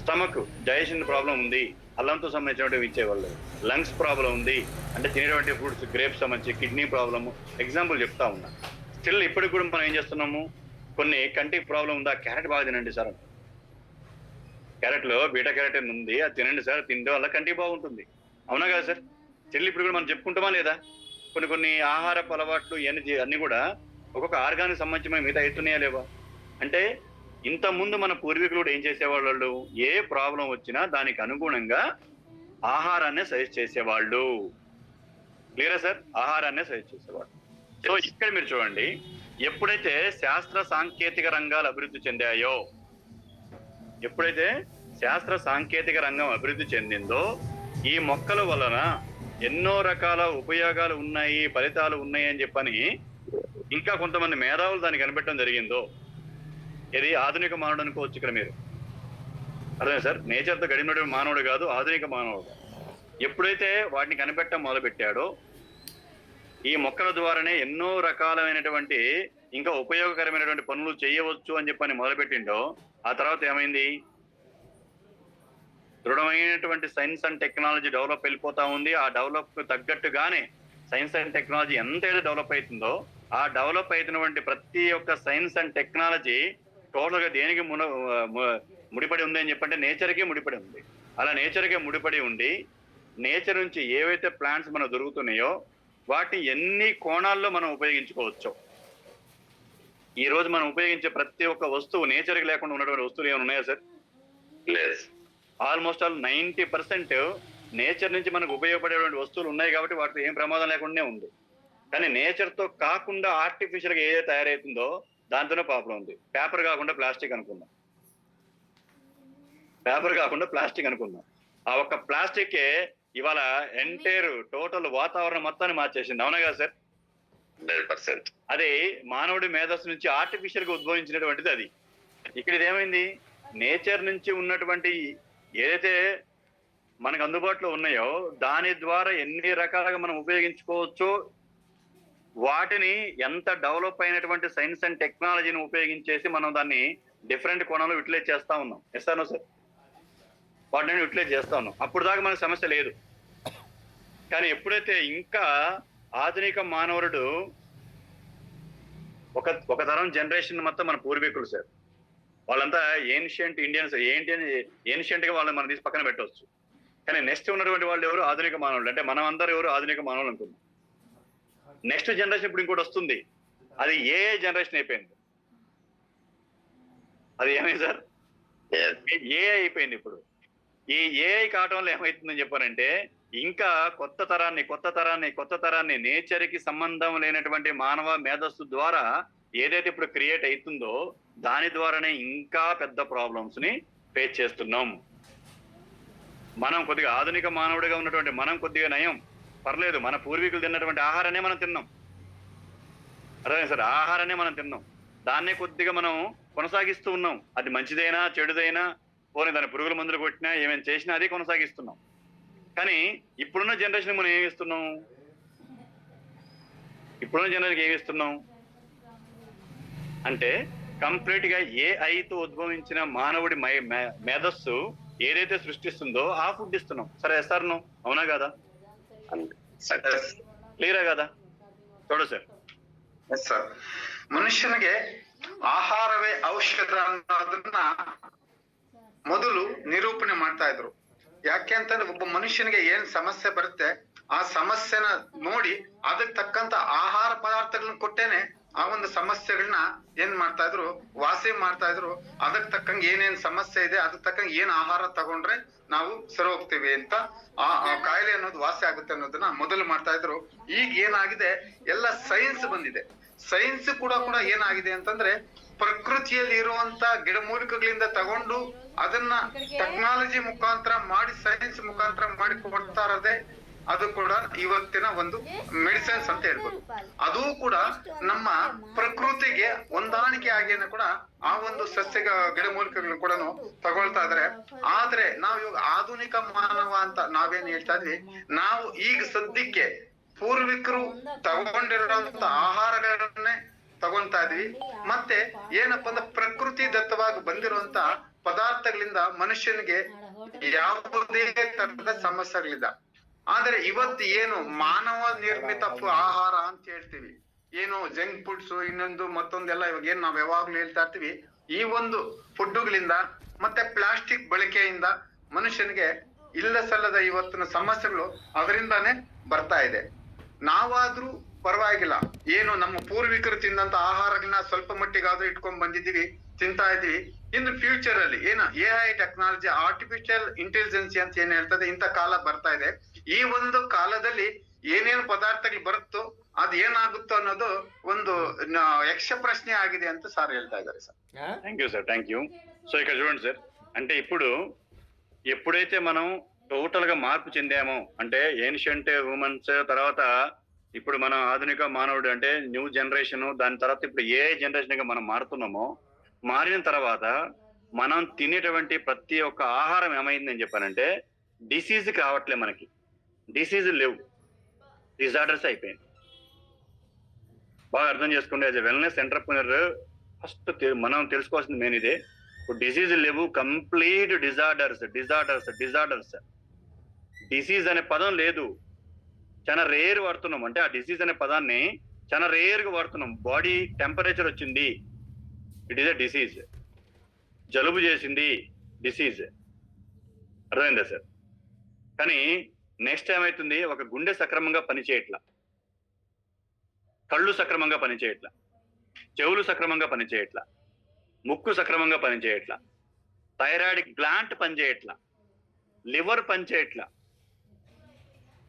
స్టమక్ డైజెషన్ ప్రాబ్లం ఉంది, అల్లంతో సంబంధించినవి ఇచ్చేవాళ్ళు. లంగ్స్ ప్రాబ్లం ఉంది అంటే తినేటువంటి ఫ్రూట్స్, గ్రేప్స్ సంబంధించి, కిడ్నీ ప్రాబ్లము ఎగ్జాంపుల్ చెప్తా ఉన్నా. స్టిల్ ఇప్పటికి కూడా మనం ఏం చేస్తున్నాము, కొన్ని కంటికి ప్రాబ్లం ఉందా, క్యారెట్ బాగా తినండి సార్. క్యారెట్లో బీటా క్యారెటిన్ ఉంది, అది తినండి సార్, తినడం వల్ల కంటికి బాగుంటుంది. అవునా కదా సార్? స్టిల్ ఇప్పుడు కూడా మనం చెప్పుకుంటామా లేదా? కొన్ని ఆహారపు అలవాట్లు అన్ని కూడా ఒక్కొక్క ఆర్గానికి సంబంధించిన మిగతా ఎత్తున్నాయా లేవా? అంటే ఇంత ముందు మన పూర్వీకులు కూడా ఏం చేసేవాళ్ళు, ఏ ప్రాబ్లం వచ్చినా దానికి అనుగుణంగా ఆహారాన్ని సజెస్ట్ చేసేవాళ్ళు. క్లియరా సార్? ఆహారాన్ని సజెస్ట్ చేసేవాళ్ళు. సో ఇక్కడ మీరు చూడండి, ఎప్పుడైతే శాస్త్ర సాంకేతిక రంగాలు అభివృద్ధి చెందాయో, ఎప్పుడైతే శాస్త్ర సాంకేతిక రంగం అభివృద్ధి చెందిందో, ఈ మొక్కల వలన ఎన్నో రకాల ఉపయోగాలు ఉన్నాయి, ఫలితాలు ఉన్నాయి అని చెప్పని ఇంకా కొంతమంది మేధావులు దాన్ని కనిపెట్టడం జరిగిందో, ఇది ఆధునిక మానవుడు అనుకోవచ్చు. ఇక్కడ మీరు అర్థమే సార్, నేచర్తో గడిపినటువంటి మానవుడు కాదు, ఆధునిక మానవుడు. ఎప్పుడైతే వాటిని కనిపెట్టడం మొదలుపెట్టాడో, ఈ మొక్కల ద్వారానే ఎన్నో రకాలైనటువంటి ఇంకా ఉపయోగకరమైనటువంటి పనులు చేయవచ్చు అని చెప్పని మొదలుపెట్టిండో, ఆ తర్వాత ఏమైంది, దృఢమైనటువంటి సైన్స్ అండ్ టెక్నాలజీ డెవలప్ వెళ్ళిపోతా ఉంది. ఆ డెవలప్ తగ్గట్టుగానే సైన్స్ అండ్ టెక్నాలజీ ఎంతైతే డెవలప్ అవుతుందో, ఆ డెవలప్ అయినటువంటి ప్రతి ఒక్క సైన్స్ అండ్ టెక్నాలజీ టోటల్ గా దేనికి ముడిపడి ఉంది అని చెప్పంటే నేచర్కే ముడిపడి ఉంది. అలా నేచర్కే ముడిపడి ఉండి, నేచర్ నుంచి ఏవైతే ప్లాంట్స్ మనకు దొరుకుతున్నాయో వాటిని ఎన్ని కోణాల్లో మనం ఉపయోగించుకోవచ్చు. ఈ రోజు మనం ఉపయోగించే ప్రతి ఒక్క వస్తువు నేచర్కి లేకుండా ఉన్నటువంటి వస్తువులు ఏమైనా ఉన్నాయా సార్? లేదు. ఆల్మోస్ట్ ఆల్ 90% నేచర్ నుంచి మనకు ఉపయోగపడేటువంటి వస్తువులు ఉన్నాయి కాబట్టి వాటితో ఏం ప్రమాదం లేకుండానే ఉంది. కానీ నేచర్తో కాకుండా ఆర్టిఫిషియల్గా ఏదైతే తయారవుతుందో దాంతోనే ప్రాబ్లం ఉంది. పేపర్ కాకుండా ప్లాస్టిక్ అనుకుందాం, పేపర్ కాకుండా ప్లాస్టిక్ అనుకుందాం. ఆ ఒక్క ప్లాస్టికే ఇవాళ ఎంటైర్ టోటల్ వాతావరణం మొత్తాన్ని మార్చేసింది. అవునా కదా సార్? 100%. అది మానవుడి మేధస్సు నుంచి ఆర్టిఫిషియల్ గా ఉద్భవించినటువంటిది. అది ఇక్కడ ఇదేమైంది, నేచర్ నుంచి ఉన్నటువంటి ఏదైతే మనకు అందుబాటులో ఉన్నాయో దాని ద్వారా ఎన్ని రకాలుగా మనం ఉపయోగించుకోవచ్చో, వాటిని ఎంత డెవలప్ అయినటువంటి సైన్స్ అండ్ టెక్నాలజీని ఉపయోగించేసి మనం దాన్ని డిఫరెంట్ కోణంలో యూటిలైజ్ చేస్తా ఉన్నాం. ఎస్తానో సార్, వాటిని యూటిలైజ్ చేస్తా ఉన్నాం. అప్పుడు దాకా మనకు సమస్య లేదు. కానీ ఎప్పుడైతే ఇంకా ఆధునిక మానవుడు ఒక తరం జనరేషన్ మొత్తం మన పూర్వీకులు సార్, వాళ్ళంతా ఏన్షియంట్ ఇండియన్స్, ఏన్షియంట్ గా వాళ్ళని మనం తీసి పక్కన పెట్టవచ్చు. కానీ నెక్స్ట్ ఉన్నటువంటి వాళ్ళు ఎవరు? ఆధునిక మానవులు. అంటే మనం అందరూ ఎవరు? ఆధునిక మానవులు అనుకున్నాం. నెక్స్ట్ జనరేషన్ ఇప్పుడు ఇంకోటి వస్తుంది, అది ఏ జనరేషన్ అయిపోయింది. అది ఏమైంది సార్? ఏఐ అయిపోయింది. ఇప్పుడు ఈ ఏఐ కావటం వల్ల ఏమవుతుందని చెప్పారంటే, ఇంకా కొత్త తరాన్ని నేచర్కి సంబంధం లేనటువంటి మానవ మేధస్సు ద్వారా ఏదైతే ఇప్పుడు క్రియేట్ అవుతుందో దాని ద్వారానే ఇంకా పెద్ద ప్రాబ్లమ్స్ ని ఫేస్ చేస్తున్నాం. మనం కొద్దిగా ఆధునిక మానవుడిగా ఉన్నటువంటి మనం కొద్దిగా నయం, పర్లేదు. మన పూర్వీకులు తిన్నటువంటి ఆహారాన్ని మనం తిన్నాం, అర్థమైంది సార్? ఆహారాన్ని మనం తిన్నాం, దాన్నే కొద్దిగా మనం కొనసాగిస్తూ ఉన్నాం. అది మంచిదైనా చెడుదైనా, పోనీ దాని పురుగుల మందులు కొట్టినా ఏమైనా చేసినా అది కొనసాగిస్తున్నాం. కానీ ఇప్పుడున్న జనరేషన్ మనం ఏమిస్తున్నాం? అంటే కంప్లీట్ గా ఏఐతో ఉద్భవించిన మానవుడి మేధస్సు ఏదైతే సృష్టిస్తుందో ఆ ఫుడ్ ఇస్తున్నాం. సరే సార్, అవునా కదా? ಕ್ಲಿಯರ್ ಆಗದ ನೋಡು ಸರ್. ಸರ್, ಮನುಷ್ಯನಿಗೆ ಆಹಾರವೇ ಔಷಧ ಅನ್ನೋದನ್ನ ಮೊದಲು ನಿರೂಪಣೆ ಮಾಡ್ತಾ ಇದ್ರು. ಯಾಕೆ ಅಂತಂದ್ರೆ ಒಬ್ಬ ಮನುಷ್ಯನಿಗೆ ಏನ್ ಸಮಸ್ಯೆ ಬರುತ್ತೆ ಆ ಸಮಸ್ಯೆನ ನೋಡಿ ಅದಕ್ಕೆ ತಕ್ಕಂತ ಆಹಾರ ಪದಾರ್ಥಗಳನ್ನ ಕೊಟ್ಟೇನೆ ಆ ಒಂದು ಸಮಸ್ಯೆಗಳನ್ನ ಏನ್ ಮಾಡ್ತಾ ಇದ್ರು ವಾಸಿ ಮಾಡ್ತಾ ಇದ್ರು. ಅದಕ್ಕೆ ತಕ್ಕಂಗೆ ಏನೇನ್ ಸಮಸ್ಯೆ ಇದೆ ಅದಕ್ಕೆ ತಕ್ಕಂಗೆ ಏನ್ ಆಹಾರ ತಗೊಂಡ್ರೆ ನಾವು ಸರಿ ಹೋಗ್ತೀವಿ ಅಂತ ಆ ಕಾಯಿಲೆ ಅನ್ನೋದು ವಾಸಿ ಆಗುತ್ತೆ ಅನ್ನೋದನ್ನ ಮೊದಲು ಮಾಡ್ತಾ ಇದ್ರು. ಈಗ ಏನಾಗಿದೆ ಎಲ್ಲ ಸೈನ್ಸ್ ಬಂದಿದೆ. ಸೈನ್ಸ್ ಕೂಡ ಏನಾಗಿದೆ ಅಂತಂದ್ರೆ ಪ್ರಕೃತಿಯಲ್ಲಿ ಇರುವಂತ ಗಿಡಮೂಲಿಕೆಗಳಿಂದ ತಗೊಂಡು ಅದನ್ನ ಟೆಕ್ನಾಲಜಿ ಮುಖಾಂತರ ಮಾಡಿ ಸೈನ್ಸ್ ಮುಖಾಂತರ ಮಾಡಿ ಕೊಡ್ತಾ ಇರೋದೇ ಅದು ಕೂಡ ಇವತ್ತಿನ ಒಂದು ಮೆಡಿಸಿನ್ಸ್ ಅಂತ ಹೇಳ್ಬೋದು. ಅದು ಕೂಡ ನಮ್ಮ ಪ್ರಕೃತಿಗೆ ಹೊಂದಾಣಿಕೆ ಆಗೇನೆ ಕೂಡ ಆ ಒಂದು ಸಸ್ಯ ಗಿಡಮೂಲಿಕೆಗಳನ್ನು ಕೂಡ ತಗೊಳ್ತಾ ಇದಾರೆ. ಆದ್ರೆ ನಾವು ಇವಾಗ ಆಧುನಿಕ ಮಾನವ ಅಂತ ನಾವೇನ್ ಹೇಳ್ತಾ ಇದ್ವಿ, ನಾವು ಈಗ ಸದ್ಯಕ್ಕೆ ಪೂರ್ವಿಕರು ತಗೊಂಡಿರುವಂತ ಆಹಾರಗಳನ್ನೇ ತಗೊಳ್ತಾ ಇದ್ವಿ. ಮತ್ತೆ ಏನಪ್ಪಾ ಅಂದ್ರೆ ಪ್ರಕೃತಿ ದತ್ತವಾಗಿ ಬಂದಿರುವಂತ ಪದಾರ್ಥಗಳಿಂದ ಮನುಷ್ಯನಿಗೆ ಯಾವುದೇ ತರದ ಸಮಸ್ಯೆಗಳಿಲ್ಲ. ಆದ್ರೆ ಇವತ್ತು ಏನು ಮಾನವ ನಿರ್ಮಿತ ಆಹಾರ ಅಂತ ಹೇಳ್ತೀವಿ, ಏನು ಜಂಕ್ ಫುಡ್ಸ್ ಇನ್ನೊಂದು ಮತ್ತೊಂದೆಲ್ಲ ಇವಾಗ ಏನ್ ನಾವ್ ಯಾವಾಗ್ಲೂ ಹೇಳ್ತಾ ಇರ್ತೀವಿ, ಈ ಒಂದು ಫುಡ್ಗಳಿಂದ ಮತ್ತೆ ಪ್ಲಾಸ್ಟಿಕ್ ಬಳಕೆಯಿಂದ ಮನುಷ್ಯನಿಗೆ ಇಲ್ಲ ಸಲ್ಲದ ಇವತ್ತಿನ ಸಮಸ್ಯೆಗಳು ಅದರಿಂದಾನೇ ಬರ್ತಾ ಇದೆ. ನಾವಾದ್ರೂ ಪರವಾಗಿಲ್ಲ, ಏನು ನಮ್ಮ ಪೂರ್ವಿಕರು ತಿಂದಂತ ಆಹಾರಗಳನ್ನ ಸ್ವಲ್ಪ ಮಟ್ಟಿಗಾದ್ರೂ ಇಟ್ಕೊಂಡ್ ಬಂದಿದೀವಿ, ತಿಂತಾ ಇದೀವಿ. ಇನ್ನು ಫ್ಯೂಚರ್ ಅಲ್ಲಿ ಏನು AI ಟೆಕ್ನಾಲಜಿ, ಆರ್ಟಿಫಿಷಿಯಲ್ ಇಂಟೆಲಿಜೆನ್ಸಿ ಅಂತ ಏನ್ ಹೇಳ್ತದೆ, ಇಂಥ ಕಾಲ ಬರ್ತಾ ಇದೆ. ಈ ಒಂದು ಕಾಲದಲ್ಲಿ ಏನೇನು ಪದಾರ್ಥಗಳು ಬರುತ್ತೋ ಅದ್ ಏನಾಗುತ್ತೋ ಅನ್ನೋದು ಒಂದು ಯಕ್ಷ ಪ್ರಶ್ನೆ ಆಗಿದೆ ಅಂತ ಸಾರ್ ಹೇಳ್ತಾ ಇದ್ದಾರೆ sir. Thank you sir, thank you. So ఇక్కడ చూడండి సార్, అంటే ఇప్పుడు ఎప్పుడైతే మనం టోటల్ గా మార్పు చెందామో, అంటే ఏన్షియంట్ హ్యూమన్స్ తర్వాత ఇప్పుడు మనం ఆధునిక మానవుడు అంటే న్యూ జనరేషన్, దాని తర్వాత ఇప్పుడు ఏ జనరేషన్ గా మనం మారుతున్నామో, మారిన తర్వాత మనం తినేటువంటి ప్రతి ఒక్క ఆహారం ఏమైందని చెప్పానంటే డిసీజ్ కావట్లే, మనకి డిసీజ్ లేవు, డిజార్డర్స్ అయిపోయింది. బాగా అర్థం చేసుకోండి. As a wellness entrepreneur first మనం తెలుసుకోవాల్సింది మెయిన్ ఇదే. ఇప్పుడు డిసీజ్ లేవు, complete disorders disorders disorders. Disease అనే పదం లేదు, చాలా రేర్ వాడుతున్నాం. అంటే ఆ డిసీజ్ అనే పదాన్ని చాలా రేర్ గా వాడుతున్నాం. బాడీ టెంపరేచర్ వచ్చింది, ఇట్ ఈస్ ఎ డిసీజ్. జలుబు చేసింది, డిసీజ్. అర్థమైందా సార్? కానీ నెక్స్ట్ ఏమవుతుంది, ఒక గుండె సక్రమంగా పనిచేయట్లా, కళ్ళు సక్రమంగా పనిచేయట్లా, చెవులు సక్రమంగా పనిచేయట్లా, ముక్కు సక్రమంగా పనిచేయట్లా, థైరాయిడ్ గ్లాంట్ పనిచేయట్లా, లివర్ పనిచేయట్లా,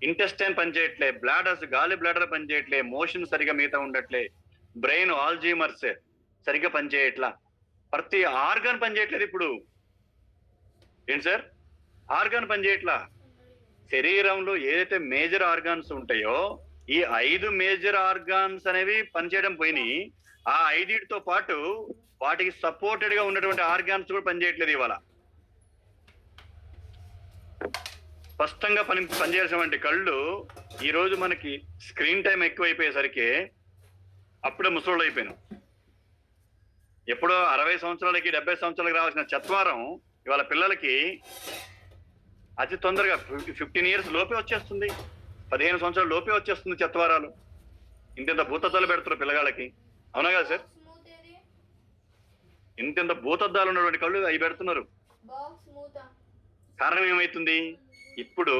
ఇంటెస్టైన్ పనిచేయట్లే, బ్లాడర్స్ గాలి బ్లాడర్ పనిచేయట్లే, మోషన్ సరిగా మిగతా ఉండట్లే, బ్రెయిన్ ఆల్జీమర్స్ సరిగ్గా పనిచేయట్లా, ప్రతి ఆర్గాన్ పనిచేయట్లేదు. ఇప్పుడు ఏంటి సార్, ఆర్గాన్ పనిచేయట్లా. శరీరంలో ఏదైతే మేజర్ ఆర్గాన్స్ ఉంటాయో ఈ 5 మేజర్ ఆర్గాన్స్ అనేవి పనిచేయడం పోయినాయి. ఆ 5తో పాటు వాటికి సపోర్టెడ్ గా ఉన్నటువంటి ఆర్గాన్స్ కూడా పనిచేయట్లేదు ఇవాళ. స్పష్టంగా పనిచేయాల్సినటువంటి కళ్ళు ఈ రోజు మనకి స్క్రీన్ టైం ఎక్కువైపోయేసరికి అప్పుడే ముసలోళ్ళు అయిపోయినాం. ఎప్పుడో 60 సంవత్సరాలకి 70 సంవత్సరాలకి రావాల్సిన చత్వారం ఇవాళ పిల్లలకి అతి తొందరగా 15 ఇయర్స్ లోపే వచ్చేస్తుంది, 15 సంవత్సరాల లోపే వచ్చేస్తుంది చత్వారాలు. ఇంత భూతద్దాలు పెడుతున్నారు పిల్లగాళ్ళకి, అవునా కదా సార్? ఇంత భూతద్దాలు ఉన్నటువంటి కళ్ళు అవి పెడుతున్నారు. కారణం ఏమైతుంది, ఇప్పుడు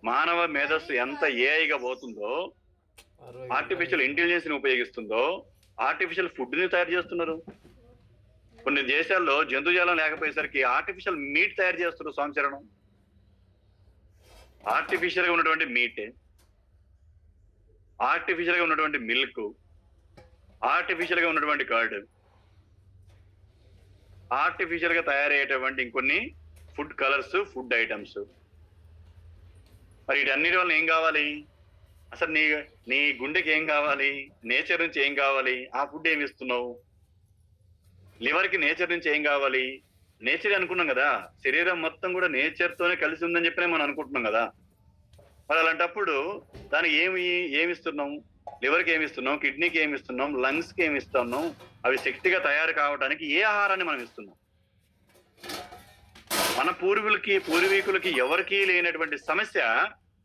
మానవ మేధస్సు ఎంత ఏఐగా పోతుందో, ఆర్టిఫిషియల్ ఇంటెలిజెన్స్ ని ఉపయోగిస్తుందో, ఆర్టిఫిషియల్ ఫుడ్ ని తయారు చేస్తున్నారు. కొన్ని దేశాల్లో జంతుజాలం లేకపోయేసరికి ఆర్టిఫిషియల్ మీట్ తయారు చేస్తున్నారు. సంవత్సరం ఆర్టిఫిషియల్ గా ఉన్నటువంటి మీట్, ఆర్టిఫిషియల్ గా ఉన్నటువంటి మిల్క్, ఆర్టిఫిషియల్ గా ఉన్నటువంటి కర్డ్, ఆర్టిఫిషియల్ గా తయారయ్యేటువంటి ఇంకొన్ని ఫుడ్ కలర్స్, ఫుడ్ ఐటమ్స్. మరి వీటన్నిటి వల్ల ఏం కావాలి? అసలు నీ గుండెకి ఏం కావాలి? నేచర్ నుంచి ఏం కావాలి? ఆ ఫుడ్ ఏమి ఇస్తున్నావు? లివర్ కి నేచర్ నుంచి ఏం కావాలి? నేచర్ అనుకున్నాం కదా, శరీరం మొత్తం కూడా నేచర్ తోనే కలిసి ఉందని చెప్పినే మనం అనుకుంటున్నాం కదా. మరి అలాంటప్పుడు దానికి ఏమిస్తున్నాం? లివర్కి ఏమిస్తున్నాం, కిడ్నీకి ఏమిస్తున్నాం, లంగ్స్ కి ఏమిస్తున్నాం? అవి శక్తిగా తయారు కావడానికి ఏ ఆహారాన్ని మనం ఇస్తున్నాం? మన పూర్వీకులకి ఎవరికీ లేనటువంటి సమస్య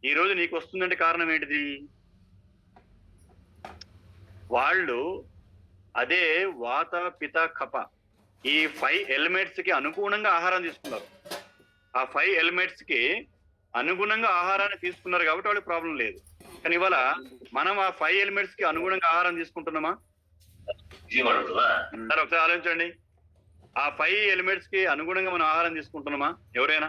ఈ రోజు నీకు వస్తుందంటే కారణం ఏంటిది? వాళ్ళు అదే వాత, పిత, కప ఈ 5 ఎలిమెంట్స్ కి అనుగుణంగా ఆహారం తీసుకున్నారు. ఆ 5 ఎలిమెంట్స్ కి అనుగుణంగా ఆహారాన్ని తీసుకున్నారు కాబట్టి వాళ్ళకి ప్రాబ్లం లేదు. కానీ ఇవాళ మనం ఆ 5 ఎలిమెంట్స్ కి అనుగుణంగా ఆహారం తీసుకుంటున్నామా? సార్ ఒకసారి ఆలోచించండి. ఆ 5 ఎలిమెంట్స్ కి అనుగుణంగా మనం ఆహారం తీసుకుంటున్నామా ఎవరైనా?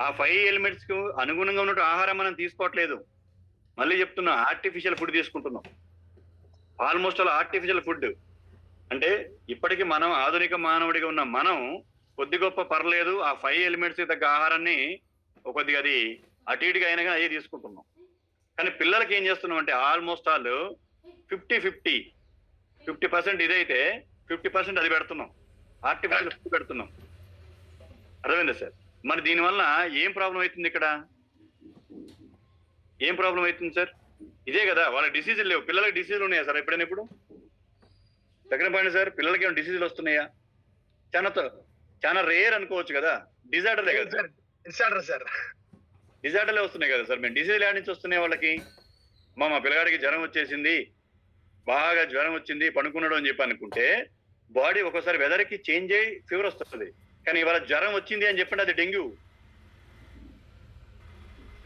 ఆ 5 ఎలిమెంట్స్ కు అనుగుణంగా ఉన్నట్టు ఆహారం మనం తీసుకోవట్లేదు. మళ్ళీ చెప్తున్నా, ఆర్టిఫిషియల్ ఫుడ్ తీసుకుంటున్నాం. ఆల్మోస్ట్ అలా ఆర్టిఫిషియల్ ఫుడ్. అంటే ఇప్పటికీ మనం ఆధునిక మానవుడిగా ఉన్న మనం కొద్ది గొప్ప పర్లేదు ఆ 5 ఎలిమెంట్స్ తగ్గ ఆహారాన్ని కొద్దిగా అది అటు ఇటుగా అయినా కానీ అదే తీసుకుంటున్నాం. కానీ పిల్లలకి ఏం చేస్తున్నాం అంటే ఆల్మోస్ట్ ఆల్ 50% ఇదైతే 50% అది పెడుతున్నాం, ఆర్టిఫిషియల్ ఫుడ్ పెడుతున్నాం. అర్థమైందా సార్? మరి దీనివల్ల ఏం ప్రాబ్లం అవుతుంది ఇక్కడ? ఏం ప్రాబ్లం అవుతుంది సార్? ఇదే కదా, వాళ్ళ డిసీజులు లేవు. పిల్లలకి డిసీజులు ఉన్నాయా సార్ ఎప్పుడైనా? ఇప్పుడు సెకండ్ పాయింట్ సార్, పిల్లలకి ఏమైనా డిసీజులు వస్తున్నాయా? చాలా రేర్ అనుకోవచ్చు కదా, డిజార్డర్లే కదా సార్. డిజార్డర్లే వస్తున్నాయి కదా సార్. మేము డిసీజులు ఏడ నుంచి వస్తున్నాయి వాళ్ళకి? మా పిల్లగాడికి జ్వరం వచ్చేసింది, బాగా జ్వరం వచ్చింది, పడుకున్నాడు అని చెప్పి అనుకుంటే బాడీ ఒక్కోసారి వెదర్కి చేంజ్ అయ్యి ఫీవర్ వస్తుంది. కానీ ఇవాళ జ్వరం వచ్చింది అని చెప్పండి, అది డెంగ్యూ.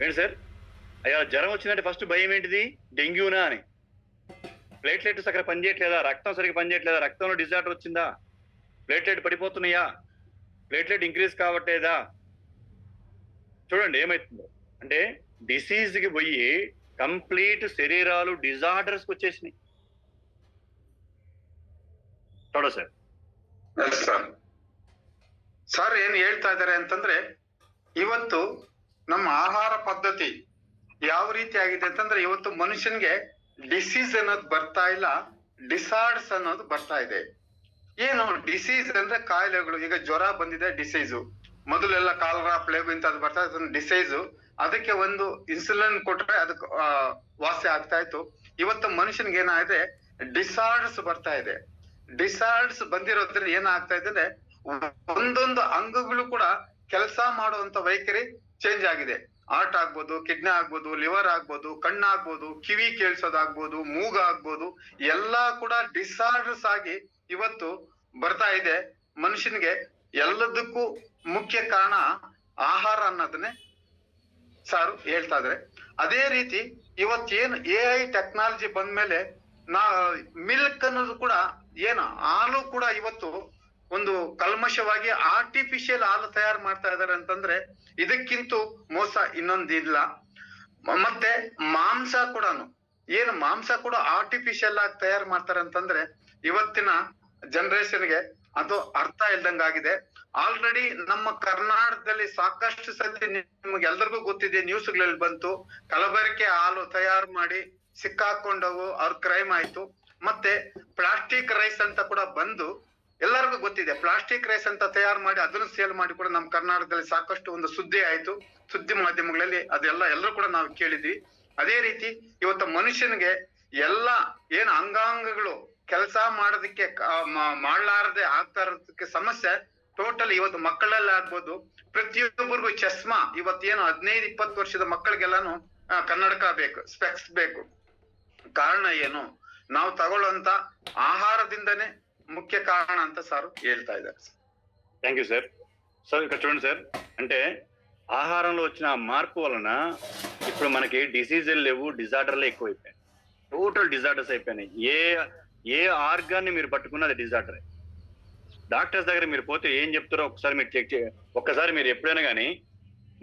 ఏంటి సార్? అయ్యా జ్వరం వచ్చిందంటే ఫస్ట్ భయం ఏంటిది? డెంగ్యూనా అని. ప్లేట్లెట్స్ అక్కడ పనిచేయట్లేదా? రక్తం సరిగ్గా పనిచేయట్లేదా? రక్తంలో డిజార్డర్ వచ్చిందా? ప్లేట్లెట్ పడిపోతున్నాయా? ప్లేట్లెట్ ఇంక్రీజ్ కావట్లేదా? చూడండి ఏమవుతుందో. అంటే డిసీజ్కి పోయి కంప్లీట్ శరీరాలు డిజార్డర్స్కి వచ్చేసినాయి. ನೋಡ ಸರ್. ಸರ್ ಏನ್ ಹೇಳ್ತಾ ಇದ್ದಾರೆ ಅಂತಂದ್ರೆ, ಇವತ್ತು ನಮ್ಮ ಆಹಾರ ಪದ್ಧತಿ ಯಾವ ರೀತಿ ಆಗಿದೆ ಅಂತಂದ್ರೆ, ಇವತ್ತು ಮನುಷ್ಯನ್ಗೆ ಡಿಸೀಸ್ ಅನ್ನೋದು ಬರ್ತಾ ಇಲ್ಲ, ಡಿಸಾರ್ಡ್ಸ್ ಅನ್ನೋದು ಬರ್ತಾ ಇದೆ. ಏನು ಡಿಸೀಸ್ ಅಂದ್ರೆ ಕಾಯಿಲೆಗಳು. ಈಗ ಜ್ವರ ಬಂದಿದೆ, ಡಿಸೀಸು. ಮೊದಲೆಲ್ಲ ಕಾಲರಾ, ಪ್ಲೇಗು ಇಂಥದ್ದು ಬರ್ತಾ ಇತ್ತು, ಡಿಸೀಸು. ಅದಕ್ಕೆ ಒಂದು ಇನ್ಸುಲಿನ್ ಕೊಟ್ರೆ ಅದಕ್ಕೆ ವಾಸಿ ಆಗ್ತಾ ಇತ್ತು. ಇವತ್ತು ಮನುಷ್ಯನ್ಗೆ ಏನಾಗಿದೆ, ಡಿಸಾರ್ಡ್ಸ್ ಬರ್ತಾ ಇದೆ. ಡಿಸಾರ್ಡ್ಸ್ ಬಂದಿರೋದ್ರಿಂದ ಏನಾಗ್ತಾ ಇದೆ ಅಂದ್ರೆ, ಒಂದೊಂದು ಅಂಗಗಳು ಕೂಡ ಕೆಲಸ ಮಾಡುವಂತ ವೈಖರಿ ಚೇಂಜ್ ಆಗಿದೆ. ಹಾರ್ಟ್ ಆಗ್ಬೋದು, ಕಿಡ್ನಿ ಆಗ್ಬೋದು, ಲಿವರ್ ಆಗ್ಬೋದು, ಕಣ್ಣಾಗ್ಬೋದು, ಕಿವಿ ಕೇಳಿಸೋದಾಗ್ಬೋದು, ಮೂಗ ಆಗ್ಬೋದು, ಎಲ್ಲಾ ಕೂಡ ಡಿಸಾರ್ಡರ್ಸ್ ಆಗಿ ಇವತ್ತು ಬರ್ತಾ ಇದೆ. ಮನುಷ್ಯನಿಗೆ ಎಲ್ಲದಕ್ಕೂ ಮುಖ್ಯ ಕಾರಣ ಆಹಾರ ಅನ್ನೋದನ್ನೇ ಸಾರು ಹೇಳ್ತಾ ಇದ್ರೆ. ಅದೇ ರೀತಿ ಇವತ್ತೇನು AI ಟೆಕ್ನಾಲಜಿ ಬಂದ್ಮೇಲೆ ಮಿಲ್ಕ್ ಅನ್ನೋದು ಕೂಡ ಏನು ಹಾಲು ಕೂಡ ಇವತ್ತು ಒಂದು ಕಲ್ಮಶವಾಗಿ ಆರ್ಟಿಫಿಷಿಯಲ್ ಹಾಲು ತಯಾರು ಮಾಡ್ತಾ ಇದಾರೆ ಅಂತಂದ್ರೆ, ಇದಕ್ಕಿಂತ ಮೋಸ ಇನ್ನೊಂದಿಲ್ಲ. ಮತ್ತೆ ಮಾಂಸ ಕೂಡ ಏನು ಮಾಂಸ ಕೂಡ ಆರ್ಟಿಫಿಷಿಯಲ್ ಆಗಿ ತಯಾರು ಮಾಡ್ತಾರೆ ಅಂತಂದ್ರೆ, ಇವತ್ತಿನ ಜನರೇಷನ್ಗೆ ಅದು ಅರ್ಥ ಇಲ್ದಂಗಾಗಿದೆ. ಆಲ್ರೆಡಿ ನಮ್ಮ ಕರ್ನಾಟಕದಲ್ಲಿ ಸಾಕಷ್ಟು ಸತಿ ನಿಮ್ಗೆ ಎಲ್ರಿಗೂ ಗೊತ್ತಿದೆ, ನ್ಯೂಸ್ಗಳಲ್ಲಿ ಬಂತು, ಕಲಬೆರಕೆ ಹಾಲು ತಯಾರು ಮಾಡಿ ಸಿಕ್ಕಾಕೊಂಡವು, ಅವ್ರ ಕ್ರೈಮ್ ಆಯ್ತು. ಮತ್ತೆ ಪ್ಲಾಸ್ಟಿಕ್ ರೈಸ್ ಅಂತ ಕೂಡ ಬಂದು ಎಲ್ಲರಿಗೂ ಗೊತ್ತಿದೆ, ಪ್ಲಾಸ್ಟಿಕ್ ರೈಸ್ ಅಂತ ತಯಾರು ಮಾಡಿ ಅದನ್ನು ಸೇಲ್ ಮಾಡಿ ಕೂಡ ನಮ್ಮ ಕರ್ನಾಟಕದಲ್ಲಿ ಸಾಕಷ್ಟು ಒಂದು ಸುದ್ದಿ ಆಯ್ತು, ಸುದ್ದಿ ಮಾಧ್ಯಮಗಳಲ್ಲಿ ಅದೆಲ್ಲ ಎಲ್ಲರೂ ಕೂಡ ನಾವು ಕೇಳಿದ್ವಿ. ಅದೇ ರೀತಿ ಇವತ್ತು ಮನುಷ್ಯನಿಗೆ ಎಲ್ಲ ಏನ್ ಅಂಗಾಂಗಗಳು ಕೆಲಸ ಮಾಡೋದಕ್ಕೆ ಮಾಡ್ಲಾರದೆ ಆಗ್ತಾ ಇರೋದಕ್ಕೆ ಸಮಸ್ಯೆ ಟೋಟಲ್ ಇವತ್ತು ಮಕ್ಕಳಲ್ಲಿ ಆಗ್ಬೋದು. ಪ್ರತಿಯೊಬ್ಬರಿಗೂ ಚಸ್ಮಾ ಇವತ್ತೇನು 15-20 ವರ್ಷದ ಮಕ್ಕಳಿಗೆಲ್ಲಾನು ಕನ್ನಡಕ ಬೇಕು, ಸ್ಪೆಕ್ಸ್ ಬೇಕು. ಕಾರಣ ಏನು? ನಾವು ತಗೊಳ್ಳುವಂತ ఆహారದಿಂದನೇ ముఖ్య కారణ ಅಂತ సార్ ಹೇಳ್ತಾ ఇದ್ದಾರೆ. Thank you sir. సార్ ఇక్కడ చూడండి సార్, అంటే ఆహారంలో వచ్చిన మార్పు వలన ఇప్పుడు మనకి డిసీజులు లేవు, డిజార్డర్లే ఎక్కువైపోయాయి. టోటల్ డిజార్డర్స్ అయిపోయినాయి. ఏ ఆర్గాన్ని మీరు పట్టుకున్నా అది డిజార్డరే. డాక్టర్స్ దగ్గర మీరు పోతే ఏం చెప్తారో ఒకసారి మీరు చెక్ ఒక్కసారి మీరు ఎప్పుడైనా కానీ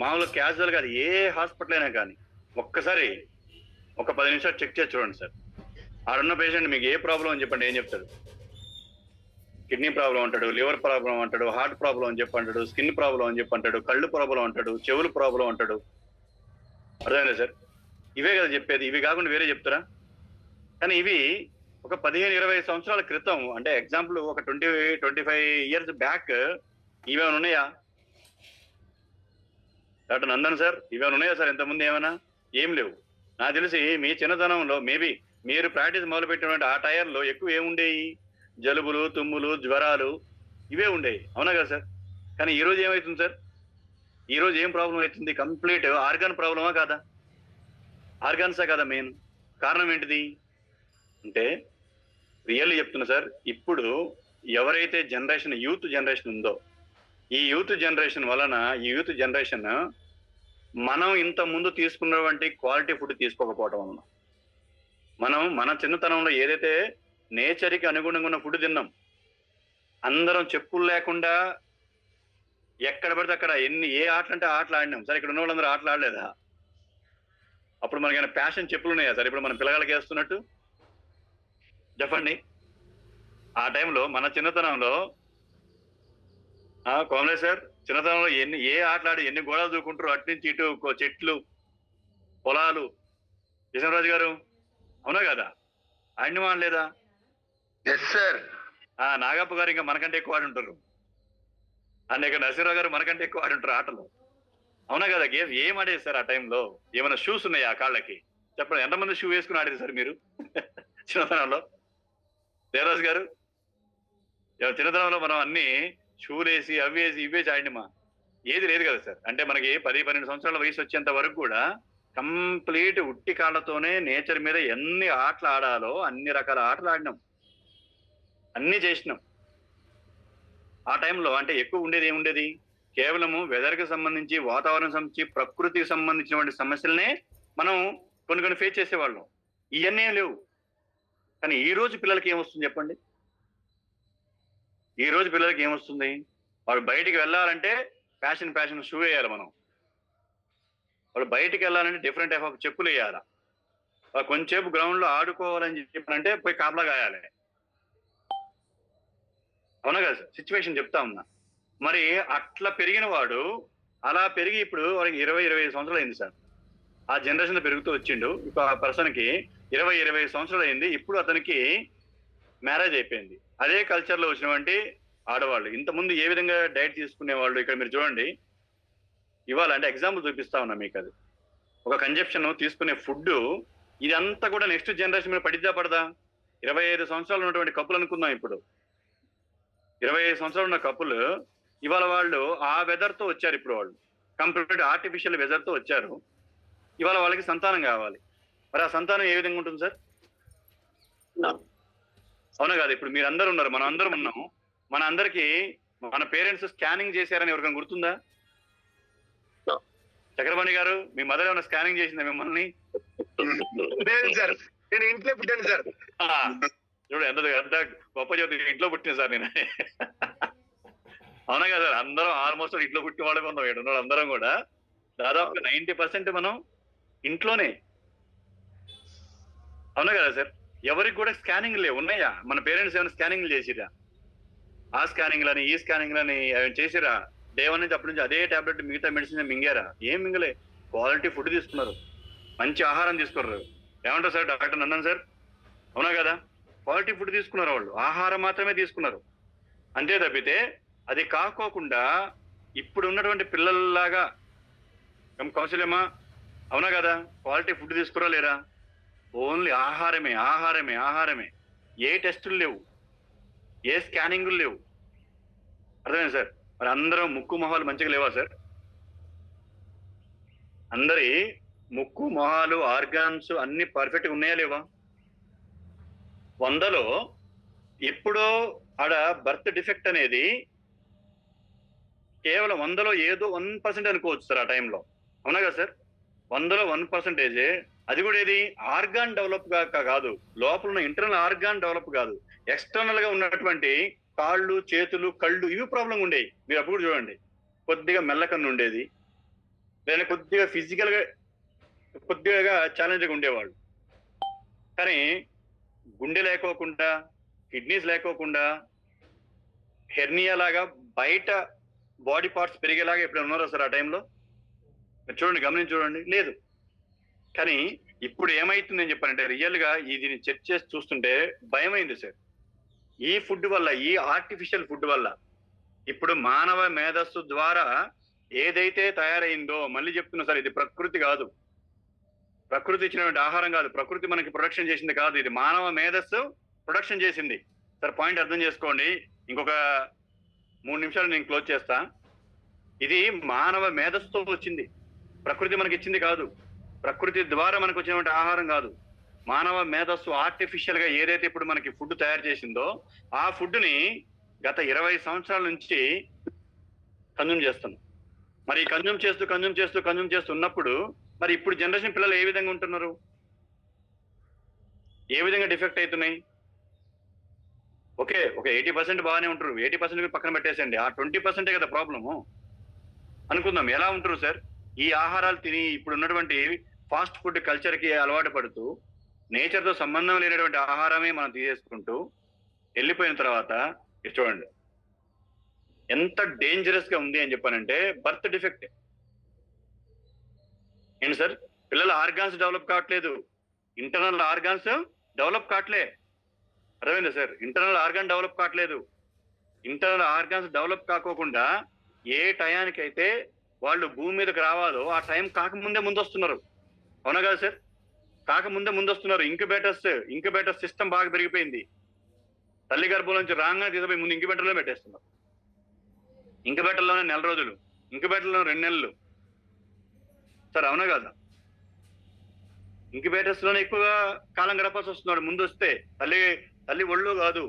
మామూలుగా క్యాజువల్గా అది ఏ హాస్పిటల్ అయినా కానీ ఒక్కసారి ఒక 10 నిమిషాలు చెక్ చేసి చూడండి సార్. ఆడున్న పేషెంట్ మీకు ఏ ప్రాబ్లం అని చెప్పండి, ఏం చెప్తాడు? కిడ్నీ ప్రాబ్లం అంటాడు, లివర్ ప్రాబ్లం అంటాడు, హార్ట్ ప్రాబ్లం అని చెప్పి అంటాడు, స్కిన్ ప్రాబ్లం అని చెప్పి అంటాడు, కళ్ళు ప్రాబ్లం అంటాడు, చెవులు ప్రాబ్లం అంటాడు. అర్థమైందా సార్? ఇవే కదా చెప్పేది, ఇవి కాకుండా వేరే చెప్తారా? కానీ ఇవి ఒక 15-20 సంవత్సరాల క్రితం, అంటే ఎగ్జాంపుల్ ఒక 20-25 ఇయర్స్ బ్యాక్ ఇవేమైనా ఉన్నాయా డాక్టర్ నందన్ సార్? ఇవేమైనా ఉన్నాయా సార్ ఇంతకుముందు? ఏమైనా ఏం లేవు. నాకు తెలిసి మీ చిన్నతనంలో మేబీ మీరు ప్రాక్టీస్ మొదలుపెట్టినటువంటి ఆ టైర్లో ఎక్కువ ఏముండేవి? జలుబులు, తుమ్ములు, జ్వరాలు ఇవే ఉండేవి, అవునా కదా సార్? కానీ ఈరోజు ఏమవుతుంది సార్? ఈరోజు ఏం ప్రాబ్లం అవుతుంది? కంప్లీట్ ఆర్గాన్ ప్రాబ్లమా కాదా? ఆర్గాన్సా కదా మెయిన్ కారణం? ఏంటిది అంటే రియల్లీ చెప్తున్నా సార్, ఇప్పుడు ఎవరైతే యూత్ జనరేషన్ ఉందో ఈ యూత్ జనరేషన్ వలన ఈ యూత్ జనరేషన్ మనం ఇంత ముందు తీసుకున్నటువంటి క్వాలిటీ ఫుడ్ తీసుకోకపోవటం వలన మనం మన చిన్నతనంలో ఏదైతే నేచర్కి అనుగుణంగా ఉన్న ఫుడ్ తిన్నాం, అందరం చెప్పులు లేకుండా ఎక్కడ పడితే అక్కడ ఏ ఆటలు అంటే ఆటలు ఆడినాం. సరే ఇక్కడ ఉన్న వాళ్ళందరూ ఆటలు ఆడలేదా? అప్పుడు మనకైనా ప్యాషన్ చెప్పులు ఉన్నాయా సార్ ఇప్పుడు మన పిల్లగాళ్ళకి వేస్తున్నట్టు? చెప్పండి. ఆ టైంలో మన చిన్నతనంలో కోమలే సార్ చిన్నతనంలో ఏ ఆటలాడి ఎన్ని గోడలు దూకుంటారు, అటు నుంచి ఇటు చెట్లు పొలాలు. కృష్ణరాజు గారు అవునా కదా? ఆయన ఆడలేదా? Yes sir. నాగప్ప గారు ఇంకా మనకంటే ఎక్కువ ఆడుంటారు. అనేక నరసింహరావు గారు మనకంటే ఎక్కువ ఆడుంటారు ఆటలు. అవునా కదా? ఏం ఆడేది సార్ ఆ టైంలో? ఏమైనా షూస్ ఉన్నాయా కాళ్ళకి? చెప్పండి, ఎంతమంది షూ వేసుకుని ఆడేది సార్ మీరు చిన్నతనంలో? దేవరాజు గారు చిన్నతనంలో మనం అన్ని షూలు వేసి అవి వేసి ఇవి వేసి ఆడినమా? ఏది లేదు కదా సార్. అంటే మనకి 10-12 సంవత్సరాల వయసు వచ్చేంత వరకు కూడా కంప్లీట్ ఉట్టి కాళ్ళతోనే నేచర్ మీద ఎన్ని ఆటలు ఆడాలో అన్ని రకాల ఆటలు ఆడినాం, అన్ని చేసినాం. ఆ టైంలో అంటే ఎక్కువ ఉండేది ఏముండేది? కేవలము వెదర్కి సంబంధించి, వాతావరణం సంబంధించి, ప్రకృతికి సంబంధించినటువంటి సమస్యలనే మనం కొన్ని ఫేస్ చేసేవాళ్ళం. ఇవన్నీ లేవు. కానీ ఈ రోజు పిల్లలకి ఏమొస్తుంది చెప్పండి? ఈ రోజు పిల్లలకి ఏమొస్తుంది? వాళ్ళు బయటికి వెళ్ళాలంటే ఫ్యాషన్ షూ వేయాలి మనం. వాళ్ళు బయటికి వెళ్ళాలంటే డిఫరెంట్ టైప్ ఆఫ్ చెప్పులు వేయాలి. వాళ్ళు కొంచెంసేపు గ్రౌండ్ లో ఆడుకోవాలని చెప్పారంటే పోయి కాపలా కాయాలి. అవునా కదా సార్? సిచ్యువేషన్ చెప్తా ఉన్నా. మరి అట్లా పెరిగిన వాడు అలా పెరిగి ఇప్పుడు వాడికి 20-25 సంవత్సరాలు అయింది సార్. ఆ జనరేషన్ పెరుగుతూ వచ్చిండు. ఇప్పుడు ఆ పర్సన్కి 20-25 సంవత్సరాలు అయింది. ఇప్పుడు అతనికి మ్యారేజ్ అయిపోయింది. అదే కల్చర్ లో వచ్చినటువంటి ఆడవాళ్ళు ఇంతకుముందు ఏ విధంగా డైట్ తీసుకునే వాళ్ళు ఇక్కడ మీరు చూడండి. ఇవాళ అంటే ఎగ్జాంపుల్ చూపిస్తా ఉన్నా మీకు. అది ఒక కన్జప్షన్ తీసుకునే ఫుడ్ ఇదంతా కూడా నెక్స్ట్ జనరేషన్ మీద పడిద్దా పడదా? 25 సంవత్సరాలు ఉన్నటువంటి కప్పులు అనుకుందాం. ఇప్పుడు 25 సంవత్సరాలు ఉన్న కప్పులు ఇవాళ వాళ్ళు ఆ వెదర్ తో వచ్చారు. ఇప్పుడు వాళ్ళు కంప్లీట్ ఆర్టిఫిషియల్ వెదర్ తో వచ్చారు. ఇవాళ వాళ్ళకి సంతానం కావాలి. మరి ఆ సంతానం ఏ విధంగా ఉంటుంది సార్? అవునా కాదు? ఇప్పుడు మీరు అందరూ ఉన్నారు, మనం అందరం ఉన్నాము. మన అందరికి మన పేరెంట్స్ స్కానింగ్ చేశారని ఎవరికైనా గుర్తుందా? చక్రపాణి గారు మీ మదర్ ఏమైనా స్కానింగ్ చేసిందా మిమ్మల్ని? లేదు సార్, నేను ఇంట్లో పుట్టాను సార్. చూడు ఎంత గొప్ప జ్యోతి, ఇంట్లో పుట్టిన సార్ నేను. అవునా కదా సార్? అందరం ఆల్మోస్ట్ ఇంట్లో పుట్టిన వాళ్ళే ఉన్నాం. ఇక్కడ అందరం కూడా దాదాపు 90% మనం ఇంట్లోనే. అవునా కదా సార్? ఎవరికి కూడా స్కానింగ్ లేవు. ఉన్నాయా? మన పేరెంట్స్ ఏమైనా స్కానింగ్లు చేసిరా? ఆ స్కానింగ్లని ఈ స్కానింగ్లని చేసిరా? డే 1 నుంచి అప్పటి నుంచి అదే టాబ్లెట్ మిగతా మెడిసిన్ మింగారా? ఏం మింగలే. క్వాలిటీ ఫుడ్ తీసుకున్నారు, మంచి ఆహారం తీసుకున్నారు. ఏమంటారు సార్? డాక్టర్ అన్నాను సార్. అవునా కదా? క్వాలిటీ ఫుడ్ తీసుకున్నారు వాళ్ళు, ఆహారం మాత్రమే తీసుకున్నారు. అంతే తప్పితే అది కాకోకుండా ఇప్పుడు ఉన్నటువంటి పిల్లల్లాగా కౌశల్యమా, అవునా కదా? క్వాలిటీ ఫుడ్ తీసుకురా లేరా? ఓన్లీ ఆహారమే ఆహారమే ఆహారమే. ఏ టెస్టులు లేవు, ఏ స్కానింగులు లేవు. అర్థమైంది సార్? మరి అందరం ముక్కు మొహాలు మంచిగా లేవా సార్? అందరి ముక్కు మొహాలు ఆర్గాన్స్ అన్ని పర్ఫెక్ట్గా ఉన్నాయా లేవా? 100లో ఎప్పుడో ఆడ బర్త్ డిఫెక్ట్ అనేది కేవలం 100లో ఏదో 1% అనుకోవచ్చు సార్ ఆ టైంలో. అవునా కదా సార్? 100లో 1%. అది కూడా ఏది ఆర్గాన్ డెవలప్ కాదు, లోపల ఉన్న ఇంటర్నల్ ఆర్గాన్ డెవలప్ కాదు, ఎక్స్టర్నల్ గా ఉన్నటువంటి కాళ్ళు చేతులు కళ్ళు ఇవి ప్రాబ్లం ఉండేవి. మీరు అప్పుడు చూడండి, కొద్దిగా మెల్లకన్ను ఉండేది, లేదా కొద్దిగా ఫిజికల్ గా కొద్దిగా ఛాలెంజ్గా ఉండేవాళ్ళు. కానీ గుండె లేకోకుండా, కిడ్నీస్ లేకోకుండా, హెర్నియా లాగా బయట బాడీ పార్ట్స్ పెరిగేలాగా ఎప్పుడు ఉన్నారా సార్ ఆ టైంలో? చూడండి, గమనించి చూడండి, లేదు. కానీ ఇప్పుడు ఏమైతుంది అని చెప్పారంటే రియల్ గా దీన్ని చెక్ చేసి చూస్తుంటే భయమైంది సార్. ఈ ఫుడ్ వల్ల, ఈ ఆర్టిఫిషియల్ ఫుడ్ వల్ల ఇప్పుడు మానవ మేధస్సు ద్వారా ఏదైతే తయారైందో, మళ్ళీ చెప్తున్నా సార్, ఇది ప్రకృతి కాదు, ప్రకృతి ఇచ్చినటువంటి ఆహారం కాదు, ప్రకృతి మనకి ప్రొడక్షన్ చేసింది కాదు, ఇది మానవ మేధస్సు ప్రొడక్షన్ చేసింది సార్. పాయింట్ అర్థం చేసుకోండి. ఇంకొక 3 నిమిషాలు నేను క్లోజ్ చేస్తా. ఇది మానవ మేధస్సుతో వచ్చింది, ప్రకృతి మనకి ఇచ్చింది కాదు, ప్రకృతి ద్వారా మనకు వచ్చినటువంటి ఆహారం కాదు. మానవ మేధస్సు ఆర్టిఫిషియల్ గా ఏదైతే ఇప్పుడు మనకి ఫుడ్ తయారు చేసిందో ఆ ఫుడ్ ని గత 20 సంవత్సరాల నుంచి కన్జ్యూమ్ చేస్తున్నాం. మరి కన్జ్యూమ్ చేస్తూ ఉన్నప్పుడు మరి ఇప్పుడు జనరేషన్ పిల్లలు ఏ విధంగా ఉంటున్నారు, ఏ విధంగా డిఫెక్ట్ అవుతున్నాయి? ఓకే, ఒక 80% బాగానే ఉంటారు, 80% పక్కన పెట్టేసండి, ఆ 20% కదా ప్రాబ్లము అనుకుందాం. ఎలా ఉంటారు సార్? ఈ ఆహారాలు తిని ఇప్పుడు ఉన్నటువంటి ఫాస్ట్ ఫుడ్ కల్చర్కి అలవాటు పడుతూ నేచర్తో సంబంధం లేనటువంటి ఆహారమే మనం తీసేసుకుంటూ వెళ్ళిపోయిన తర్వాత చూడండి ఎంత డేంజరస్ గా ఉంది అని చెప్పానంటే, బర్త్ డిఫెక్ట్ ఏంటి సార్? పిల్లల ఆర్గాన్స్ డెవలప్ కావట్లేదు, ఇంటర్నల్ ఆర్గాన్స్ డెవలప్ కావట్లే. అర్థమైందా సార్? ఇంటర్నల్ ఆర్గాన్ డెవలప్ కావట్లేదు. ఇంటర్నల్ ఆర్గాన్స్ డెవలప్ కాకోకుండా ఏ టయానికైతే వాళ్ళు భూమి మీదకి రావాలో ఆ టైం కాకముందే ముందొస్తున్నారు. అవునా కదా సార్? కాకముందే ముందొస్తున్నారు. ఇంక్యుబేటర్ సిస్టమ్ బాగా పెరిగిపోయింది. తల్లి గర్భం నుంచి రాగానే తీసుకుపోయి ముందు ఇంక్యుబేటర్లో పెట్టేస్తున్నారు. ఇంక్యుబేటర్లోనే 4 రోజులు, ఇంక్యుబేటర్లో 2 నెలలు సార్. అవునా కదా? ఇంక్యుబేటర్స్ లోనే ఎక్కువగా కాలం గడపాల్సి వస్తున్నాడు. ముందు వస్తే తల్లి ఒళ్ళు కాదు,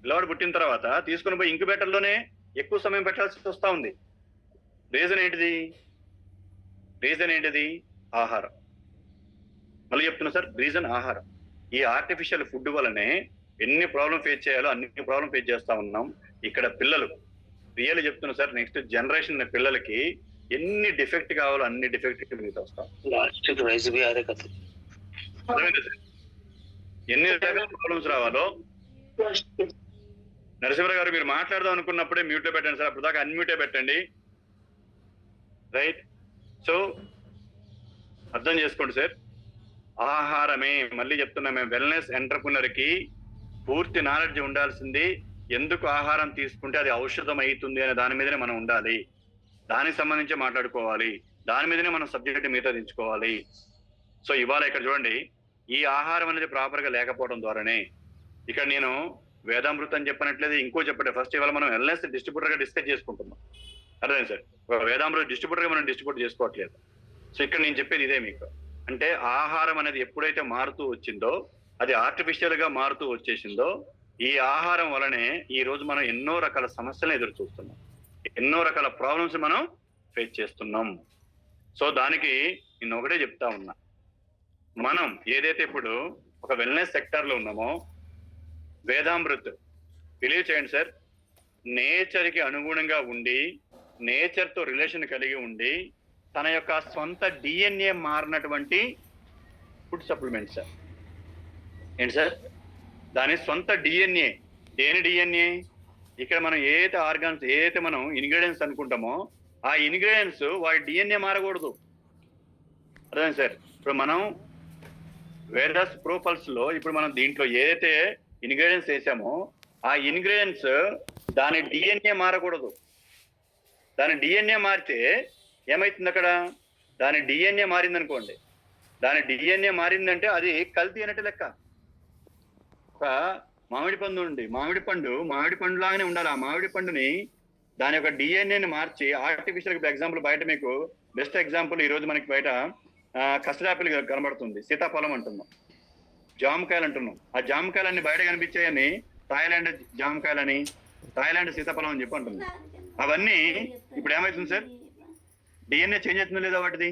పిల్లవాడు పుట్టిన తర్వాత తీసుకుని పోయి ఇంక్యుబేటర్ లోనే ఎక్కువ సమయం పెట్టాల్సి వస్తా ఉంది. రీజన్ ఏంటిది? ఆహారం. మళ్ళీ చెప్తున్నా సార్, రీజన్ ఆహారం. ఈ ఆర్టిఫిషియల్ ఫుడ్ వల్లనే ఎన్ని ప్రాబ్లం ఫేస్ చేయాలో అన్ని ప్రాబ్లం ఫేస్ చేస్తా ఉన్నాం. ఇక్కడ పిల్లలు రియల్ చెప్తున్నా సార్, నెక్స్ట్ జనరేషన్ పిల్లలకి ఎన్ని డిఫెక్ట్ కావాలో అన్ని డిఫెక్ట్ మీద వస్తాం. ఎన్ని రకాల ప్రాబ్లమ్స్ రావాలో. నరసింహరావు గారు, మీరు మాట్లాడదాం అనుకున్నప్పుడే మ్యూట్ లో పెట్టండి సార్, అప్పుడు దాకా అన్మ్యూటే పెట్టండి. రైట్. సో అర్థం చేసుకోండి సార్, ఆహారమే. మళ్ళీ చెప్తున్నా, మేము వెల్నెస్ ఎంటర్ప్రినర్ కి పూర్తి నాలెడ్జ్ ఉండాల్సింది. ఎందుకు ఆహారం తీసుకుంటే అది ఔషధం అవుతుంది అనే దాని మీదనే మనం ఉండాలి, దానికి సంబంధించి మాట్లాడుకోవాలి, దాని మీదనే మనం సబ్జెక్ట్ మీద దించుకోవాలి. సో ఇవాళ ఇక్కడ చూడండి, ఈ ఆహారం అనేది ప్రాపర్ గా లేకపోవడం ద్వారానే ఇక్కడ నేను వేదామృతం అని చెప్పనట్లేదు, ఇంకో చెప్పండి. ఫస్ట్ ఇవాళ మనం వెల్నెస్ డిస్ట్రిబ్యూటర్ గా డిస్కస్ చేసుకుంటున్నాం. అర్థమైంది సార్? వేదామృత డిస్ట్రిబ్యూటర్ గా మనం డిస్ట్రిబ్యూట్ చేసుకోవట్లేదు. సో ఇక్కడ నేను చెప్పేది ఇదే మీకు, అంటే ఆహారం అనేది ఎప్పుడైతే మారుతూ వచ్చిందో, అది ఆర్టిఫిషియల్ గా మారుతూ వచ్చేసిందో, ఈ ఆహారం వలనే ఈ రోజు మనం ఎన్నో రకాల సమస్యలను ఎదురు చూస్తున్నాం, ఎన్నో రకాల ప్రాబ్లమ్స్ మనం ఫేస్ చేస్తున్నాం. సో దానికి నేను ఒకటే చెప్తా ఉన్నా, మనం ఏదైతే ఇప్పుడు ఒక వెల్నెస్ సెక్టర్ లో ఉన్నామో, వేదామృత్ బిలీవ్ చేయండి సార్, నేచర్ కి అనుగుణంగా ఉండి, నేచర్ తో రిలేషన్ కలిగి ఉండి, తన యొక్క సొంత డిఎన్ఏ మారినటువంటి ఫుడ్ సప్లిమెంట్ సార్. ఏంటి సార్? దాని సొంత డిఎన్ఏ. దేని డిఎన్ఏ? ఇక్కడ మనం ఏదైతే ఆర్గాన్స్, ఏదైతే మనం ఇంగ్రీడియంట్స్ అనుకుంటామో, ఆ ఇంగ్రీడియంట్స్ వాటి డిఎన్ఏ మారకూడదు. అర్థం సార్? ఇప్పుడు మనం వేరస్ ప్రోపల్స్ లో ఇప్పుడు మనం దీంట్లో ఏదైతే ఇంగ్రీడియంట్స్ వేసామో, ఆ ఇంగ్రీడియంట్స్ దాని డిఎన్ఏ మారకూడదు. దాని డిఎన్ఏ మారితే ఏమైతుంది? అక్కడ దాని డిఎన్ఏ మారిందనుకోండి, దాని డిఎన్ఏ మారిందంటే అది కల్తీ అన్నట్టు లెక్క. ఒక మామిడి పండు లాగానే ఉండాలి. ఆ మామిడి పండుని దాని యొక్క డిఎన్ఏని మార్చి ఆర్టిఫిషియల్, ఎగ్జాంపుల్ బయట మీకు బెస్ట్ ఎగ్జాంపుల్ ఈ రోజు మనకి బయట కస్టర్డ్ యాపిల్ కనబడుతుంది, సీతాఫలం అంటున్నాం, జామకాయలు అంటున్నాం. ఆ జామకాయలన్నీ బయట కనిపించాయని థాయిలాండ్ జామకాయలని, థాయిలాండ్ సీతాఫలం అని చెప్పి అంటున్నాం. అవన్నీ ఇప్పుడు ఏమవుతుంది సార్? డిఎన్ఏ చేంజ్ అవుతుందో లేదా వాటిది?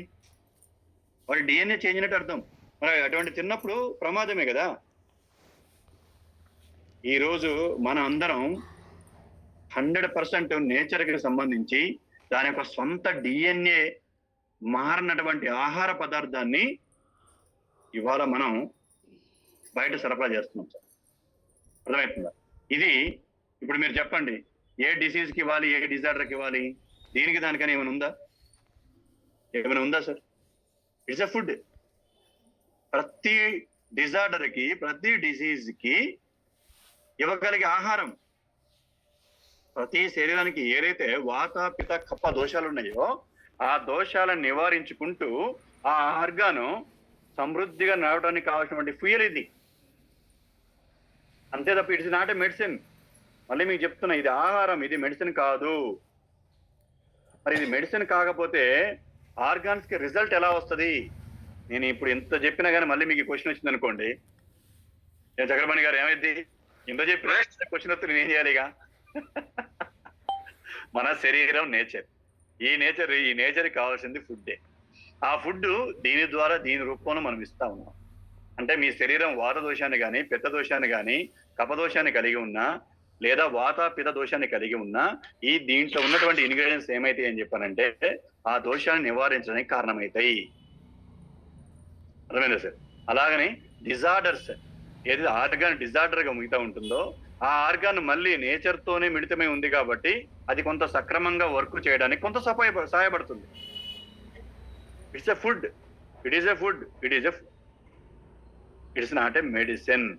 వాటి డిఎన్ఏ చేంజ్ అయినట్టు అర్థం. మరి అటువంటి తిన్నప్పుడు ప్రమాదమే కదా. ఈరోజు మనం అందరం 100% నేచర్కి సంబంధించి దాని యొక్క సొంత డిఎన్ఏ మారినటువంటి ఆహార పదార్థాన్ని ఇవాళ మనం బయట సరఫరా చేస్తున్నాం సార్. అర్థమవుతుందా? ఇది ఇప్పుడు మీరు చెప్పండి, ఏ డిసీజ్కి ఇవ్వాలి, ఏ డిజార్డర్కి ఇవ్వాలి, దీనికి దానికని ఏమైనా ఉందా సార్? It's a food. ప్రతి డిజార్డర్కి, ప్రతి డిసీజ్కి ఇవ్వగలిగే ఆహారం. ప్రతి శరీరానికి ఏదైతే వాత, పిత, కప్ప దోషాలు ఉన్నాయో ఆ దోషాలను నివారించుకుంటూ ఆ ఆర్గాను సమృద్ధిగా నడవడానికి కావాల్సినటువంటి ఫ్యూయల్ ఇది. అంతే తప్ప ఇట్స్ నాట్ ఎ మెడిసిన్. మళ్ళీ మీకు చెప్తున్నా, ఇది ఆహారం, ఇది మెడిసిన్ కాదు. మరి ఇది మెడిసిన్ కాకపోతే ఆర్గాన్స్ కి రిజల్ట్ ఎలా వస్తుంది? నేను ఇప్పుడు ఎంత చెప్పినా కానీ మళ్ళీ మీకు క్వశ్చన్ వచ్చింది అనుకోండి, నేను చక్రపాణి గారు ఏమైంది ఇంత చెప్పినా క్వశ్చన్ వస్తే నేను ఏం చేయాలిగా? మన శరీరం నేచర్. ఈ నేచర్కి కావాల్సింది ఫుడ్డే. ఆ ఫుడ్ దీని ద్వారా దీని రూపంలో మనం ఇస్తా ఉన్నాం. అంటే మీ శరీరం వాత దోషాన్ని కానీ, పిత్త దోషాన్ని కానీ, కపదోషాన్ని కలిగి ఉన్నా, లేదా వాత పిత దోషాన్ని కలిగి ఉన్నా, ఈ దీంట్లో ఉన్నటువంటి ఇంగ్రీడియంట్స్ ఏమైతాయి అని చెప్పానంటే ఆ దోషాన్ని నివారించడానికి కారణమవుతాయి. అర్థమైందా సార్? అలాగని డిజార్డర్స్, ఏది ఆర్గాన్ డిజార్డర్ గా మిగతా ఉంటుందో ఆ ఆర్గాన్ మళ్ళీ నేచర్ తోనే మిళితమై ఉంది కాబట్టి అది కొంత సక్రమంగా వర్క్ చేయడానికి కొంత సహాయపడుతుంది. It's a food, it's not a medicine.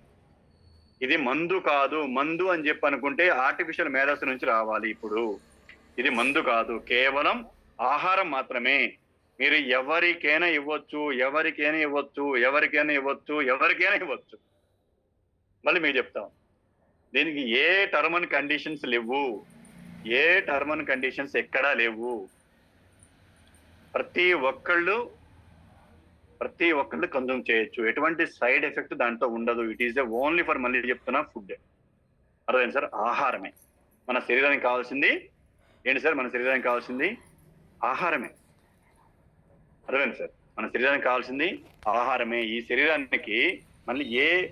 ఇది మందు కాదు. మందు అని చెప్పి అనుకుంటే ఆర్టిఫిషియల్ మేధస్సు నుంచి రావాలి. ఇప్పుడు ఇది మందు కాదు, కేవలం ఆహారం మాత్రమే. మీరు ఎవరికైనా ఇవ్వచ్చు. మళ్ళీ మీకు చెప్తాం, దీనికి ఏ టర్మ్ అండ్ కండిషన్స్ లేవు. ఎక్కడా లేవు. ప్రతి ఒక్కళ్ళు కన్జ్యూమ్ చేయొచ్చు. ఎటువంటి సైడ్ ఎఫెక్ట్ దాంట్లో ఉండదు. ఇట్ ఈస్ ఓన్లీ ఫర్, మళ్ళీ చెప్తున్నా, ఫుడ్. అర్థమైంది సార్? ఆహారమే మన శరీరానికి కావాల్సింది. ఏంటి సార్? మన శరీరానికి కావాల్సింది ఆహారమే. అర్థమైంది సార్? మన శరీరానికి కావాల్సింది ఆహారమే. ఈ శరీరానికి మళ్ళీ ఏ